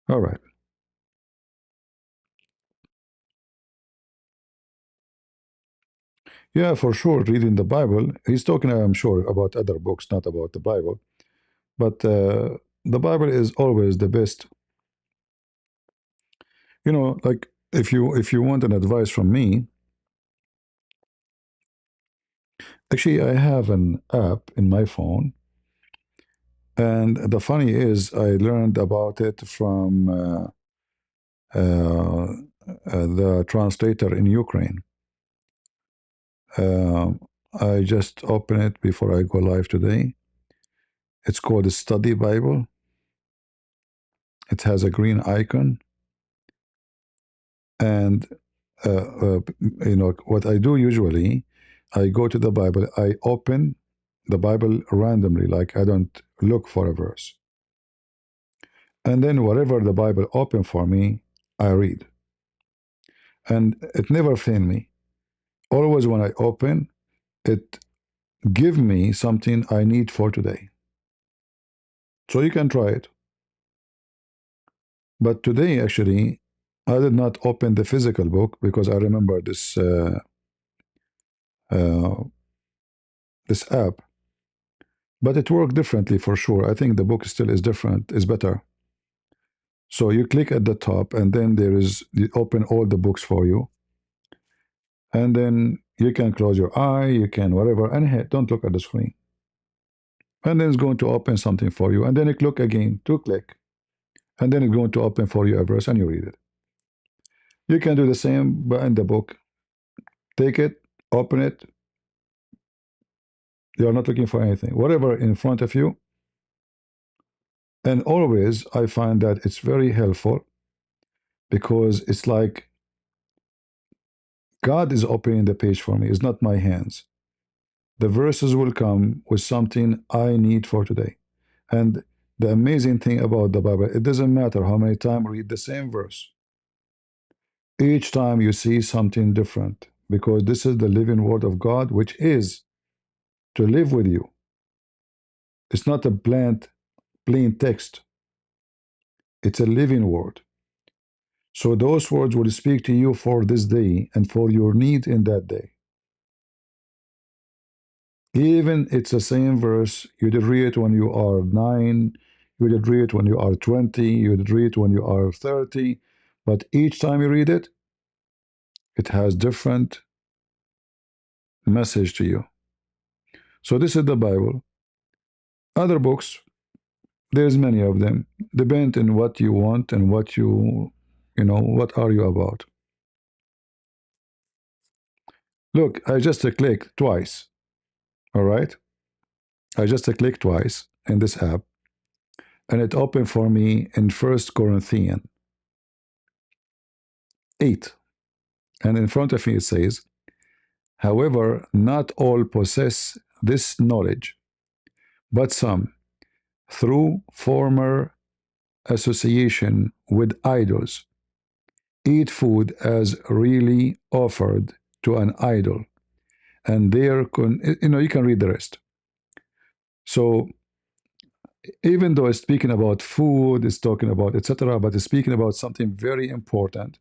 All right. Yeah, for sure. Reading the Bible. He's talking, I'm sure, about other books, not about the Bible. But the Bible is always the best. Like if you want an advice from me, actually, I have an app in my phone, and the funny is, I learned about it from the translator in Ukraine. Uh, I just open it before I go live today. It's called a Study Bible. It has a green icon, and what I do usually, I go to the Bible. I open the Bible randomly, like I don't look for a verse, and then whatever the Bible open for me, I read, and it never fail me. Always when I open it, give me something I need for today. So you can try it. But today, actually, I did not open the physical book because I remember uh, this app. But it worked differently for sure. I think the book still is different, is better. So you click at the top, and then there is you open all the books for you, and then you can close your eye, you can whatever, and hey, don't look at the screen. And then it's going to open something for you, and then you click again to click, and then it's going to open for you a verse, and you read it. You can do the same, but in the book. Take it, open it. You are not looking for anything. Whatever in front of you. And always I find that it's very helpful because it's like God is opening the page for me. It's not my hands. The verses will come with something I need for today. And the amazing thing about the Bible, it doesn't matter how many times read the same verse. Each time you see something different because this is the living word of God, which is to live with you. It's not a plain text. It's a living word. So those words will speak to you for this day and for your need in that day. Even it's the same verse, you did read it when you are 9, you did read it when you are 20, you did read it when you are 30, but each time you read it, it has different message to you. So this is the Bible. Other books, there's many of them. Depend on what you want and what are you about. Look, I just clicked twice. All right. I just clicked twice in this app, and it opened for me in First Corinthians 8. And in front of me it says, however, not all possess this knowledge, but some, through former association with idols, eat food as really offered to an idol. And you can read the rest. So even though it's speaking about food, it's talking about etc., but it's speaking about something very important.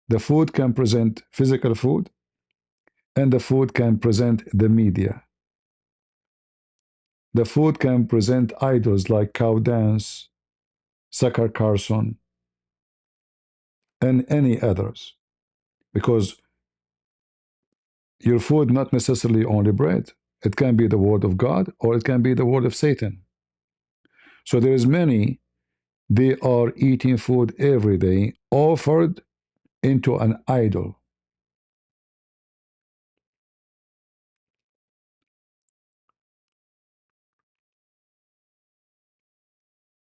The food can present physical food, and the food can present the media. The food can present idols like cow dance, Sucker Carson, and any others. Because your food not necessarily only bread. It can be the word of God or it can be the word of Satan. So there is many, they are eating food every day offered into an idol.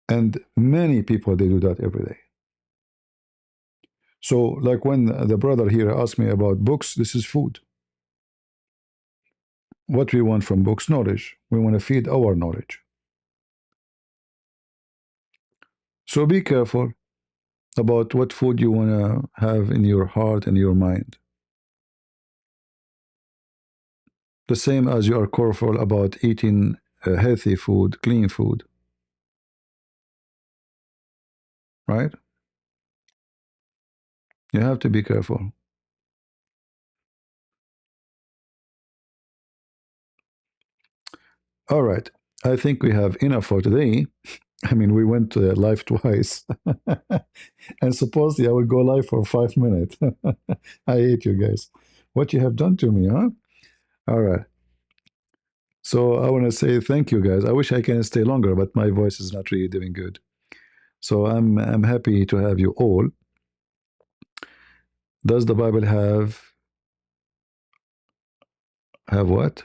And many people, they do that every day. So, like when the brother here asked me about books, this is food. What we want from books? Knowledge. We want to feed our knowledge. So be careful about what food you want to have in your heart and your mind. The same as you are careful about eating healthy food, clean food, right? You have to be careful. All right. I think we have enough for today. I mean, we went live twice. And supposedly I will go live for 5 minutes. I hate you guys. What you have done to me, huh? All right. So I want to say thank you, guys. I wish I can stay longer, but my voice is not really doing good. So I'm happy to have you all. Does the Bible have what?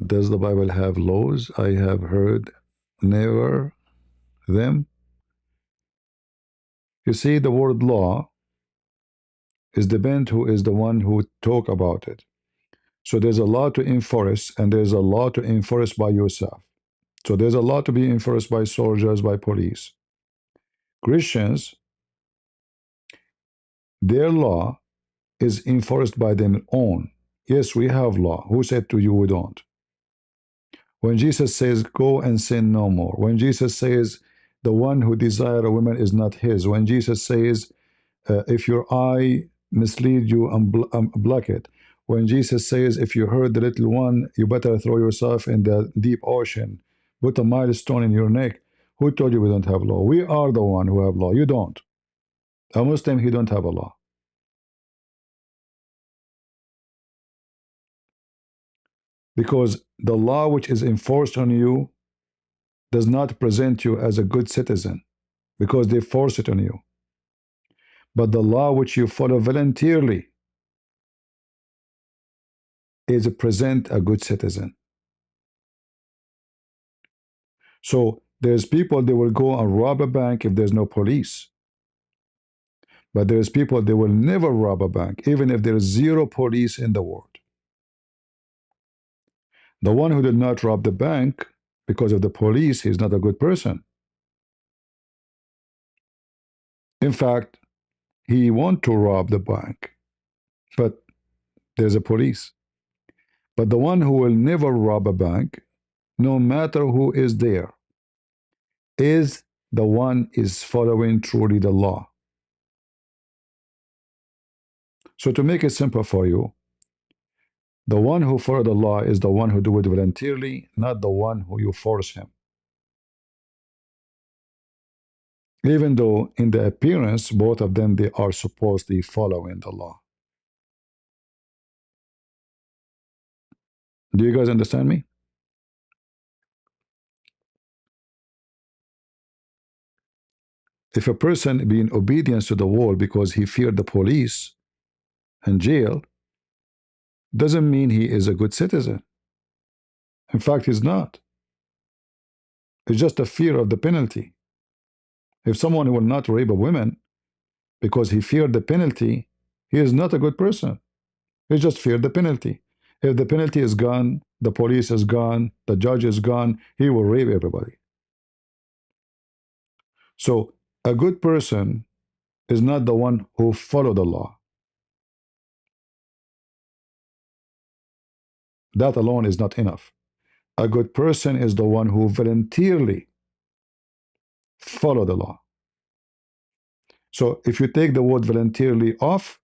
Does the Bible have laws? I have heard never them. You see, the word law is depend who is the one who talk about it. So there's a law to enforce, and there's a law to enforce by yourself. So there's a law to be enforced by soldiers, by police. Christians, their law is enforced by them own. Yes, we have law. Who said to you we don't? When Jesus says, go and sin no more. When Jesus says, the one who desire a woman is not his. When Jesus says, if your eye mislead you, block it. When Jesus says, if you hurt the little one, you better throw yourself in the deep ocean. Put a milestone in your neck. Who told you we don't have law? We are the one who have law. You don't. A Muslim, he don't have a law. Because the law which is enforced on you does not present you as a good citizen, because they force it on you. But the law which you follow voluntarily is present a good citizen. So there's people, they will go and rob a bank if there's no police. But there's people, they will never rob a bank, even if there's zero police in the world. The one who did not rob the bank because of the police, he's not a good person. In fact, he want to rob the bank, but there's a police. But the one who will never rob a bank, no matter who is there, is the one is following truly the law. So to make it simple for you, the one who follow the law is the one who do it voluntarily, not the one who you force him. Even though in the appearance, both of them, they are supposedly following the law. Do you guys understand me? If a person be in obedience to the wall because he feared the police and jail, doesn't mean he is a good citizen. In fact, he's not. It's just a fear of the penalty. If someone will not rape a woman because he feared the penalty, he is not a good person. He just feared the penalty. If the penalty is gone, the police is gone, the judge is gone, he will rape everybody. So a good person is not the one who follow the law. That alone is not enough. A good person is the one who voluntarily follow the law. So if you take the word voluntarily off,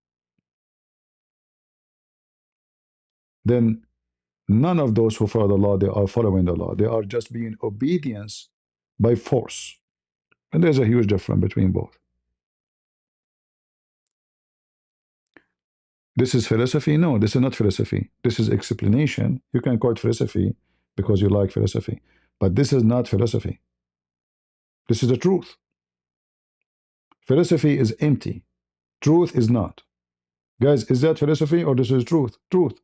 then none of those who follow the law, they are following the law. They are just being obedience by force. And there's a huge difference between both. This is philosophy? No, this is not philosophy. This is explanation. You can call it philosophy because you like philosophy. But this is not philosophy. This is the truth. Philosophy is empty. Truth is not. Guys, is that philosophy or this is truth? Truth.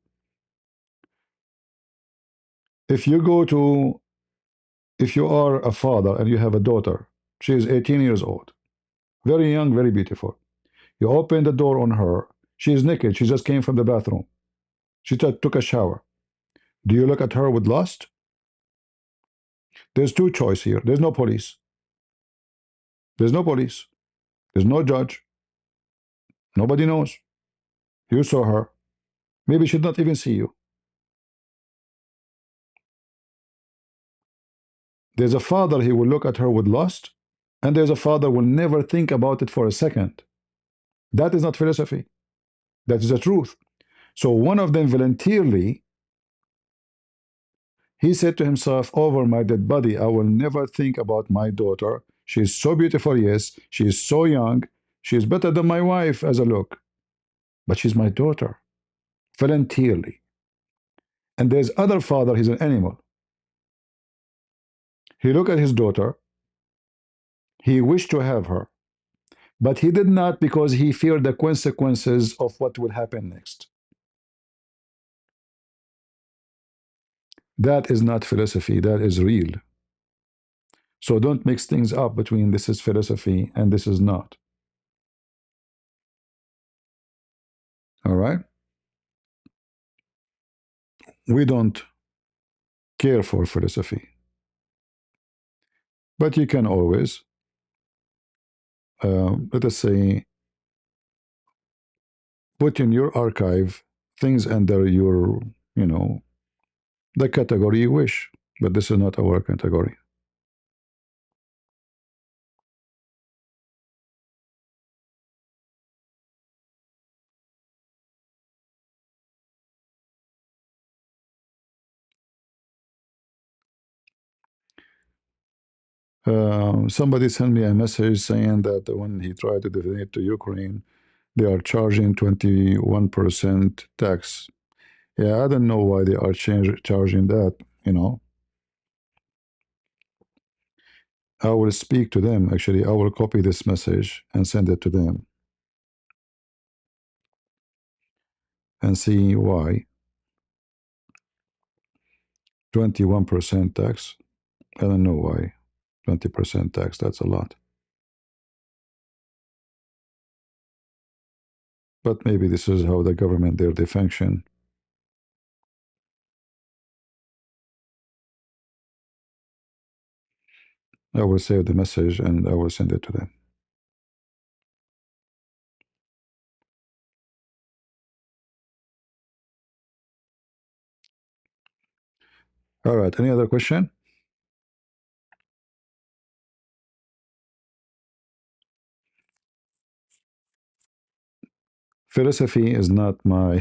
If you go to, if you are a father and you have a daughter, she is 18 years old. Very young, very beautiful. You open the door on her. She is naked. She just came from the bathroom. She took a shower. Do you look at her with lust? There's two choices here. There's no police. There's no police. There's no judge. Nobody knows. You saw her. Maybe she'd not even see you. There's a father, he will look at her with lust, and there's a father will never think about it for a second. That is not philosophy. That is the truth. So one of them voluntarily, he said to himself, over my dead body, I will never think about my daughter. She is so beautiful, yes. She is so young. She is better than my wife as a look. But she's my daughter. Voluntarily. And there's other father, he's an animal. He looked at his daughter. He wished to have her. But he did not because he feared the consequences of what will happen next. That is not philosophy, that is real. So don't mix things up between this is philosophy and this is not. All right? We don't care for philosophy. But you can always, let us say, put in your archive things under your, the category you wish. But this is not our category. Somebody sent me a message saying that when he tried to donate to Ukraine, they are charging 21% tax. Yeah, I don't know why they are charging that. I will speak to them. Actually, I will copy this message and send it to them and see why. 21% tax. I don't know why. 20% tax, that's a lot. But maybe this is how the government there they function. I will save the message and I will send it to them. All right, any other question? Philosophy is not my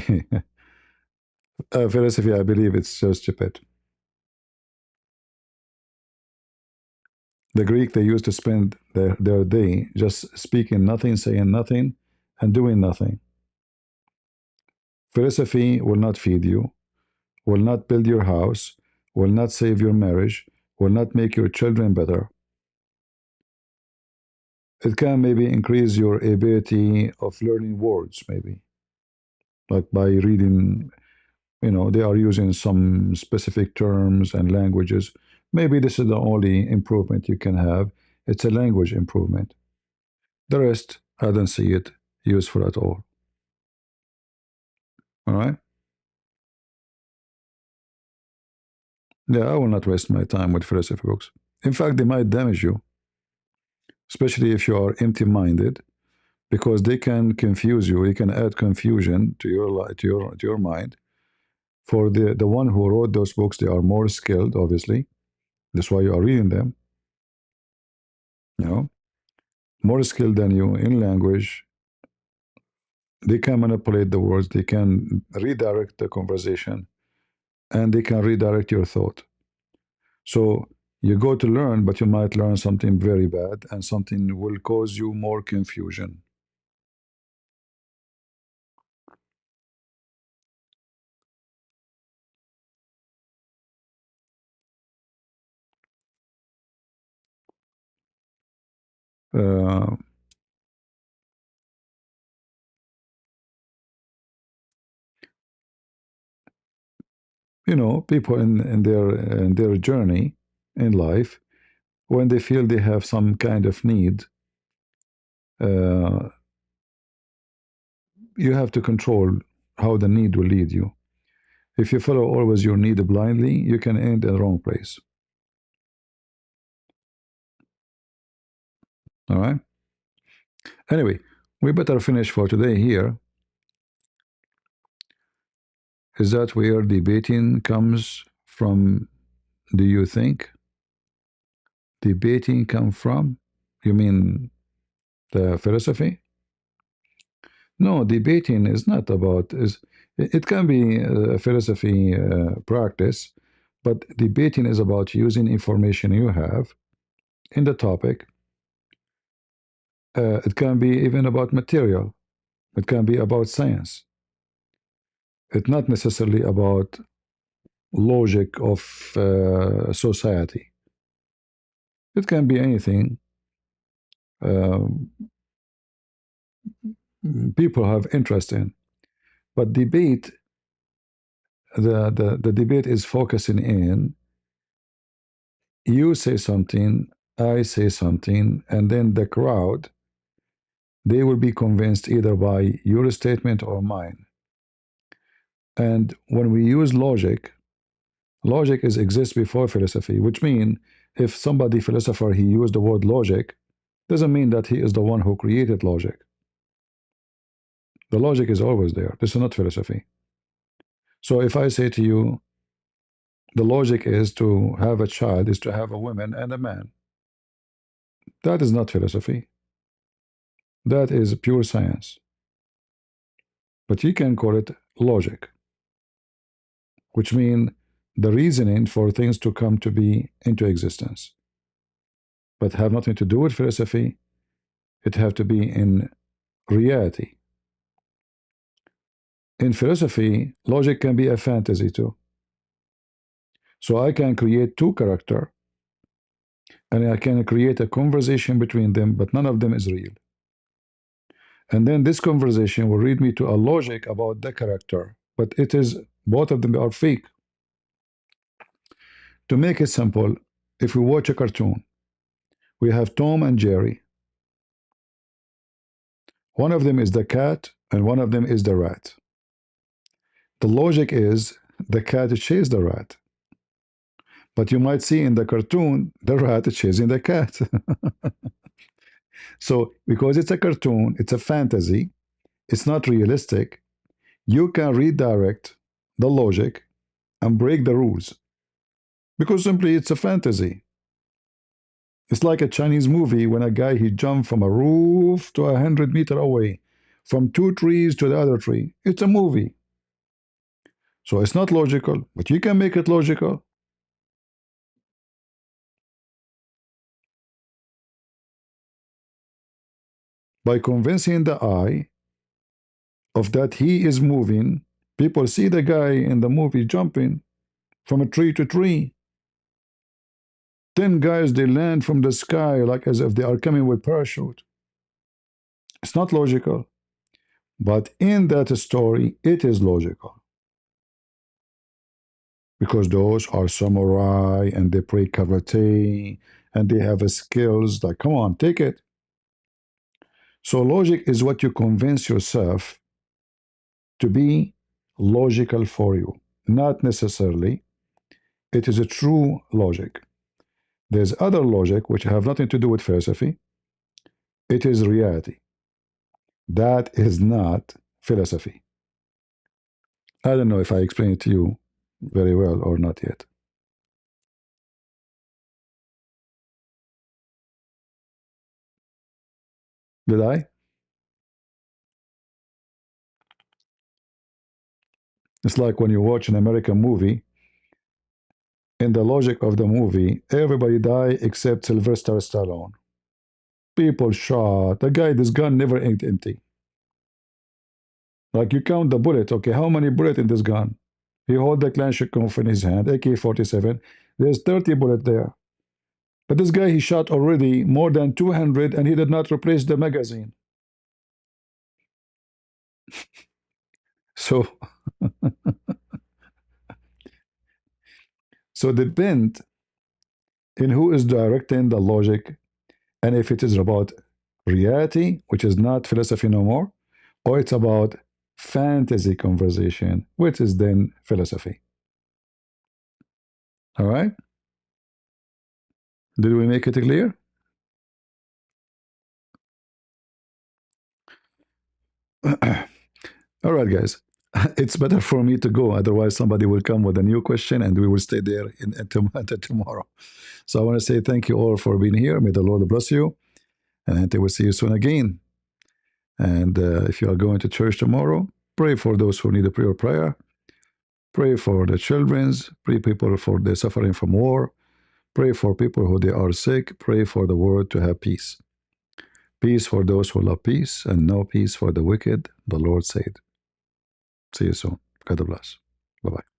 philosophy. I believe it's so stupid. The Greek, they used to spend their day just speaking nothing, saying nothing, and doing nothing. Philosophy will not feed you, will not build your house, will not save your marriage, will not make your children better. It can maybe increase your ability of learning words, maybe, like by reading, they are using some specific terms and languages. Maybe this is the only improvement you can have. It's a language improvement. The rest, I don't see it useful at all. All right? Yeah, I will not waste my time with philosophy books. In fact, they might damage you, especially if you are empty-minded, because they can confuse you. They can add confusion to your mind. For the one who wrote those books, they are more skilled, obviously. That's why you are reading them. You know, more skilled than you in language. They can manipulate the words. They can redirect the conversation, and they can redirect your thought. So you go to learn, but you might learn something very bad, and something will cause you more confusion. Uh, people in their journey in life, when they feel they have some kind of need, uh, you have to control how the need will lead you. If you follow always your need blindly, you can end in the wrong place. All right. Anyway, we better finish for today here. Is that where debating comes from? Do you think debating come from? You mean the philosophy? No, debating is not about is. It can be a philosophy practice, but debating is about using information you have in the topic. It can be even about material. It can be about science. It's not necessarily about logic of society. It can be anything um, people have interest in. But debate, the debate is focusing in you say something, I say something, and then the crowd, they will be convinced either by your statement or mine. And when we use logic, logic is exists before philosophy, which means if somebody philosopher he used the word logic, doesn't mean that he is the one who created logic. The logic is always there. This is not philosophy. So if I say to you, the logic is to have a child, is to have a woman and a man, that is not philosophy. That is pure science. But you can call it logic, which means the reasoning for things to come to be into existence. But have nothing to do with philosophy. It have to be in reality. In philosophy, logic can be a fantasy too. So I can create two characters and I can create a conversation between them, but none of them is real. And then this conversation will lead me to a logic about the character, but it is both of them are fake. To make it simple, if we watch a cartoon, we have Tom and Jerry. One of them is the cat and one of them is the rat. The logic is the cat chases the rat. But you might see in the cartoon the rat chasing the cat. So, because it's a cartoon, it's a fantasy, it's not realistic, you can redirect the logic and break the rules because simply it's a fantasy. It's like a Chinese movie when a guy he jumped from a roof to 100 meters away, from two trees to the other tree. It's a movie. So it's not logical, but you can make it logical. By convincing the eye of that he is moving, people see the guy in the movie jumping from a tree to tree. 10 guys, they land from the sky like as if they are coming with parachute. It's not logical. But in that story, it is logical. Because those are samurai and they pray kavate and they have skills like, come on, take it. So logic is what you convince yourself to be logical for you. Not necessarily. It is a true logic. There's other logic which have nothing to do with philosophy. It is reality. That is not philosophy. I don't know if I explained it to you very well or not yet. Did I? It's like when you watch an American movie, in the logic of the movie, everybody die except Sylvester Stallone. People shot. The guy, this gun never ain't empty. Like you count the bullet, okay, how many bullets in this gun? He hold the Kalashnikov in his hand, AK-47. There's 30 bullets there. But this guy, he shot already more than 200 and he did not replace the magazine. So, so depend in who is directing the logic and if it is about reality, which is not philosophy no more, or it's about fantasy conversation, which is then philosophy. All right? Did we make it clear? All right, guys. It's better for me to go. Otherwise, somebody will come with a new question and we will stay there until tomorrow. So I want to say thank you all for being here. May the Lord bless you. And until we see you soon again. And if you are going to church tomorrow, pray for those who need a prayer. Pray for the children's. Pray people for the suffering from war. Pray for people who they are sick. Pray for the world to have peace. Peace for those who love peace, and no peace for the wicked, the Lord said. See you soon. God bless. Bye bye.